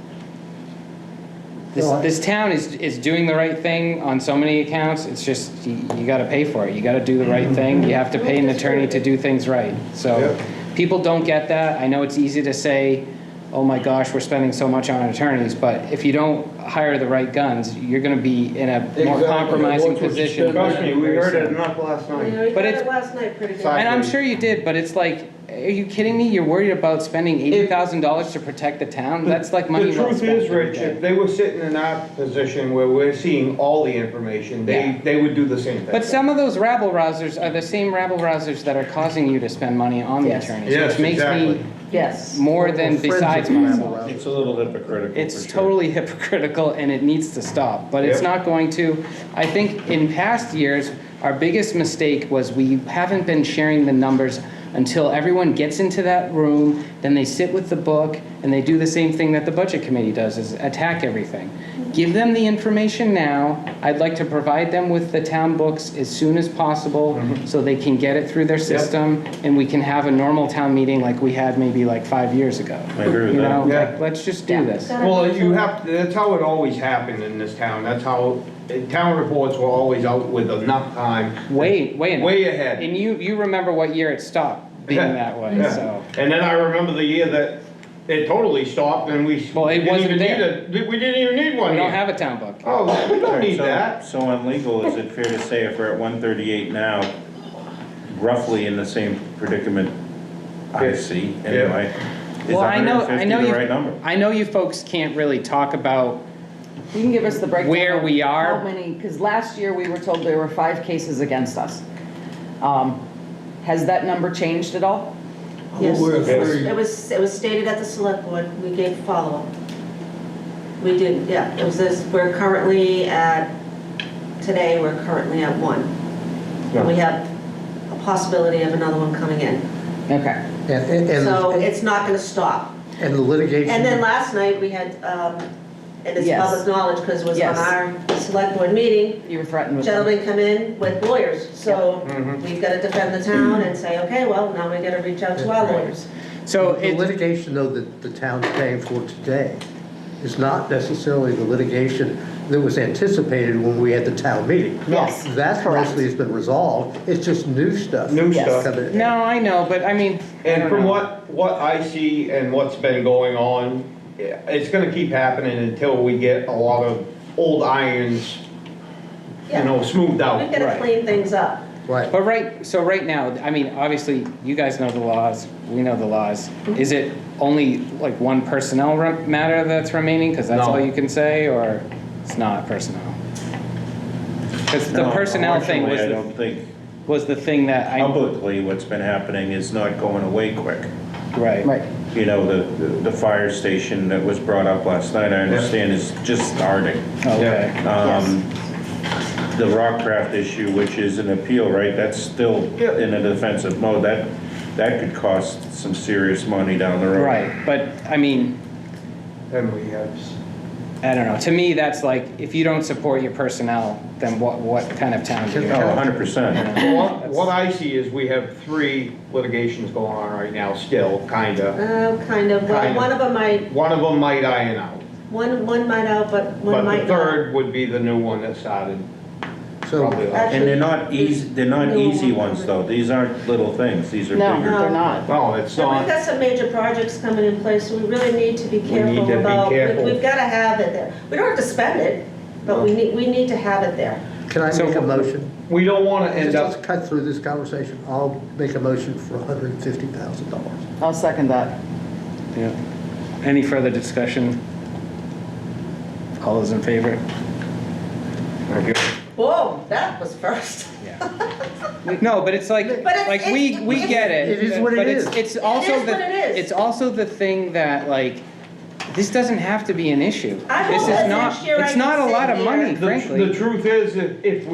Speaker 1: this town is doing the right thing on so many accounts, it's just, you gotta pay for it, you gotta do the right thing, you have to pay an attorney to do things right. So, people don't get that, I know it's easy to say, oh my gosh, we're spending so much on attorneys, but if you don't hire the right guns, you're gonna be in a more
Speaker 6: Exactly.
Speaker 1: compromising
Speaker 8: Watch what you
Speaker 1: position.
Speaker 8: spend.
Speaker 6: Trust me, we
Speaker 1: very
Speaker 6: heard it
Speaker 1: soon.
Speaker 6: enough last
Speaker 11: You know,
Speaker 6: night.
Speaker 11: we
Speaker 1: But
Speaker 11: got
Speaker 1: it's-
Speaker 11: it last night pretty good.
Speaker 6: Sorry.
Speaker 1: And I'm sure you did, but it's like, are you kidding me? You're worried about spending $80,000 to protect the town? That's like money
Speaker 6: The
Speaker 1: well
Speaker 6: truth
Speaker 1: spent.
Speaker 6: is,
Speaker 1: every
Speaker 6: Rich,
Speaker 1: day.
Speaker 6: if they were sitting in our position where we're seeing all the information, they would do the same thing.
Speaker 1: But some of those rabble rousers are the same rabble rousers that are causing you to spend money on the
Speaker 4: Yes.
Speaker 1: attorneys,
Speaker 6: Yes,
Speaker 1: which makes
Speaker 6: exactly.
Speaker 1: me
Speaker 4: Yes.
Speaker 1: more than
Speaker 3: Friends of
Speaker 1: besides
Speaker 3: the
Speaker 1: myself.
Speaker 3: rabble-rousers.
Speaker 5: It's a little hypocritical.
Speaker 1: It's
Speaker 5: for sure.
Speaker 1: totally hypocritical and it needs to stop, but it's
Speaker 6: Yep.
Speaker 1: not going to. I think in past years, our biggest mistake was we haven't been sharing the numbers until everyone gets into that room, then they sit with the book and they do the same thing that the budget committee does, is attack everything. Give them the information now. I'd like to provide them with the town books as soon as possible so they can get it through their system and we can have a normal town meeting like we had maybe like 5 years ago.
Speaker 5: I agree with
Speaker 1: You
Speaker 5: that.
Speaker 1: know,
Speaker 6: Yeah.
Speaker 1: like, let's just do this.
Speaker 6: Well, you have, that's how it always happened in this town. That's how, town reports were always out with enough time.
Speaker 1: Way
Speaker 6: ahead.
Speaker 1: And you remember what year it stopped being that way,
Speaker 6: Yeah.
Speaker 1: so.
Speaker 6: And then I remember the year that it totally stopped and we
Speaker 1: Well, it
Speaker 6: didn't
Speaker 1: wasn't
Speaker 6: even need
Speaker 1: there.
Speaker 6: we didn't even need one
Speaker 1: We don't
Speaker 6: here.
Speaker 1: have a town book.
Speaker 6: Oh, we don't need
Speaker 5: So-
Speaker 6: that.
Speaker 5: So on legal, is it fair to say if we're at 138 now, roughly in the same predicament I see, anyway? Is
Speaker 1: Well, I know
Speaker 5: 150 the right number?
Speaker 1: I know you folks can't really talk about,
Speaker 4: You can give us the breakdown.
Speaker 1: Where
Speaker 4: of
Speaker 1: we are.
Speaker 4: How many, because last year we were told there were 5 cases against us. Has that number changed at all?
Speaker 11: Yes,
Speaker 8: We're
Speaker 11: it
Speaker 8: very-
Speaker 11: was stated at the select board, we gave follow-up. We did, yeah, it was this, we're currently at, today, we're currently at 1. And we have a possibility of another one coming in.
Speaker 4: Okay.
Speaker 11: So
Speaker 3: And
Speaker 11: it's not gonna stop.
Speaker 3: the litigation.
Speaker 11: And then last night, we had, and it's
Speaker 4: Yes.
Speaker 11: public knowledge, because it was on
Speaker 4: Yes.
Speaker 11: our select board meeting,
Speaker 4: You were threatened with them.
Speaker 11: gentlemen come in with lawyers. So
Speaker 6: Mhm.
Speaker 11: we've got to defend the town and say, okay, well, now we got to reach out to our lawyers.
Speaker 1: so
Speaker 3: The
Speaker 1: it,
Speaker 3: litigation, though, that the town's paying for today is not necessarily the litigation that was anticipated when we had the town meeting.
Speaker 4: Yes,
Speaker 3: That
Speaker 4: correct.
Speaker 3: mostly has been resolved, it's just new stuff.
Speaker 6: New
Speaker 4: Yes.
Speaker 6: stuff.
Speaker 3: coming in.
Speaker 1: no, I know, but I mean. I
Speaker 6: And
Speaker 1: don't
Speaker 6: from
Speaker 1: know.
Speaker 6: what I see and what's been going on, it's gonna keep happening until we get a lot of old irons, you know, smoothed out.
Speaker 11: We've got to
Speaker 1: Right.
Speaker 11: clean things up.
Speaker 3: Right.
Speaker 1: But right now, I mean, obviously, you guys know the laws, we know the laws. Is it only like one personnel matter that's remaining, because that's
Speaker 6: No.
Speaker 1: all you can say, or it's not personnel? Because the
Speaker 5: No,
Speaker 1: personnel thing
Speaker 5: unfortunately, I don't think
Speaker 1: was the thing that I,
Speaker 5: publicly what's been happening is not going away quick.
Speaker 1: right.
Speaker 4: Right.
Speaker 5: You know, the fire station that was brought up last night, I understand is just starting.
Speaker 1: Okay.
Speaker 5: The Rockcraft issue, which is an appeal, right, that's still in a defensive mode, that could cost some serious money down the road.
Speaker 1: Right, but I mean,
Speaker 6: And we have,
Speaker 1: I don't know, to me, that's like, if you don't support your personnel, then what kind of town do you
Speaker 5: Oh,
Speaker 1: have?
Speaker 5: 100%.
Speaker 6: what I see is we have 3 litigations going on right now still, kinda.
Speaker 11: Kind of, well,
Speaker 6: Kind of.
Speaker 11: one of them might,
Speaker 6: One of them might iron out,
Speaker 11: one might out, but one
Speaker 6: but
Speaker 11: might
Speaker 6: the
Speaker 11: not.
Speaker 6: third would be the new one that started
Speaker 3: So,
Speaker 6: probably last.
Speaker 5: And they're not
Speaker 11: No.
Speaker 5: easy ones, though, these aren't little things, these are
Speaker 4: No,
Speaker 5: bigger.
Speaker 4: they're not.
Speaker 6: No, it's
Speaker 11: So we've
Speaker 6: not.
Speaker 11: got some major projects coming in place, so we really need to be
Speaker 6: need
Speaker 11: careful
Speaker 6: to be
Speaker 11: about,
Speaker 6: careful.
Speaker 11: we've got to have it there. We don't have to spend it, but we need to have it there.
Speaker 3: Can I make a motion?
Speaker 6: We don't wanna end
Speaker 3: Just
Speaker 6: up,
Speaker 3: let's cut through this conversation. I'll make a motion for $150,000.
Speaker 4: I'll second that.
Speaker 1: Yeah. Any further discussion? All those in favor?
Speaker 11: Whoa, that was first.
Speaker 1: No, but it's like,
Speaker 11: But it's-
Speaker 1: like we
Speaker 11: it's-
Speaker 1: get it.
Speaker 3: It is what it
Speaker 1: but
Speaker 3: is.
Speaker 1: It's also
Speaker 11: is what it is.
Speaker 1: it's also the thing that like, this doesn't have to be an issue.
Speaker 11: I
Speaker 1: This
Speaker 11: hope
Speaker 1: is
Speaker 11: that
Speaker 1: not,
Speaker 11: next year I
Speaker 1: it's
Speaker 11: can
Speaker 1: not a
Speaker 11: sit
Speaker 1: lot of
Speaker 11: here.
Speaker 1: money,
Speaker 6: the
Speaker 1: frankly.
Speaker 6: truth is, if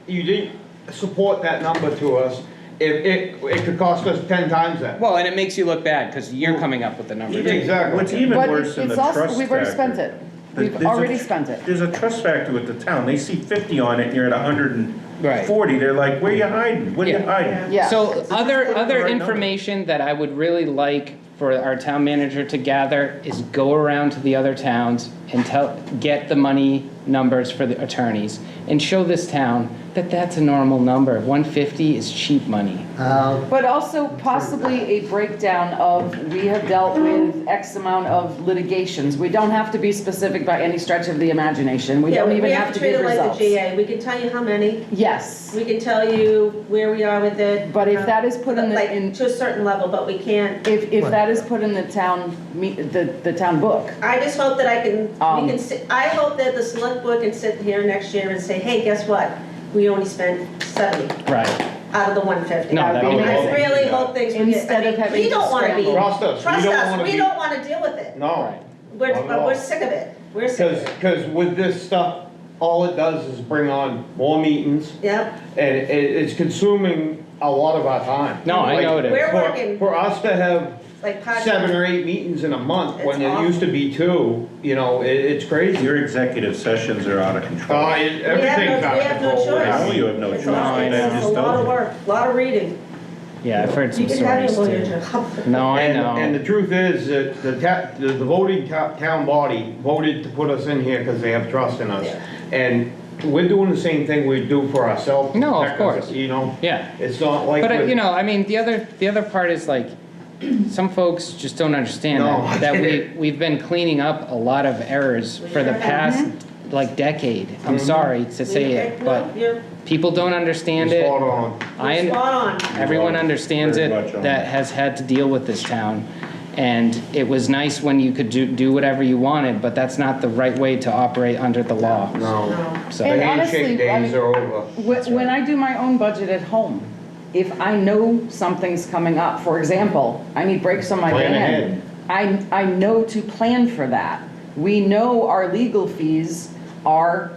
Speaker 6: you didn't support that number to us, it could cost us 10 times that.
Speaker 1: Well, and it makes you look bad because you're coming up with the number. too.
Speaker 6: Exactly.
Speaker 5: What's even
Speaker 4: But
Speaker 5: worse than the
Speaker 4: it's also,
Speaker 5: trust
Speaker 4: we've already
Speaker 5: factor.
Speaker 4: spent it. We've
Speaker 5: There's a-
Speaker 4: already spent it.
Speaker 5: There's a trust factor with the town. They see 50 on it and you're at 140.
Speaker 1: Right.
Speaker 5: They're like, where you hiding? What are you
Speaker 1: Yeah.
Speaker 5: hiding?
Speaker 4: Yeah.
Speaker 1: So other
Speaker 5: right number.
Speaker 1: information that I would really like for our town manager to gather is go around to the other towns and get the money numbers for the attorneys and show this town that that's a normal number. 150 is cheap money.
Speaker 4: But also possibly a breakdown of, we have dealt with X amount of litigations. We don't have to be specific by any stretch of the imagination. We
Speaker 11: Yeah,
Speaker 4: don't
Speaker 11: we
Speaker 4: even
Speaker 11: have
Speaker 4: have
Speaker 11: to
Speaker 4: to
Speaker 11: treat
Speaker 4: give
Speaker 11: it like
Speaker 4: results.
Speaker 11: the GA. We can tell you how many,
Speaker 4: Yes,
Speaker 11: we can tell you where we are with it.
Speaker 4: But if that is put in the-
Speaker 11: Like,
Speaker 4: in-
Speaker 11: to a certain level, but we can't.
Speaker 4: if that is put in the town, the town book.
Speaker 11: I just hope that we
Speaker 4: Um,
Speaker 11: can sit, I hope that the select board can sit here next year and say, hey, guess what? We only spent 70
Speaker 1: Right.
Speaker 11: out of the 150.
Speaker 1: No, that would be
Speaker 11: I
Speaker 1: amazing.
Speaker 11: really hope things would get,
Speaker 4: Instead of having
Speaker 11: we don't
Speaker 4: to
Speaker 11: wanna be.
Speaker 4: scramble.
Speaker 6: Trust us, we don't wanna
Speaker 11: we
Speaker 6: be-
Speaker 11: don't wanna deal with it.
Speaker 6: No.
Speaker 11: We're,
Speaker 6: Not at all.
Speaker 11: we're sick of it. We're sick of it.
Speaker 6: Because with this stuff, all it does is bring on more meetings,
Speaker 11: Yep,
Speaker 6: and it's consuming a lot of our time.
Speaker 1: No, I know it is.
Speaker 11: We're
Speaker 6: For-
Speaker 11: working-
Speaker 6: For us to have
Speaker 11: like part.
Speaker 6: 7 or 8 meetings in a month, when
Speaker 11: It's
Speaker 6: it used to be 2, it's crazy.
Speaker 5: Your executive sessions are out of control.
Speaker 6: Everything's out
Speaker 11: We
Speaker 6: of
Speaker 11: have no
Speaker 6: control.
Speaker 11: choice.
Speaker 5: I know you have no
Speaker 11: It's
Speaker 5: choice.
Speaker 11: all-
Speaker 1: I know.
Speaker 11: It's a lot of work, a lot of reading.
Speaker 1: Yeah, I've heard some
Speaker 11: You can have your
Speaker 1: stories
Speaker 11: lawyer
Speaker 1: too.
Speaker 11: job.
Speaker 1: No, I
Speaker 6: And
Speaker 1: know.
Speaker 6: the truth is that the voting town body voted to put us in here because they have trust in us. And we're doing the same thing we do for ourselves. to
Speaker 1: No, of
Speaker 6: protect us,
Speaker 1: course.
Speaker 6: You know?
Speaker 1: Yeah.
Speaker 6: It's not like.
Speaker 1: But
Speaker 6: with-
Speaker 1: you know, I mean, the other part is like, some folks just don't understand
Speaker 6: No, I
Speaker 1: that
Speaker 6: get
Speaker 1: we
Speaker 6: it.
Speaker 1: we've been cleaning up a lot of errors for the past like decade. I'm sorry to say it, but
Speaker 11: You're
Speaker 1: people don't understand it.
Speaker 6: Spot on.
Speaker 11: spot on.
Speaker 1: Everyone understands
Speaker 5: Very
Speaker 1: it
Speaker 5: much on.
Speaker 1: that has had to deal with this town. And it was nice when you could do whatever you wanted, but that's not the right way to operate under the law.
Speaker 6: No.
Speaker 11: No.
Speaker 1: So,
Speaker 6: The
Speaker 4: And
Speaker 6: handshake
Speaker 4: honestly, I
Speaker 6: days
Speaker 4: mean-
Speaker 6: are over.
Speaker 4: When I do my own budget at home, if I know something's coming up, for example, I need brakes on my
Speaker 6: Plan
Speaker 4: van. I know to plan for that. We know our legal fees are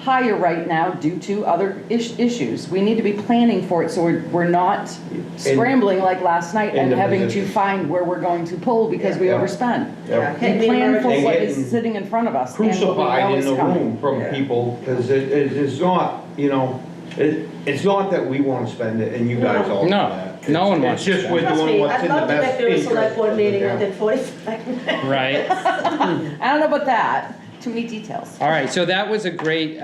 Speaker 4: higher right now due to other issues. We need to be planning for it, so we're not scrambling like last night
Speaker 6: in
Speaker 4: and
Speaker 6: the
Speaker 4: having to
Speaker 6: position.
Speaker 4: find where we're going to pull because we
Speaker 6: Yeah.
Speaker 4: overspent.
Speaker 11: Yeah.
Speaker 4: We
Speaker 11: Hitting the
Speaker 4: plan for
Speaker 11: emergency.
Speaker 4: what
Speaker 6: And
Speaker 4: is
Speaker 6: getting
Speaker 4: sitting in front of us and what we know
Speaker 6: Crucified in
Speaker 4: is
Speaker 6: the
Speaker 4: coming.
Speaker 6: room from
Speaker 11: Yeah.
Speaker 6: people, because it's not, it's not that we want to spend it, and you guys all know
Speaker 1: No,
Speaker 6: that.
Speaker 1: no one
Speaker 6: It's
Speaker 1: wants to
Speaker 6: just
Speaker 1: spend
Speaker 6: we're
Speaker 1: it.
Speaker 11: Trust
Speaker 6: doing
Speaker 11: me,
Speaker 6: what's
Speaker 11: I'd
Speaker 6: in the
Speaker 11: love to get
Speaker 6: best
Speaker 11: through a
Speaker 6: interest
Speaker 11: select board
Speaker 6: of the
Speaker 11: meeting
Speaker 6: town.
Speaker 11: within 45 minutes.
Speaker 1: right.
Speaker 4: I don't know about that, too many details.
Speaker 1: All right, so that was a great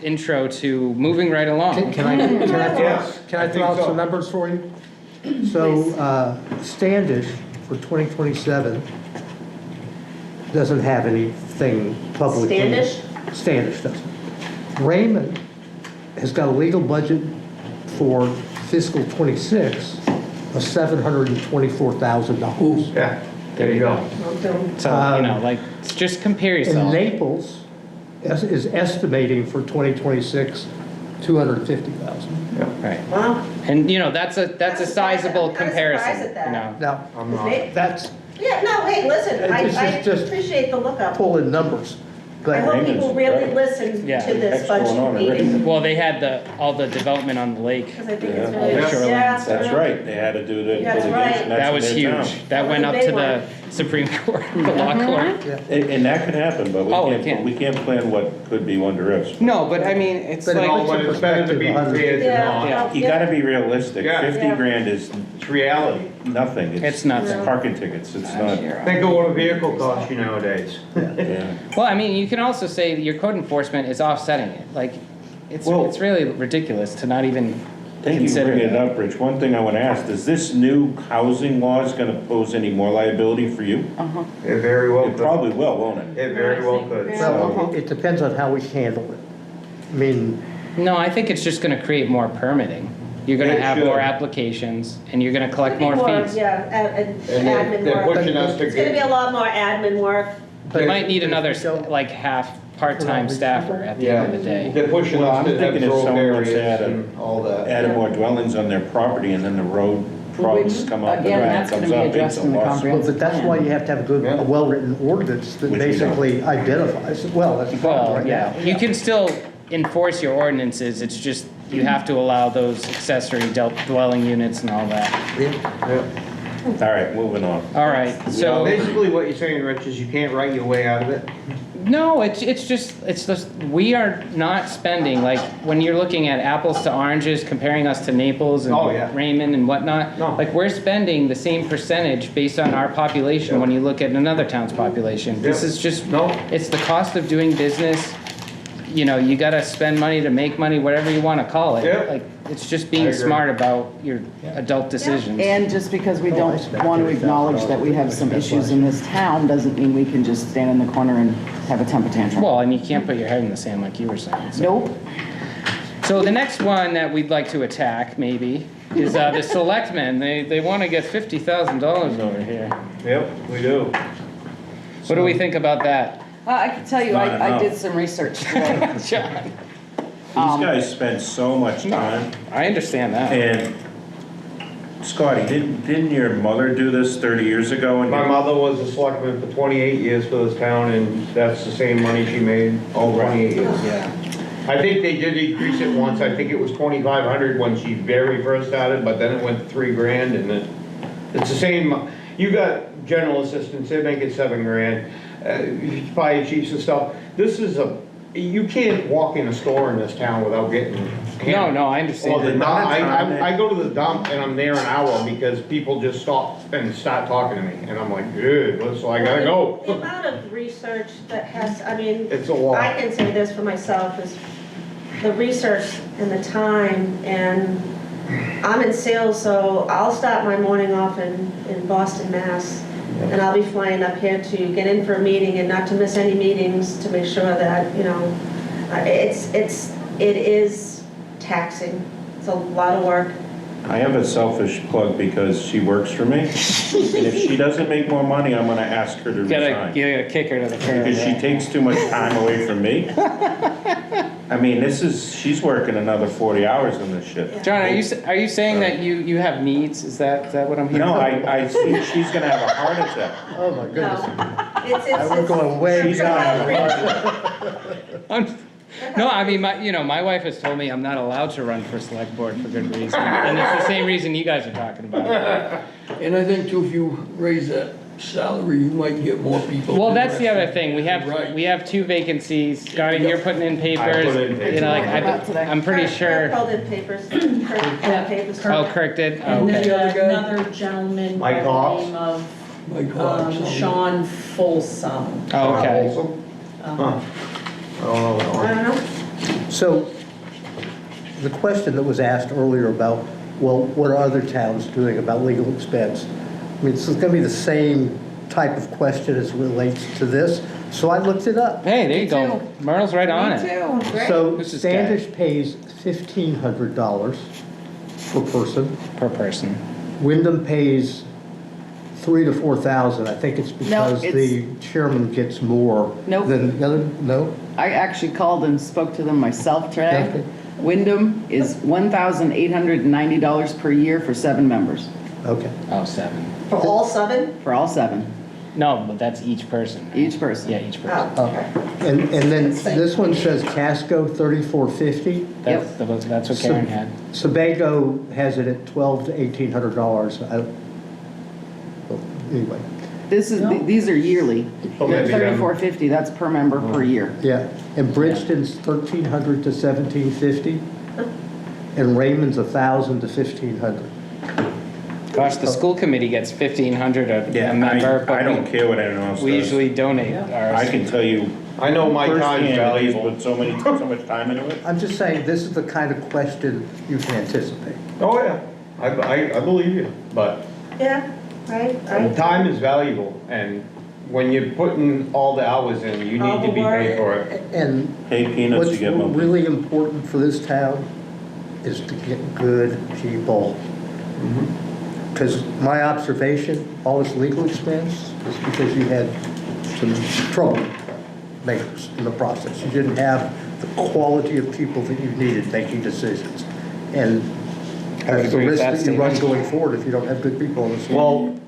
Speaker 1: intro to moving right along.
Speaker 3: Can I
Speaker 6: Yes,
Speaker 3: throw
Speaker 6: I
Speaker 3: out
Speaker 6: think so.
Speaker 3: some numbers for you? So Standish for 2027 doesn't have anything publicly.
Speaker 11: Standish?
Speaker 3: Standish doesn't. Raymond has got a legal budget for fiscal '26 of $724,000.
Speaker 6: Yeah, there you go.
Speaker 1: So, like, just compare
Speaker 3: And
Speaker 1: yourself.
Speaker 3: Naples is estimating for 2026, $250,000.
Speaker 1: Right.
Speaker 11: Wow.
Speaker 1: And, that's a
Speaker 11: That's a
Speaker 1: sizable
Speaker 11: surprise. I'm kinda
Speaker 1: comparison,
Speaker 11: surprised at that.
Speaker 3: Now,
Speaker 6: I'm not.
Speaker 3: that's
Speaker 11: Yeah, no, hey, listen, I
Speaker 3: This is just
Speaker 11: appreciate the lookup.
Speaker 3: pulling numbers,
Speaker 11: I
Speaker 3: but
Speaker 11: hope people really listen
Speaker 1: Yeah.
Speaker 11: to this
Speaker 5: Heck's going on
Speaker 11: budget
Speaker 5: already.
Speaker 11: meeting.
Speaker 1: Well, they had all the development on the lake.
Speaker 11: Because I think it's
Speaker 5: Yeah.
Speaker 11: really,
Speaker 1: Yeah. Shoreline.
Speaker 11: yeah.
Speaker 5: That's right, they had to do the
Speaker 11: That's right.
Speaker 5: litigation.
Speaker 1: That
Speaker 5: That's
Speaker 1: was
Speaker 5: in their town.
Speaker 1: huge. That went
Speaker 11: That
Speaker 1: up
Speaker 11: was a
Speaker 1: to
Speaker 11: big
Speaker 1: the Supreme Court, the law court.
Speaker 5: And that could happen, but
Speaker 1: Oh, it
Speaker 5: we
Speaker 1: can.
Speaker 5: can't, we can't plan what could be under risk.
Speaker 1: No, but I mean, it's
Speaker 3: But it
Speaker 1: like,
Speaker 3: all-
Speaker 6: But it's better to be prepared than
Speaker 11: Yeah,
Speaker 6: not.
Speaker 1: Yeah.
Speaker 5: You gotta be realistic,
Speaker 6: Yeah.
Speaker 5: 50
Speaker 11: Yeah.
Speaker 5: grand is
Speaker 6: It's reality.
Speaker 5: nothing.
Speaker 1: It's nothing.
Speaker 5: Parking tickets, it's not,
Speaker 6: Think of what a vehicle costs you nowadays.
Speaker 5: yeah.
Speaker 1: well, I mean, you can also say that your code enforcement is offsetting it. Like, it's
Speaker 5: Well-
Speaker 1: it's really ridiculous to not even
Speaker 5: Thank you for
Speaker 1: consider
Speaker 5: bringing it
Speaker 1: that.
Speaker 5: up, Rich. One thing I wanna ask, is this new housing law is gonna pose any more liability for you?
Speaker 6: It very well
Speaker 5: It
Speaker 6: could.
Speaker 5: probably will, won't it?
Speaker 6: It very well could.
Speaker 3: well, it depends on how we handle it. I mean,
Speaker 1: No, I think it's just gonna create more permitting. You're gonna
Speaker 6: It
Speaker 1: have more
Speaker 6: should.
Speaker 1: applications, and you're gonna collect more fees.
Speaker 11: Yeah,
Speaker 6: And
Speaker 11: admin
Speaker 6: they're
Speaker 11: work.
Speaker 6: pushing us to
Speaker 11: It's gonna be a
Speaker 6: get,
Speaker 11: lot more admin work.
Speaker 1: You might need
Speaker 3: But if
Speaker 1: another,
Speaker 3: we don't-
Speaker 1: like, half part-time staffer at the
Speaker 6: yeah,
Speaker 1: end of the day.
Speaker 6: they're pushing
Speaker 5: Well,
Speaker 6: us
Speaker 5: I'm
Speaker 6: to have
Speaker 5: thinking if
Speaker 6: road
Speaker 5: someone wants to
Speaker 6: areas
Speaker 5: add
Speaker 6: and all that.
Speaker 5: added more dwellings on their property and then the road problems come up, the
Speaker 4: Again,
Speaker 5: road
Speaker 4: that's gonna
Speaker 5: comes
Speaker 4: be
Speaker 5: up, it's
Speaker 4: addressed
Speaker 5: a
Speaker 4: in the
Speaker 5: loss.
Speaker 3: well,
Speaker 4: comprehensive
Speaker 3: but that's why you have to have a good,
Speaker 6: Yeah.
Speaker 3: a well-written ordinance that
Speaker 5: Which we don't.
Speaker 3: basically identifies, it. Well, that's the problem
Speaker 1: Well,
Speaker 3: right
Speaker 1: yeah,
Speaker 3: now.
Speaker 1: you can still enforce your ordinances, it's just, you have to allow those accessory dwelling units and all that.
Speaker 5: All right, moving on.
Speaker 1: All right, so,
Speaker 6: Basically what you're saying, Rich, is you can't write your way out of it.
Speaker 1: no, it's just, we are not spending, like, when you're looking at apples to oranges, comparing us to Naples and
Speaker 6: Oh, yeah.
Speaker 1: Raymond and whatnot,
Speaker 6: No.
Speaker 1: like, we're spending the same percentage based on our population when you look at another town's population. This
Speaker 6: Yep.
Speaker 1: is just,
Speaker 6: No.
Speaker 1: it's the cost of doing business. You know, you gotta spend money to make money, whatever you wanna call it.
Speaker 6: Yep.
Speaker 1: Like, it's just
Speaker 6: I
Speaker 1: being
Speaker 6: agree.
Speaker 1: smart about your adult decisions.
Speaker 4: And just because we
Speaker 3: Oh, I
Speaker 4: don't
Speaker 3: spent
Speaker 4: want to
Speaker 3: $30,000
Speaker 4: acknowledge that we have some issues in this town, doesn't mean we can just stand in the corner and have a temper tantrum.
Speaker 1: Well, and you can't put your head in the sand like you were saying. So.
Speaker 4: Nope.
Speaker 1: So the next one that we'd like to attack, maybe, is the selectmen. They wanna get $50,000 over here.
Speaker 6: Yep, we do.
Speaker 1: What do we think about that?
Speaker 4: I can tell you,
Speaker 5: Not
Speaker 4: I
Speaker 5: enough.
Speaker 4: did some research today.
Speaker 1: John?
Speaker 5: These guys spend so much time,
Speaker 1: I understand that.
Speaker 5: and Scotty, didn't your mother do this 30 years ago? And
Speaker 6: My mother was a selectman for 28 years for this town, and that's the same money she made all 28 years.
Speaker 1: Yeah.
Speaker 6: I think they did increase it once, I think it was 2,500 when she very first started, but then it went to 3 grand, and it's the same, you got general assistants, they make it 7 grand, fire chiefs and stuff. This is you can't walk in a store in this town without getting.
Speaker 1: No, I
Speaker 6: Well,
Speaker 1: understand.
Speaker 6: the dump,
Speaker 5: amount of time
Speaker 6: I go to the dump and I'm there an hour because people just stop and start talking to me, and I'm like, good, so I gotta go.
Speaker 11: The amount of research that has, I mean,
Speaker 6: It's a lot.
Speaker 11: I can say this for myself, is the research and the time, and I'm in sales, so I'll start my morning off in Boston, Mass. And I'll be flying up here to get in for a meeting and not to miss any meetings, to make sure that, you know, it is taxing. It's a lot of work.
Speaker 5: I have a selfish plug because she works for me. And if she doesn't make more money, I'm gonna ask her to
Speaker 1: You
Speaker 5: resign.
Speaker 1: gotta kick her to the curb.
Speaker 5: Because she
Speaker 1: yeah.
Speaker 5: takes too much time away from me. I mean, she's working another 40 hours on this shit.
Speaker 1: John, are you saying that you have needs? Is that what I'm hearing?
Speaker 5: No, I think she's gonna have a heart attack.
Speaker 3: Oh, my goodness.
Speaker 11: It's
Speaker 3: We're going way
Speaker 5: She's
Speaker 3: down.
Speaker 5: gonna have a heart attack.
Speaker 1: No, I mean, my wife has told me I'm not allowed to run for select board for good reason. And it's the same reason you guys are talking about.
Speaker 8: And I think too, if you raise that salary, you might get more people.
Speaker 1: Well, that's the other thing.
Speaker 8: Right.
Speaker 1: We have 2 vacancies. Scotty, you're putting in papers.
Speaker 6: I put in papers.
Speaker 1: You know, like,
Speaker 4: How about today?
Speaker 1: I'm pretty
Speaker 11: Kirk
Speaker 1: sure.
Speaker 11: called in papers. Kirk called papers.
Speaker 1: Oh, Kirk did? Oh,
Speaker 2: And
Speaker 1: okay.
Speaker 2: then
Speaker 8: The other guy?
Speaker 2: another gentleman by
Speaker 6: Mike
Speaker 2: the
Speaker 6: Hawks?
Speaker 2: name of
Speaker 8: Mike Hawks,
Speaker 2: Sean Folsom.
Speaker 1: Oh, okay.
Speaker 6: Huh. I don't know that
Speaker 11: I
Speaker 6: one.
Speaker 11: don't know.
Speaker 3: So, the question that was asked earlier about, well, what are other towns doing about legal expense? I mean, it's gonna be the same type of question as it relates to this, so I looked it up.
Speaker 1: Hey, there you go. Myrtle's right on
Speaker 4: Me
Speaker 1: it.
Speaker 4: too.
Speaker 11: Great.
Speaker 3: So
Speaker 1: Who's this guy?
Speaker 3: Standish pays $1,500 per person.
Speaker 1: Per person.
Speaker 3: Wyndham pays $3,000 to $4,000. I think it's because
Speaker 4: it's-
Speaker 3: the chairman gets more
Speaker 4: Nope.
Speaker 3: than the other, no?
Speaker 4: I actually called and spoke to them myself today.
Speaker 3: Okay.
Speaker 4: Wyndham is $1,890 per year for 7 members,
Speaker 3: Okay.
Speaker 1: Oh, 7.
Speaker 11: For all 7?
Speaker 4: for all 7,
Speaker 1: No, but that's each person. right?
Speaker 4: each person.
Speaker 1: Yeah, each person.
Speaker 11: Oh, okay.
Speaker 3: And then this one says Casco, $3,450.
Speaker 1: That's what Karen had.
Speaker 3: Sebago has it at $1,200 to $1,800. Anyway,
Speaker 4: These are yearly.
Speaker 6: Oh, maybe then.
Speaker 4: 3450, that's per member per year.
Speaker 3: yeah. And Bridgeton's $1,300 to $1,750. And Raymond's $1,000 to $1,500.
Speaker 1: Gosh, the school committee gets $1,500 a
Speaker 5: Yeah,
Speaker 1: member,
Speaker 5: I
Speaker 1: but
Speaker 5: don't care what anyone else does.
Speaker 1: we usually donate ours.
Speaker 5: I can tell you
Speaker 6: I know my time's
Speaker 5: firsthand that he's
Speaker 6: valuable.
Speaker 5: put so much time into it.
Speaker 3: I'm just saying, this is the kind of question you can anticipate.
Speaker 6: Oh, yeah, I believe you, but
Speaker 11: Yeah,
Speaker 6: time is valuable, and when you're putting all the hours in, you need to be paid for it.
Speaker 3: And
Speaker 5: Pay peanuts, you
Speaker 3: what's
Speaker 5: get monkeys.
Speaker 3: really important for this town is to get good people. Because my observation, all this legal expense is because you had some troublemakers in the process. You didn't have the quality of people that you needed making decisions. And that's the
Speaker 1: agree with
Speaker 3: risk
Speaker 1: that
Speaker 3: that you run
Speaker 1: statement.
Speaker 3: going forward if you don't have good people on the team.
Speaker 6: Well,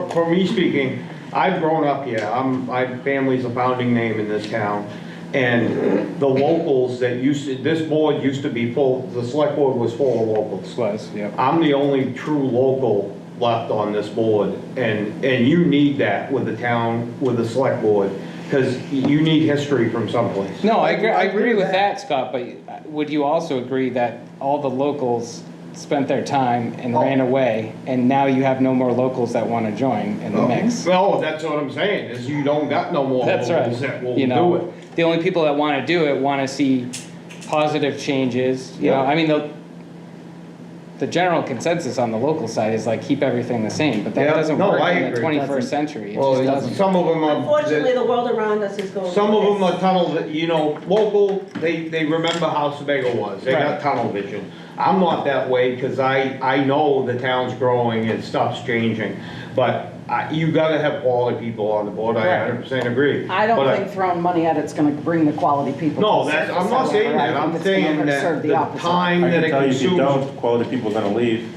Speaker 6: for me speaking, I've grown up here. My family's a founding name in this town. And the locals that this board used to be full, the select board was full of locals.
Speaker 1: Was, yep.
Speaker 6: I'm the only true local left on this board, and you need that with the town, with the select board, because you need history from someplace.
Speaker 1: No, I agree with that, Scott, but would you also agree that all the locals spent their time and ran away, and now you have no more locals that want to join in the mix?
Speaker 6: Well, that's what I'm saying, is you don't got no more
Speaker 1: That's
Speaker 6: locals
Speaker 1: right.
Speaker 6: that will
Speaker 1: You
Speaker 6: do
Speaker 1: know,
Speaker 6: it.
Speaker 1: the only people that want to do it want to see positive changes. You know,
Speaker 6: Yeah.
Speaker 1: I mean, the general consensus on the local side is like, keep everything the same, but that
Speaker 6: Yeah,
Speaker 1: doesn't
Speaker 6: no,
Speaker 1: work
Speaker 6: I
Speaker 1: in the
Speaker 6: agree.
Speaker 1: 21st century. It
Speaker 6: Well,
Speaker 1: just doesn't.
Speaker 6: some of them are.
Speaker 11: Unfortunately, the world around us is going.
Speaker 6: Some of them
Speaker 11: like
Speaker 6: are tunnel, you know, local, they remember how Sebago was, they got
Speaker 1: Right.
Speaker 6: tunnel vision. I'm not that way, because I know the town's growing and stuff's changing, but you gotta have quality people on the board, I
Speaker 4: Right.
Speaker 6: 100% agree.
Speaker 4: I don't
Speaker 6: But
Speaker 4: think throwing money at it's gonna bring the quality people.
Speaker 6: No,
Speaker 4: to the
Speaker 6: that's,
Speaker 4: surface,
Speaker 6: I'm not saying
Speaker 4: however. I
Speaker 6: that, I'm
Speaker 4: think it's gonna
Speaker 6: saying that
Speaker 4: serve
Speaker 6: the
Speaker 4: opposite.
Speaker 6: time
Speaker 5: I
Speaker 6: that
Speaker 5: can
Speaker 6: it
Speaker 5: tell you if you
Speaker 6: consumes.
Speaker 5: don't, quality people are gonna leave,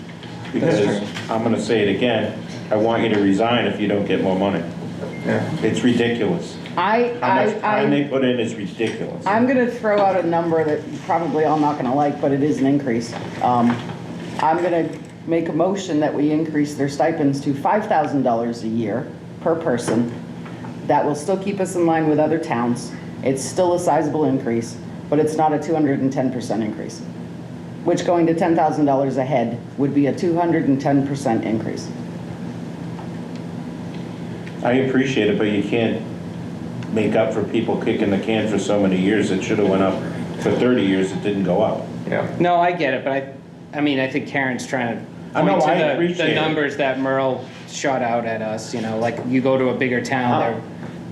Speaker 5: because
Speaker 1: true.
Speaker 5: I'm gonna say it again, I want you to resign if you don't get more money.
Speaker 6: Yeah.
Speaker 5: It's ridiculous. How much time they put in is ridiculous.
Speaker 4: I'm gonna throw out a number that you probably all not gonna like, but it is an increase. I'm gonna make a motion that we increase their stipends to $5,000 a year per person. That will still keep us in line with other towns. It's still a sizable increase, but it's not a 210% increase, which going to $10,000 a head would be a 210% increase.
Speaker 5: I appreciate it, but you can't make up for people kicking the can for so many years. It should have went up for 30 years, it didn't go up.
Speaker 6: Yeah.
Speaker 1: No, I get it, but I mean, I think Karen's trying to
Speaker 5: I know,
Speaker 1: point
Speaker 5: I
Speaker 1: to the
Speaker 5: appreciate it.
Speaker 1: numbers that Merle shot out at us, you know, like you go to a bigger town,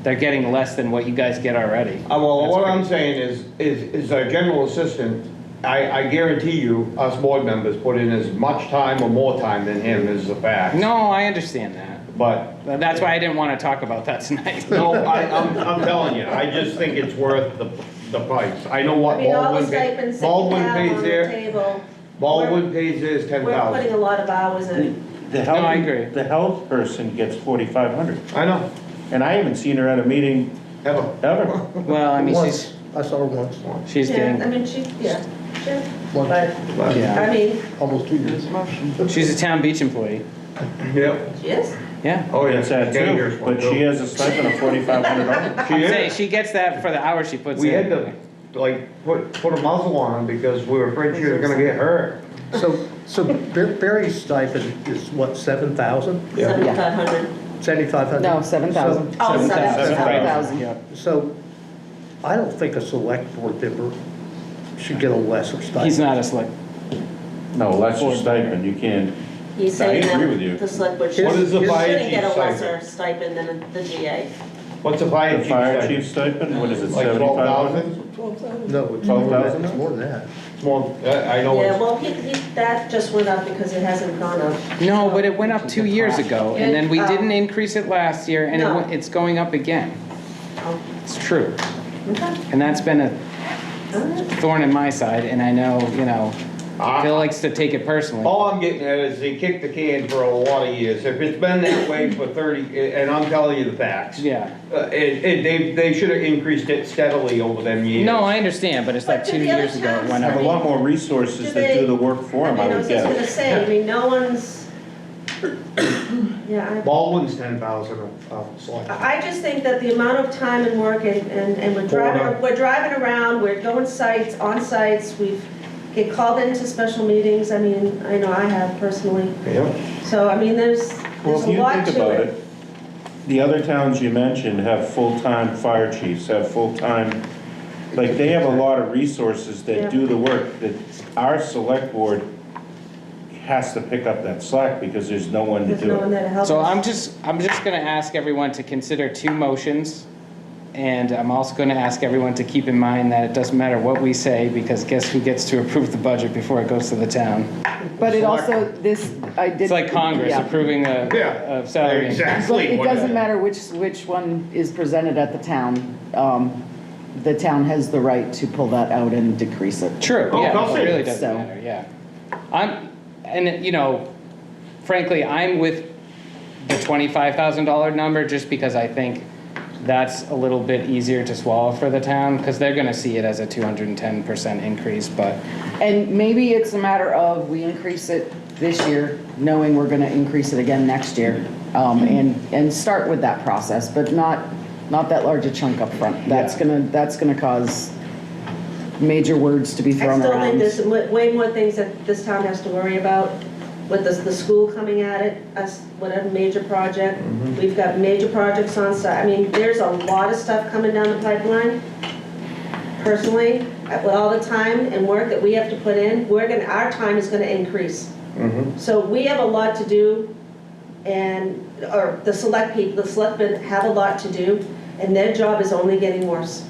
Speaker 1: they're getting less than what you guys get already.
Speaker 6: Well,
Speaker 1: That's
Speaker 6: what
Speaker 1: great.
Speaker 6: I'm saying is our general assistant, I guarantee you, us board members put in as much time or more time than him, is a fact.
Speaker 1: No, I understand that.
Speaker 6: But,
Speaker 1: That's why I didn't want to talk about that tonight.
Speaker 6: no, I'm telling you, I just think it's worth the price. I know what
Speaker 11: I mean, all the
Speaker 6: Baldwin pays.
Speaker 11: stipends that you
Speaker 6: Baldwin
Speaker 11: have
Speaker 6: pays
Speaker 11: on the
Speaker 6: there,
Speaker 11: table,
Speaker 6: Baldwin pays theirs
Speaker 11: we're putting
Speaker 6: 10,000.
Speaker 11: a lot of hours in.
Speaker 5: The
Speaker 1: No, I agree.
Speaker 5: health, the health person gets 4,500,
Speaker 6: I know,
Speaker 5: and I haven't seen her at a meeting
Speaker 6: ever.
Speaker 5: ever.
Speaker 1: Well, I mean,
Speaker 3: Once, I saw her once,
Speaker 1: she's
Speaker 11: Yeah,
Speaker 1: getting,
Speaker 11: I mean, sure,
Speaker 3: once,
Speaker 11: but,
Speaker 1: yeah,
Speaker 11: I mean,
Speaker 3: almost 2 years.
Speaker 1: she's a town beach employee.
Speaker 6: Yep.
Speaker 11: she is.
Speaker 1: Yeah.
Speaker 6: Oh, yeah.
Speaker 5: It's that too,
Speaker 6: dangerous one,
Speaker 5: but she
Speaker 6: too.
Speaker 5: has a stipend of $4,500.
Speaker 6: She
Speaker 1: I'm saying,
Speaker 6: is.
Speaker 1: she gets that for the hours she puts in.
Speaker 6: We had to, like, put a muzzle on him because we were afraid she was gonna get hurt.
Speaker 3: So Barry's stipend is what, 7,000?
Speaker 11: 7,500.
Speaker 3: 7,500?
Speaker 4: No, 7,000.
Speaker 11: Oh,
Speaker 4: 7,000.
Speaker 1: Yeah.
Speaker 3: So I don't think a select board member should get a lesser stipend.
Speaker 1: He's not a select.
Speaker 5: No, lesser stipend, you can't,
Speaker 11: He's saying
Speaker 5: I agree with you.
Speaker 11: that the select board
Speaker 6: What
Speaker 11: shouldn't
Speaker 6: is the fire
Speaker 11: shouldn't get a
Speaker 6: chief's
Speaker 11: lesser stipend than the GA.
Speaker 6: What's the fire
Speaker 5: the
Speaker 6: chief
Speaker 5: fire
Speaker 6: stipend?
Speaker 5: chief stipend, what is it,
Speaker 6: Like
Speaker 5: 7,500?
Speaker 6: 12,000?
Speaker 3: No, it's more than that.
Speaker 5: 12,000?
Speaker 3: It's more than that.
Speaker 6: It's more, I know
Speaker 11: Yeah,
Speaker 6: it's,
Speaker 11: well, that just went up because it hasn't gone up.
Speaker 1: No, but it went up 2 years ago, and then we didn't increase it last year, and
Speaker 11: No.
Speaker 1: it's going up again.
Speaker 11: Oh,
Speaker 1: It's true.
Speaker 11: okay.
Speaker 1: And that's been a
Speaker 11: All right.
Speaker 1: thorn in my side, and I know, you know, Phil likes to take it personally.
Speaker 6: all I'm getting at is they kicked the can for a lot of years. If it's been that way for 30, and I'm telling you the facts.
Speaker 1: Yeah.
Speaker 6: They should have increased it steadily over them years.
Speaker 1: No, I understand, but it's like
Speaker 11: But to
Speaker 1: 2
Speaker 11: the other
Speaker 1: years ago it
Speaker 11: towns,
Speaker 1: went
Speaker 5: Have
Speaker 1: up.
Speaker 5: a lot more resources that do the work for them, I
Speaker 11: I
Speaker 5: would
Speaker 11: was just gonna
Speaker 5: guess.
Speaker 11: say, I mean, no one's, yeah,
Speaker 6: Baldwin's 10,000 select.
Speaker 11: I just think that the amount of time and work and we're driving around, we're going sites, on sites, we get called into special meetings, I mean, I know I have personally.
Speaker 6: Yep.
Speaker 11: So, I mean, there's
Speaker 5: Well,
Speaker 11: a
Speaker 5: if you
Speaker 11: lot
Speaker 5: think
Speaker 11: to
Speaker 5: about
Speaker 11: it.
Speaker 5: it, the other towns you mentioned have full-time fire chiefs, have full-time, like, they have a lot of resources
Speaker 11: Yeah.
Speaker 5: that do the work, that our select board has to pick up that slack because there's no one to
Speaker 11: There's
Speaker 5: do
Speaker 11: no one
Speaker 5: it.
Speaker 11: there to help us.
Speaker 1: So I'm just gonna ask everyone to consider two motions. And I'm also gonna ask everyone to keep in mind that it doesn't matter what we say, because guess who gets to approve the budget before it goes to the town?
Speaker 4: But it also, I did.
Speaker 1: It's like Congress
Speaker 4: Yeah.
Speaker 1: approving
Speaker 6: Yeah,
Speaker 1: a salary.
Speaker 6: exactly.
Speaker 4: But it
Speaker 6: what
Speaker 4: doesn't
Speaker 6: it-
Speaker 4: matter which one is presented at the town. The town has the right to pull that out and decrease it.
Speaker 1: True,
Speaker 6: Oh,
Speaker 1: yeah,
Speaker 6: I'll
Speaker 1: it
Speaker 6: say
Speaker 1: really
Speaker 4: it.
Speaker 1: doesn't
Speaker 4: So-
Speaker 1: matter, yeah. And you know, frankly, I'm with the $25,000 number just because I think that's a little bit easier to swallow for the town, because they're gonna see it as a 210% increase, but,
Speaker 4: And maybe it's a matter of we increase it this year, knowing we're gonna increase it again next year. And start with that process, but not that large a chunk up front. That's gonna cause major words to be
Speaker 11: I
Speaker 4: thrown
Speaker 11: still think
Speaker 4: around.
Speaker 11: there's way more things that this town has to worry about, with the school coming at it, us, whatever major project. We've got major projects on site. I mean, there's a lot of stuff coming down the pipeline. Personally, with all the time and work that we have to put in, our time is gonna increase. So we have a lot to do, or the selectmen have a lot to do, and their job is only getting worse.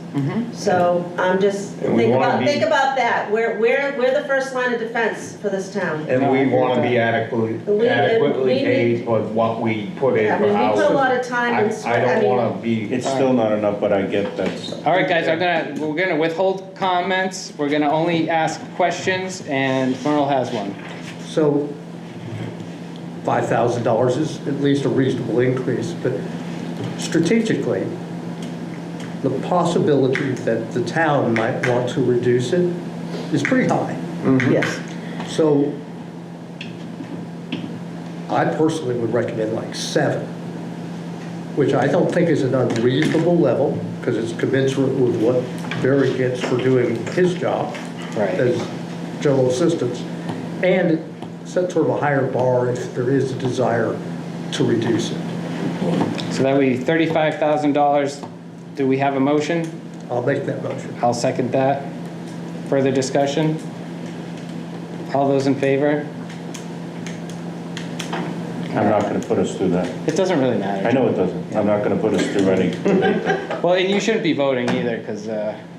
Speaker 11: So I'm just,
Speaker 6: And we wanna
Speaker 11: think
Speaker 6: be-
Speaker 11: about that. We're the first line of defense for this town.
Speaker 6: And we wanna be adequately
Speaker 11: we
Speaker 6: paid for what we put in
Speaker 11: I
Speaker 6: for
Speaker 11: mean, we
Speaker 6: houses.
Speaker 11: put a lot of time and
Speaker 6: I don't
Speaker 11: mean-
Speaker 6: wanna be.
Speaker 5: It's still not enough, but I get that's,
Speaker 1: all right, guys, we're gonna withhold comments, we're gonna only ask questions, and Merle has one.
Speaker 3: So $5,000 is at least a reasonable increase, but strategically, the possibility that the town might want to reduce it is pretty high.
Speaker 4: Yes.
Speaker 3: So I personally would recommend like 7, which I don't think is an unreasonable level, because it's commensurate with what Barry gets for doing his job
Speaker 1: Right.
Speaker 3: as general assistants. And it sets sort of a higher bar if there is a desire to reduce it.
Speaker 1: So that would be $35,000. Do we have a motion?
Speaker 3: I'll make that motion.
Speaker 1: I'll second that. Further discussion? All those in favor?
Speaker 5: I'm not gonna put us through that.
Speaker 1: It doesn't really matter.
Speaker 5: I know it doesn't. I'm not gonna put us through any debate there.
Speaker 1: Well, and you shouldn't be voting either, because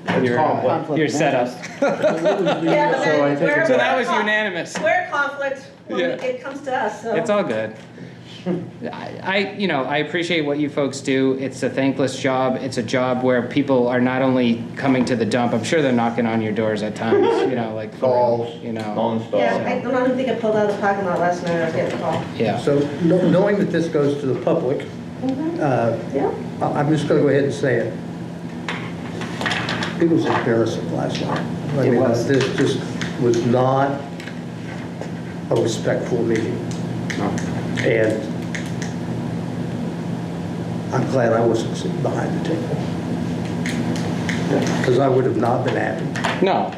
Speaker 3: conflict.
Speaker 1: you're set up.
Speaker 11: Yeah, but
Speaker 3: So I
Speaker 11: then
Speaker 3: think
Speaker 11: we're.
Speaker 1: So that
Speaker 11: we're
Speaker 1: was
Speaker 11: con-
Speaker 1: unanimous.
Speaker 11: We're conflict when
Speaker 1: Yeah.
Speaker 11: it comes to us, so.
Speaker 1: It's all good. I appreciate what you folks do. It's a thankless job. It's a job where people are not only coming to the dump, I'm sure they're knocking on your doors at times, like, for real,
Speaker 6: Calls,
Speaker 1: know.
Speaker 6: non-stop.
Speaker 11: Yeah, I don't even think I pulled out of the parking lot last night, I was getting a call.
Speaker 1: Yeah.
Speaker 3: So knowing that this goes to the public,
Speaker 11: Yeah,
Speaker 3: I'm just going to go ahead and say it. It was embarrassing last night. I
Speaker 4: It
Speaker 3: mean,
Speaker 4: was.
Speaker 3: This just was not a respectful meeting. And I'm glad I wasn't sitting behind the table. Because I would have not been happy.
Speaker 1: No,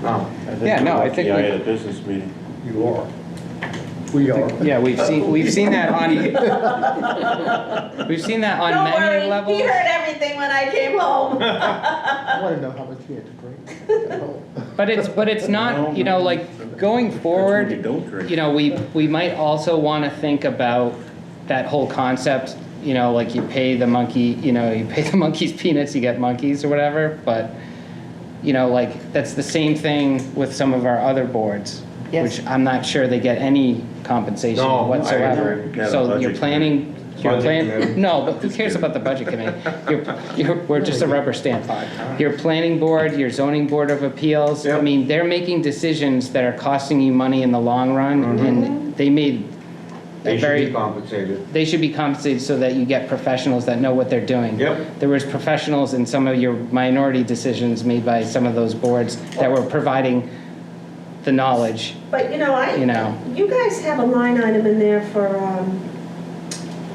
Speaker 6: No.
Speaker 1: Yeah, no, I
Speaker 5: Lucky
Speaker 1: think
Speaker 5: I
Speaker 1: we-
Speaker 5: had a business meeting.
Speaker 3: You are. We are.
Speaker 1: yeah, we've seen that on, we've seen that on
Speaker 11: don't
Speaker 1: many
Speaker 11: worry,
Speaker 1: levels.
Speaker 11: he heard everything when I came home.
Speaker 3: I want to know how much he had to drink.
Speaker 1: But it's not, like, going forward,
Speaker 5: That's when you don't drink.
Speaker 1: we might also want to think about that whole concept, like you pay the monkey, you pay the monkeys peanuts, you get monkeys or whatever, but, like, that's the same thing with some of our other boards,
Speaker 4: Yes.
Speaker 1: which I'm not sure they get any compensation
Speaker 6: No, I
Speaker 1: whatsoever.
Speaker 5: agree. Yeah, the
Speaker 1: So
Speaker 5: budget
Speaker 1: you're planning,
Speaker 6: Budget committee.
Speaker 1: no, but who cares about the budget committee? We're just a rubber stamp. Your planning board, your zoning board of appeals, I
Speaker 6: Yep.
Speaker 1: mean, they're making decisions that are costing you money in the long run, and they made
Speaker 6: They
Speaker 1: a
Speaker 6: should
Speaker 1: very,
Speaker 6: be compensated.
Speaker 1: they should be compensated so that you get professionals that know what they're doing.
Speaker 6: Yep.
Speaker 1: There was professionals in some of your minority decisions made by some of those boards that were providing the knowledge,
Speaker 11: But,
Speaker 1: you know.
Speaker 11: you guys have a line item in there for,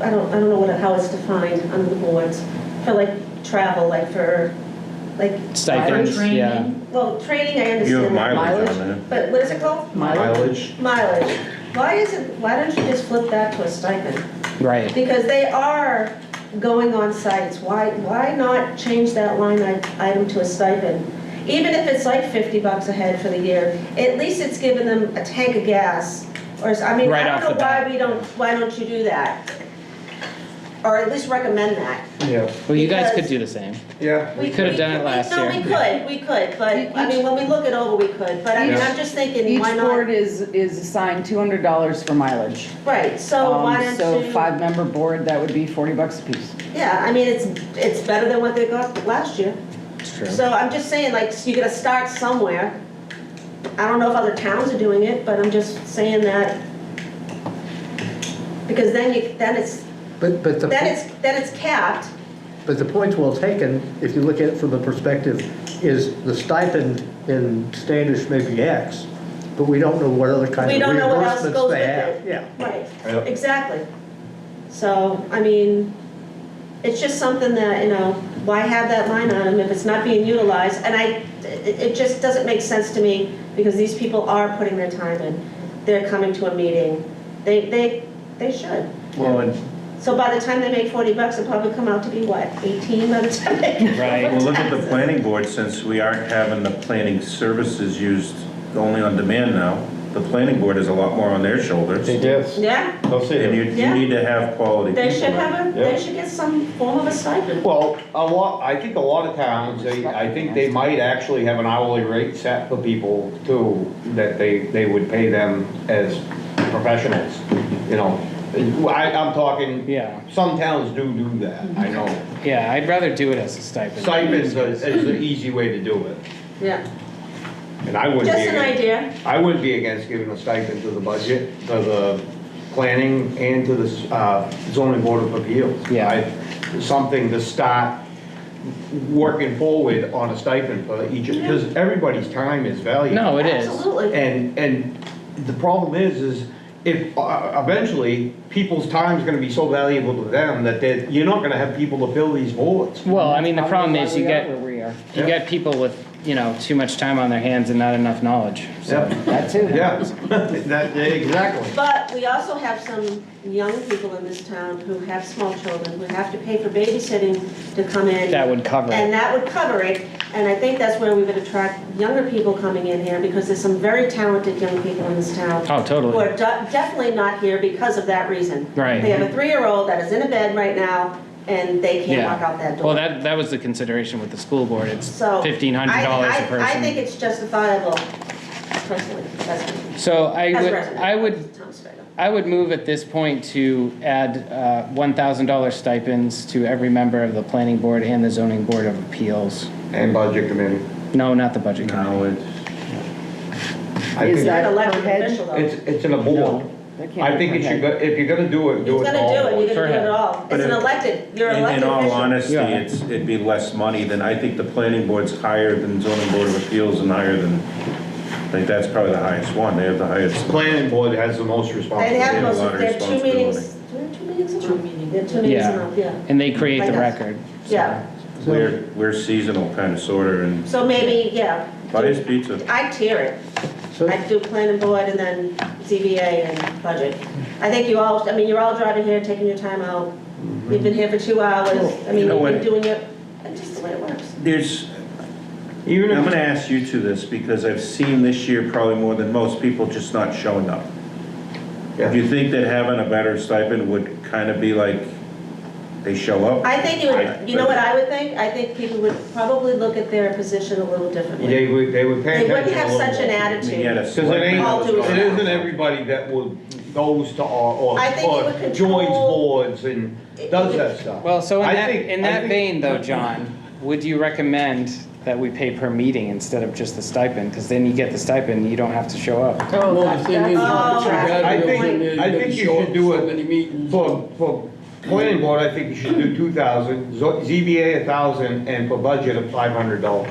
Speaker 11: I don't know how it's defined under the boards, for like travel, like for, like,
Speaker 1: Stipends, yeah.
Speaker 2: training.
Speaker 11: well, training, I
Speaker 5: You have
Speaker 11: understand that.
Speaker 5: mileage on there.
Speaker 11: But what is it called?
Speaker 6: Mileage.
Speaker 11: Mileage. Why don't you just flip that to a stipend?
Speaker 1: Right.
Speaker 11: Because they are going on sites. Why not change that line item to a stipend? Even if it's like $50 a head for the year, at least it's giving them a tank of gas Or, I mean,
Speaker 1: Right
Speaker 11: I
Speaker 1: off
Speaker 11: don't know
Speaker 1: the bat.
Speaker 11: why don't you do that? Or at least recommend that.
Speaker 6: Yeah.
Speaker 1: Well, you guys could
Speaker 11: Because-
Speaker 1: do the same.
Speaker 6: Yeah.
Speaker 1: We could have done it last
Speaker 11: No,
Speaker 1: year.
Speaker 11: we could, but, I mean, when we look it over, we could, but I mean, I'm just thinking,
Speaker 4: Each
Speaker 11: why
Speaker 4: board
Speaker 11: not?
Speaker 4: is assigned $200 for mileage.
Speaker 11: Right, so why don't
Speaker 4: So
Speaker 11: you?
Speaker 4: 5-member board, that would be $40 a piece.
Speaker 11: Yeah, I mean, it's better than what they got last year.
Speaker 1: It's true.
Speaker 11: So I'm just saying, like, you gotta start somewhere. I don't know if other towns are doing it, but I'm just saying that. Because then it's capped.
Speaker 3: But the point's well taken, if you look at it from the perspective, is the stipend in Standish may be X, but we don't know what other kind
Speaker 11: We
Speaker 3: of
Speaker 11: don't know what else
Speaker 3: reimbursements
Speaker 11: goes
Speaker 3: they
Speaker 11: with
Speaker 3: have.
Speaker 11: it.
Speaker 3: Yeah.
Speaker 11: Right,
Speaker 6: Yep.
Speaker 11: exactly. So, I mean, it's just something that, you know, why have that line item if it's not being utilized? And it just doesn't make sense to me, because these people are putting their time in. They're coming to a meeting. They should.
Speaker 5: Well, and
Speaker 11: So by the time they make $40, it'll probably come out to be what, 18 by the time they get
Speaker 1: Right.
Speaker 5: well, look at the planning board, since we aren't having the planning services used only on demand now, the planning board has a lot more on their shoulders.
Speaker 6: It is.
Speaker 11: Yeah,
Speaker 6: They'll see
Speaker 5: And
Speaker 6: it.
Speaker 5: you
Speaker 11: Yeah.
Speaker 5: need to have quality people.
Speaker 11: they should have
Speaker 6: Yeah.
Speaker 11: they should get some form of a stipend.
Speaker 6: Well, I think a lot of towns, I think they might actually have an hourly rate set for people too, that they would pay them as professionals, you know. I'm talking,
Speaker 1: Yeah.
Speaker 6: some towns do that, I know.
Speaker 1: Yeah, I'd rather do it as a stipend.
Speaker 6: Stipends is the easy way to do it,
Speaker 11: Yeah,
Speaker 6: and I wouldn't be
Speaker 11: just an
Speaker 6: against,
Speaker 11: idea.
Speaker 6: I wouldn't be against giving a stipend to the budget, to the planning and to the zoning board of appeals.
Speaker 1: Yeah.
Speaker 6: Something to start working forward on a stipend for each, because everybody's time is valuable.
Speaker 1: No, it is.
Speaker 11: Absolutely.
Speaker 6: And the problem is if eventually people's time's gonna be so valuable to them that you're not gonna have people to fill these boards.
Speaker 1: Well, I mean, the problem is you
Speaker 4: Why we are
Speaker 1: get,
Speaker 4: where we are.
Speaker 1: you get people with, you know, too much time on their hands and not enough knowledge. So,
Speaker 4: That too.
Speaker 6: Yeah, exactly.
Speaker 11: But we also have some young people in this town who have small children, who have to pay for babysitting to come in.
Speaker 1: that would cover
Speaker 11: And
Speaker 1: it.
Speaker 11: that would cover it, and I think that's where we would attract younger people coming in here, because there's some very talented young people in this town.
Speaker 1: Oh,
Speaker 11: Who
Speaker 1: totally.
Speaker 11: are definitely not here because of that reason.
Speaker 1: Right.
Speaker 11: They have a 3-year-old that is in a bed right now, and they can't
Speaker 1: Yeah.
Speaker 11: walk out that door.
Speaker 1: Well, that was the consideration with the school board. It's
Speaker 11: So,
Speaker 1: $1,500 a
Speaker 11: I
Speaker 1: person.
Speaker 11: think it's justifiable, personally, that's me.
Speaker 1: So
Speaker 11: As a resident.
Speaker 1: I would
Speaker 11: Tom Sebago.
Speaker 1: I would move at this point to add $1,000 stipends to every member of the planning board and the zoning board of appeals.
Speaker 6: And budget committee.
Speaker 1: No, not the budget committee.
Speaker 5: No, it's,
Speaker 6: I
Speaker 4: Is
Speaker 6: think
Speaker 11: They're
Speaker 4: that
Speaker 11: an elected
Speaker 4: per head?
Speaker 11: official, though.
Speaker 6: it's in a board.
Speaker 4: That can't
Speaker 6: I
Speaker 4: be
Speaker 6: think
Speaker 4: per
Speaker 6: it should
Speaker 4: head.
Speaker 6: go, if you're gonna do it, do
Speaker 11: He's
Speaker 6: it
Speaker 11: gonna
Speaker 6: all.
Speaker 11: do it, you're
Speaker 1: Per
Speaker 11: gonna do
Speaker 1: head.
Speaker 11: it all.
Speaker 5: But
Speaker 11: It's an
Speaker 5: it-
Speaker 11: elected, you're an
Speaker 5: in
Speaker 11: elected
Speaker 5: all
Speaker 11: official.
Speaker 5: honesty,
Speaker 1: Yeah.
Speaker 5: it'd be less money than, I think the planning board's higher than zoning board of appeals and higher than, I think that's probably the highest one. They have the highest.
Speaker 6: Planning board has the most
Speaker 11: They
Speaker 6: responsibility.
Speaker 11: have
Speaker 5: a
Speaker 11: most,
Speaker 5: lot of
Speaker 11: they have 2 meetings,
Speaker 5: responsibility.
Speaker 11: do they have 2 meetings a month? They have 2 meetings a
Speaker 1: Yeah.
Speaker 11: month, yeah.
Speaker 1: And they create the
Speaker 11: Like us.
Speaker 1: record. so.
Speaker 11: Yeah,
Speaker 5: We're seasonal kind of sorta and
Speaker 11: so maybe, yeah.
Speaker 5: buy us pizza.
Speaker 11: I'd tier it.
Speaker 3: So,
Speaker 11: I'd do planning board and then ZBA and budget. I think you all, I mean, you're all driving here, taking your time out. You've been here for 2 hours. I mean,
Speaker 5: You know
Speaker 11: you've been
Speaker 5: what?
Speaker 11: doing it, it's just the way it works.
Speaker 5: There's,
Speaker 6: Even
Speaker 5: I'm
Speaker 6: if,
Speaker 5: gonna ask you to this because I've seen this year probably more than most people just not showing up.
Speaker 6: Yeah.
Speaker 5: Do you think that having a better stipend would kind of be like, they show up?
Speaker 11: I think you would, you know what I would think? I think people would probably look at their position a little differently.
Speaker 6: they would pay
Speaker 11: They
Speaker 6: attention
Speaker 11: wouldn't have
Speaker 6: a little
Speaker 11: such an
Speaker 6: more.
Speaker 5: I mean, you had
Speaker 11: attitude.
Speaker 5: a
Speaker 6: Because it ain't,
Speaker 11: All due
Speaker 6: it
Speaker 11: respect.
Speaker 6: isn't everybody that goes to, or
Speaker 11: I think it would control-
Speaker 6: joins boards and does that stuff.
Speaker 1: Well, so
Speaker 6: I
Speaker 1: in that,
Speaker 6: think-
Speaker 1: in
Speaker 6: I
Speaker 1: that
Speaker 6: think-
Speaker 1: vein though, John, would you recommend that we pay per meeting instead of just the stipend? Because then you get the stipend, you don't have to show up.
Speaker 8: Well, the thing is, you
Speaker 11: Oh,
Speaker 8: gotta
Speaker 6: I
Speaker 8: go
Speaker 6: think-
Speaker 8: in there, you
Speaker 6: I
Speaker 8: gotta
Speaker 6: think you
Speaker 8: show
Speaker 6: should
Speaker 8: up
Speaker 6: do
Speaker 8: so
Speaker 6: it
Speaker 8: many meetings.
Speaker 6: For planning board, I think you should do 2,000, ZBA 1,000, and for budget of $500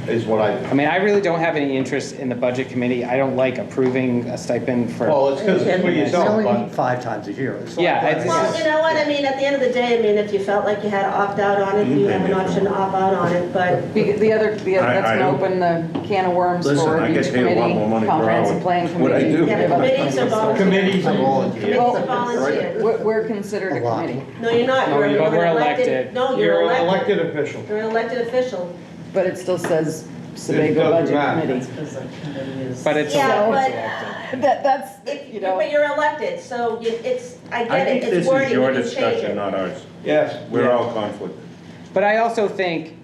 Speaker 6: is what I,
Speaker 1: I mean, I really don't have any interest in the budget committee. I don't like approving a stipend for.
Speaker 6: well, it's because it's for
Speaker 3: we
Speaker 6: yourself,
Speaker 3: only
Speaker 6: but.
Speaker 3: meet 5 times a year. It's not
Speaker 1: Yeah,
Speaker 3: that-
Speaker 1: it's-
Speaker 11: Well, you know what, I mean, at the end of the day, I mean, if you felt like you had to opt out on it, you have an option to opt out on it, but
Speaker 4: The other, that's
Speaker 5: I
Speaker 4: gonna
Speaker 5: don't-
Speaker 4: open the can of worms
Speaker 5: Listen,
Speaker 4: for
Speaker 5: I get
Speaker 4: each
Speaker 5: paid a lot
Speaker 4: committee,
Speaker 5: more money per
Speaker 4: comprehensive
Speaker 5: hour.
Speaker 4: plan
Speaker 5: What I
Speaker 4: committee.
Speaker 5: do.
Speaker 11: yeah, committees are volunteer.
Speaker 6: Committees are volunteer.
Speaker 11: Committees are volunteer.
Speaker 4: We're considered a
Speaker 3: A lot.
Speaker 4: committee,
Speaker 11: No, you're not,
Speaker 1: No,
Speaker 11: you're
Speaker 1: but
Speaker 11: an
Speaker 1: we're
Speaker 11: elected.
Speaker 1: elected.
Speaker 11: No,
Speaker 6: You're
Speaker 11: you're
Speaker 6: an
Speaker 11: elected.
Speaker 6: elected official.
Speaker 11: You're an elected official.
Speaker 4: but it still says Sebago Budget
Speaker 6: matter.
Speaker 4: Committee.
Speaker 2: Because the committee is.
Speaker 1: But it's
Speaker 11: Yeah,
Speaker 1: elected.
Speaker 4: That's, you know.
Speaker 11: But you're elected, so it's, I
Speaker 5: I
Speaker 11: get
Speaker 5: think
Speaker 11: it,
Speaker 5: this
Speaker 11: it's
Speaker 5: is
Speaker 11: wording,
Speaker 5: your
Speaker 11: you can change
Speaker 5: discussion,
Speaker 11: it.
Speaker 5: not ours.
Speaker 6: Yes.
Speaker 5: We're all conflicted.
Speaker 1: But I also think,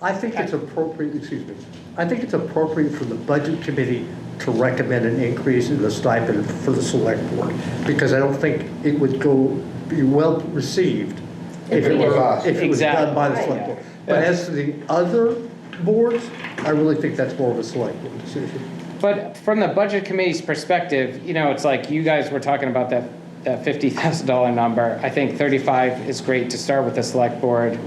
Speaker 3: I think it's appropriate, excuse me, I think it's appropriate for the budget committee to recommend an increase in the stipend for the select board, because I don't think it would be well received if it was done by the
Speaker 1: Exactly.
Speaker 3: select board. But as to the other boards, I really think that's more of a select board decision.
Speaker 1: but from the budget committee's perspective, you know, it's like you guys were talking about that $50,000 number. I think 35 is great to start with the select board.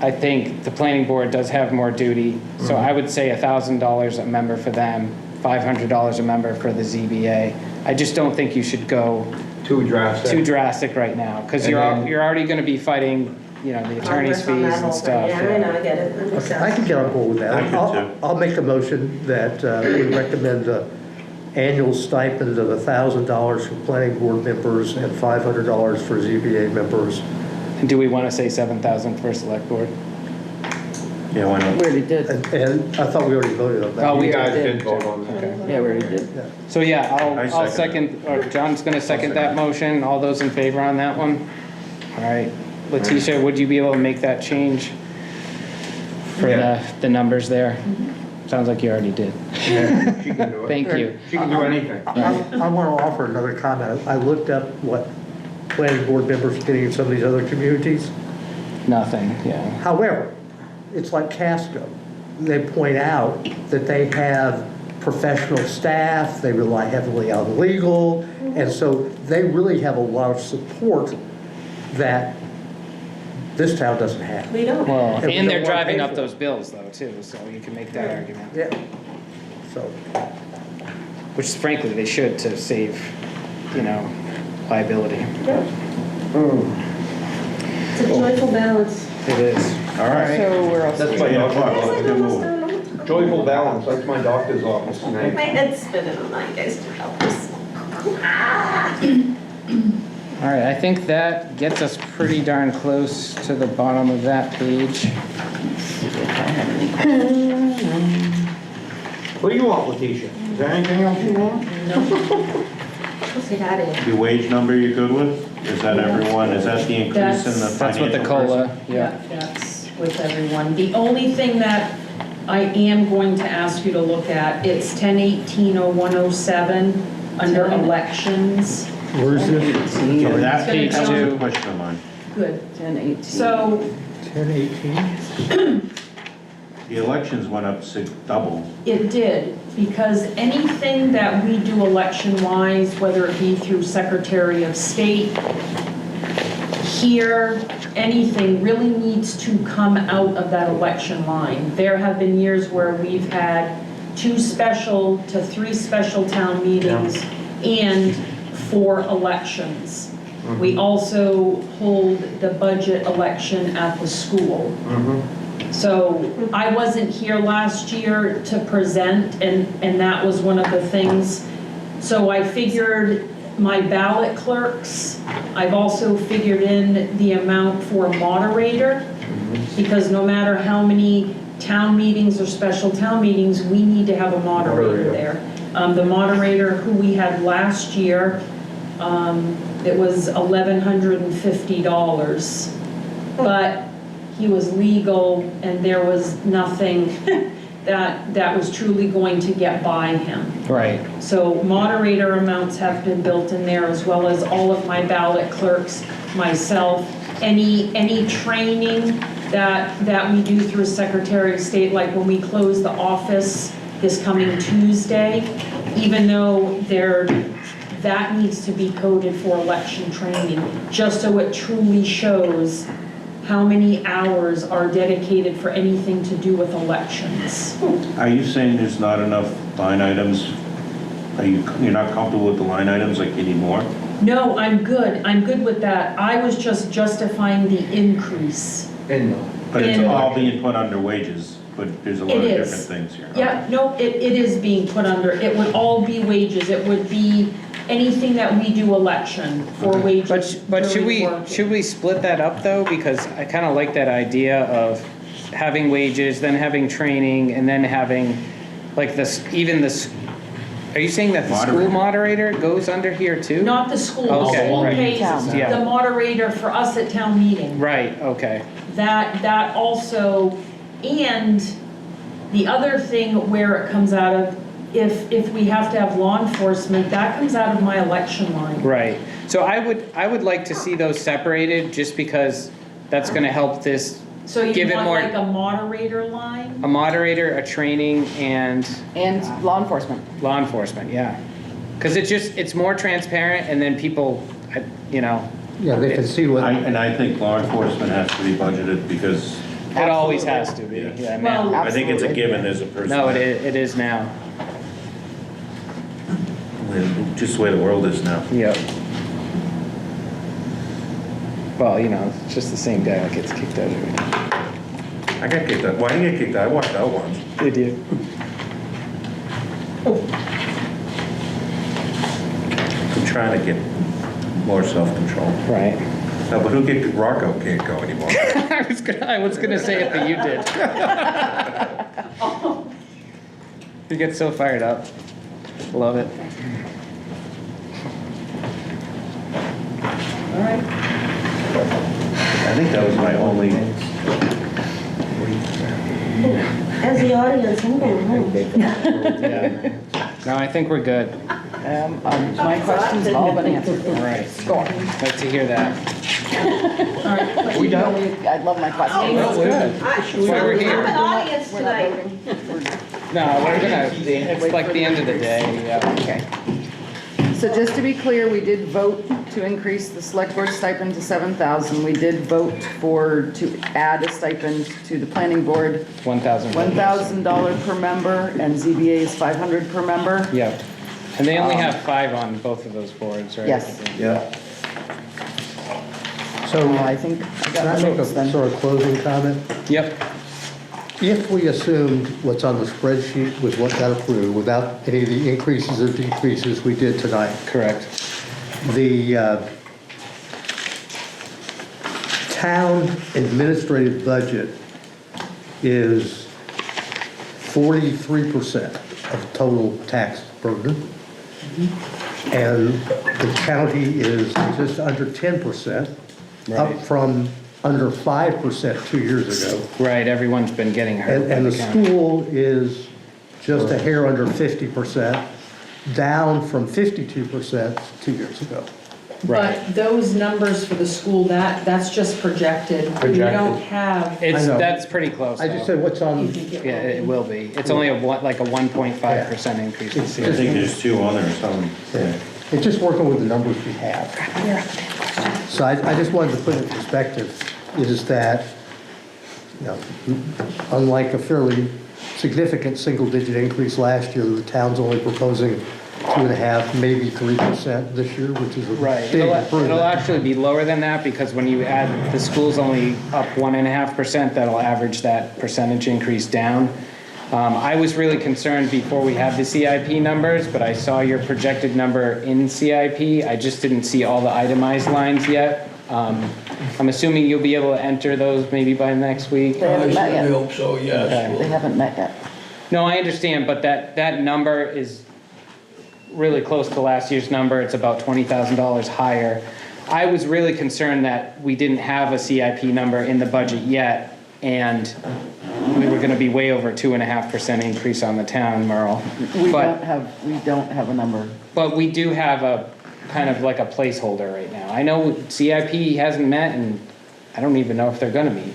Speaker 1: I think the planning board does have more duty, so I would say $1,000 a member for them, $500 a member for the ZBA. I just don't think you should go
Speaker 6: Too drastic.
Speaker 1: too drastic right now, because
Speaker 6: And then-
Speaker 1: you're already gonna be fighting, you know, the attorney's
Speaker 11: Congress on that
Speaker 1: fees
Speaker 11: whole
Speaker 1: and
Speaker 11: thing.
Speaker 1: stuff.
Speaker 11: Yeah, I know, I get it, that makes
Speaker 3: Okay, I can
Speaker 11: sense.
Speaker 3: get on board with that.
Speaker 5: I can too.
Speaker 3: I'll make a motion that we recommend an annual stipend of $1,000 for planning board members and $500 for ZBA members.
Speaker 1: And do we wanna say 7,000 for select board?
Speaker 5: Yeah, why
Speaker 4: We
Speaker 5: not?
Speaker 4: already did.
Speaker 3: And I thought we already voted on that.
Speaker 1: Oh, we
Speaker 6: You guys
Speaker 4: did.
Speaker 6: did vote on that.
Speaker 4: Yeah, we already did.
Speaker 1: So yeah,
Speaker 5: I
Speaker 1: I'll
Speaker 5: second
Speaker 1: second, or John's gonna second that motion. All those in favor on that one? All right. Letitia, would you be able to make that change for
Speaker 6: Yeah.
Speaker 1: the numbers there? Sounds like you already did.
Speaker 6: Yeah, she can do it.
Speaker 1: Thank you.
Speaker 6: She can do anything.
Speaker 3: I want to offer another comment. I looked up what planning board members are getting in some of these other communities.
Speaker 1: Nothing, yeah.
Speaker 3: However, it's like Casco. They point out that they have professional staff, they rely heavily on legal, and so they really have a lot of support that this town doesn't have.
Speaker 11: We don't.
Speaker 1: Well,
Speaker 3: And we
Speaker 1: and they're
Speaker 3: don't wanna
Speaker 1: driving
Speaker 3: pay
Speaker 1: up
Speaker 3: for
Speaker 1: those bills though, too, so you can make that argument.
Speaker 3: Yeah. So,
Speaker 1: Which frankly, they should to save, you know, liability.
Speaker 11: It's a joyful balance.
Speaker 1: It is.
Speaker 5: All right.
Speaker 4: So we're all.
Speaker 6: That's my
Speaker 5: Yeah,
Speaker 6: doctor's
Speaker 5: well,
Speaker 6: office.
Speaker 5: good move.
Speaker 6: Joyful balance, that's my doctor's office.
Speaker 11: My head's spinning on that, you guys do help us.
Speaker 1: All right, I think that gets us pretty darn close to the bottom of that page.
Speaker 6: What do you want, Letitia? Is there anything else you want?
Speaker 11: Let's get out of here.
Speaker 5: Your wage number you good with? Is that everyone, is that the increase in the
Speaker 1: That's what the
Speaker 5: financial
Speaker 1: COLA,
Speaker 5: person?
Speaker 1: yeah.
Speaker 2: That's with everyone. The only thing that I am going to ask you to look at, it's 1018-0107 under elections.
Speaker 3: where's this?
Speaker 5: Yeah, that page
Speaker 2: It's
Speaker 5: was
Speaker 2: gonna
Speaker 5: a
Speaker 2: go-
Speaker 5: question of mine.
Speaker 2: Good.
Speaker 4: 1018.
Speaker 2: So
Speaker 3: 1018?
Speaker 5: The elections went up double.
Speaker 2: it did, because anything that we do election-wise, whether it be through Secretary of State, here, anything really needs to come out of that election line. There have been years where we've had 2 special to 3 special town meetings and 4 elections. We also hold the budget election at the school. So I wasn't here last year to present, and that was one of the things. So I figured my ballot clerks, I've also figured in the amount for moderator, because no matter how many town meetings or special town meetings, we need to have a moderator there. The moderator who we had last year, it was $1,150, but he was legal and there was nothing that was truly going to get by him.
Speaker 1: Right.
Speaker 2: So moderator amounts have been built in there, as well as all of my ballot clerks, myself, any training that we do through Secretary of State, like when we close the office this coming Tuesday, even though that needs to be coded for election training, just so it truly shows how many hours are dedicated for anything to do with elections.
Speaker 5: Are you saying there's not enough line items? You're not comfortable with the line items, like you need more?
Speaker 2: No, I'm good with that. I was just justifying the increase.
Speaker 5: But it's all being put under wages, but there's a lot of
Speaker 2: It
Speaker 5: different
Speaker 2: is.
Speaker 5: things here.
Speaker 2: Yeah, no, it is being put under, it would all be wages, it would be anything that we do election for wages.
Speaker 1: But should
Speaker 2: during work.
Speaker 1: we split that up though? Because I kind of like that idea of having wages, then having training, and then having, like, this, even this, are you saying that the school moderator goes under here too?
Speaker 2: Not the school, the
Speaker 1: Okay,
Speaker 2: school
Speaker 1: right.
Speaker 2: pays
Speaker 1: Yeah.
Speaker 2: the moderator for us at town meeting.
Speaker 1: Right, okay,
Speaker 2: That also, and the other thing where it comes out of, if we have to have law enforcement, that comes out of my election line.
Speaker 1: right. So I would like to see those separated, just because that's gonna help this,
Speaker 2: So you
Speaker 1: give it
Speaker 2: want
Speaker 1: more,
Speaker 2: like a moderator line?
Speaker 1: a moderator, a training, and
Speaker 4: And law enforcement.
Speaker 1: law enforcement, yeah. Because it's more transparent, and then people, you know,
Speaker 3: Yeah, they can see what,
Speaker 5: And I think law enforcement has to be budgeted because
Speaker 1: it always has to be, yeah, now.
Speaker 2: Well,
Speaker 5: I think it's a
Speaker 4: Absolutely.
Speaker 5: given as a person.
Speaker 1: No, it is now,
Speaker 5: Just the way the world is now.
Speaker 1: yep. Well, you know, it's just the same guy that gets kicked out every day.
Speaker 5: I got kicked out. Why did I get kicked out? I walked out once.
Speaker 1: Did you?
Speaker 5: I'm trying to get more self-control.
Speaker 1: Right.
Speaker 5: No, but who kicked Rocco can't go anymore.
Speaker 1: I was gonna say it, but you did. You get so fired up. Love it.
Speaker 2: All right.
Speaker 5: I think that was my only.
Speaker 11: As the audience, I'm going home.
Speaker 1: Yeah. No, I think we're good.
Speaker 4: My questions have all been answered.
Speaker 1: All right.
Speaker 4: Score.
Speaker 1: Like to hear that.
Speaker 2: All right.
Speaker 4: We don't, I love my questions.
Speaker 1: That's good. That's why we're
Speaker 11: I'm
Speaker 1: here.
Speaker 11: an audience
Speaker 4: We're not
Speaker 11: tonight.
Speaker 4: voting?
Speaker 1: No, we're gonna, it's like the end of the day, yeah.
Speaker 4: Okay. So just to be clear, we did vote to increase the select board stipend to 7,000. We did vote to add a stipend to the planning board,
Speaker 1: $1,000.
Speaker 4: $1,000 per member, and ZBA is 500 per member.
Speaker 1: Yeah. And they only have 5 on both of those boards, right?
Speaker 4: Yes.
Speaker 3: yeah. So,
Speaker 4: I think I
Speaker 3: can
Speaker 4: got
Speaker 3: I
Speaker 4: my
Speaker 3: make a
Speaker 4: notes then.
Speaker 3: sort of closing comment?
Speaker 1: Yep.
Speaker 3: If we assumed what's on the spreadsheet was what got approved, without any of the increases or decreases we did tonight,
Speaker 1: Correct.
Speaker 3: the town administrative budget is 43% of total tax burden. And the county is just under 10%, up
Speaker 1: Right.
Speaker 3: from under 5% 2 years ago.
Speaker 1: Right, everyone's been getting hurt. by
Speaker 3: And the
Speaker 1: county.
Speaker 3: school is just a hair under 50%, down from 52% 2 years ago.
Speaker 1: Right.
Speaker 2: But those numbers for the school, that's just projected. We
Speaker 1: Projected.
Speaker 2: don't have,
Speaker 1: It's,
Speaker 3: I know.
Speaker 1: that's pretty close,
Speaker 3: I just
Speaker 1: though.
Speaker 3: said what's
Speaker 2: you
Speaker 3: on,
Speaker 2: think it
Speaker 1: Yeah,
Speaker 2: will
Speaker 1: it will be. It's only like a 1.5% increase this
Speaker 5: I
Speaker 1: year.
Speaker 5: think there's 2 on there or something.
Speaker 3: yeah, it's just working with the numbers we have. So I just wanted to put it in perspective, is that, you know, unlike a fairly significant single-digit increase last year, the town's only proposing 2.5%, maybe 3% this year, which is a
Speaker 1: Right.
Speaker 3: big
Speaker 1: It'll
Speaker 3: improvement.
Speaker 1: actually be lower than that, because when you add, the school's only up 1.5%, that'll average that percentage increase down. I was really concerned before we had the CIP numbers, but I saw your projected number in CIP. I just didn't see all the itemized lines yet. I'm assuming you'll be able to enter those maybe by next week?
Speaker 4: They
Speaker 8: I
Speaker 4: haven't met
Speaker 8: certainly
Speaker 4: yet.
Speaker 8: hope so, yes.
Speaker 4: They haven't met yet.
Speaker 1: No, I understand, but that number is really close to last year's number. It's about $20,000 higher. I was really concerned that we didn't have a CIP number in the budget yet, and we were gonna be way over 2.5% increase on the town, Merle.
Speaker 4: We
Speaker 1: But,
Speaker 4: don't have a number.
Speaker 1: but we do have a, kind of like a placeholder right now. I know CIP hasn't met, and I don't even know if they're gonna meet.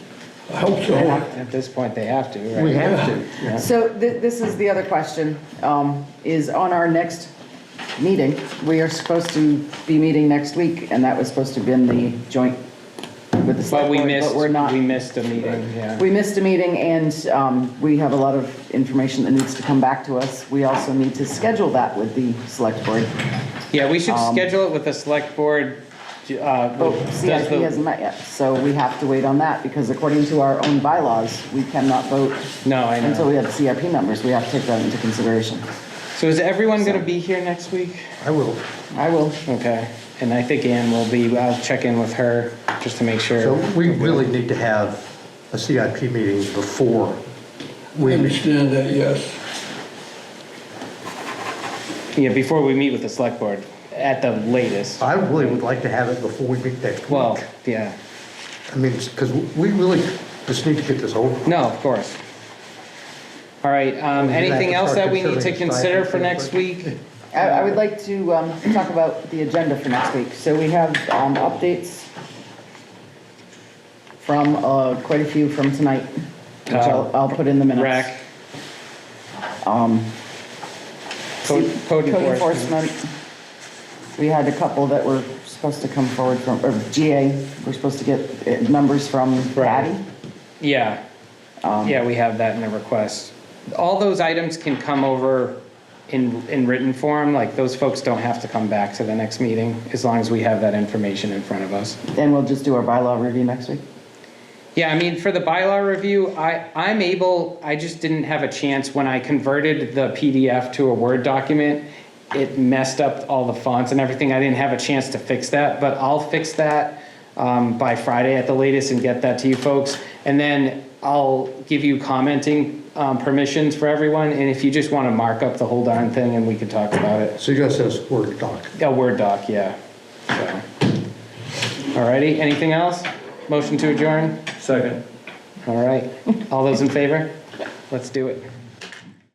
Speaker 8: I hope so.
Speaker 1: At this point, they have to, right?
Speaker 3: We have to.
Speaker 1: Yeah.
Speaker 4: So this is the other question, is on our next meeting, we are supposed to be meeting next week, and that was supposed to have been the joint with the
Speaker 1: But
Speaker 4: select board, but we're not.
Speaker 1: we missed a meeting, yeah.
Speaker 4: We missed a meeting, and we have a lot of information that needs to come back to us. We also need to schedule that with the select board.
Speaker 1: Yeah, we should schedule it with the select board.
Speaker 4: But CIP hasn't met yet, so we have to wait on that, because according to our own bylaws, we cannot vote
Speaker 1: No, I
Speaker 4: until
Speaker 1: know.
Speaker 4: we have the CIP numbers. We have to take that into consideration.
Speaker 1: So is everyone gonna be here next week?
Speaker 3: I will.
Speaker 4: I will.
Speaker 1: Okay, and I think Ann will be, I'll check in with her just to make
Speaker 3: So
Speaker 1: sure.
Speaker 3: we really need to have a CIP meeting before
Speaker 8: I
Speaker 3: we,
Speaker 8: understand that, yes.
Speaker 1: Yeah, before we meet with the select board, at the latest.
Speaker 3: I really would like to have it before we meet next week.
Speaker 1: Well, yeah,
Speaker 3: I mean, because we really just need to get this over.
Speaker 1: no, of course. All right, anything else that we need to consider for next week?
Speaker 4: I would like to talk about the agenda for next week. So we have updates from quite a few from tonight, which I'll put in the minutes.
Speaker 1: Rec,
Speaker 4: Um,
Speaker 1: code
Speaker 4: Code
Speaker 1: enforcement.
Speaker 4: enforcement. We had a couple that were supposed to come forward from, or GA, we're supposed to get numbers from Patty.
Speaker 1: Yeah, yeah, we have that in the request. All those items can come over in written form, like those folks don't have to come back to the next meeting, as long as we have that information in front of us.
Speaker 4: Then we'll just do our bylaw review next week.
Speaker 1: Yeah, I mean, for the bylaw review, I just didn't have a chance, when I converted the PDF to a Word document, it messed up all the fonts and everything, I didn't have a chance to fix that, but I'll fix that by Friday at the latest and get that to you folks. And then I'll give you commenting permissions for everyone, and if you just want to mark up the whole darn thing, and we can talk about it.
Speaker 3: So you guys says Word doc.
Speaker 1: A Word doc, yeah. So, alrighty, anything else? Motion to adjourn?
Speaker 5: Second.
Speaker 1: All right, all those in favor? Let's do it.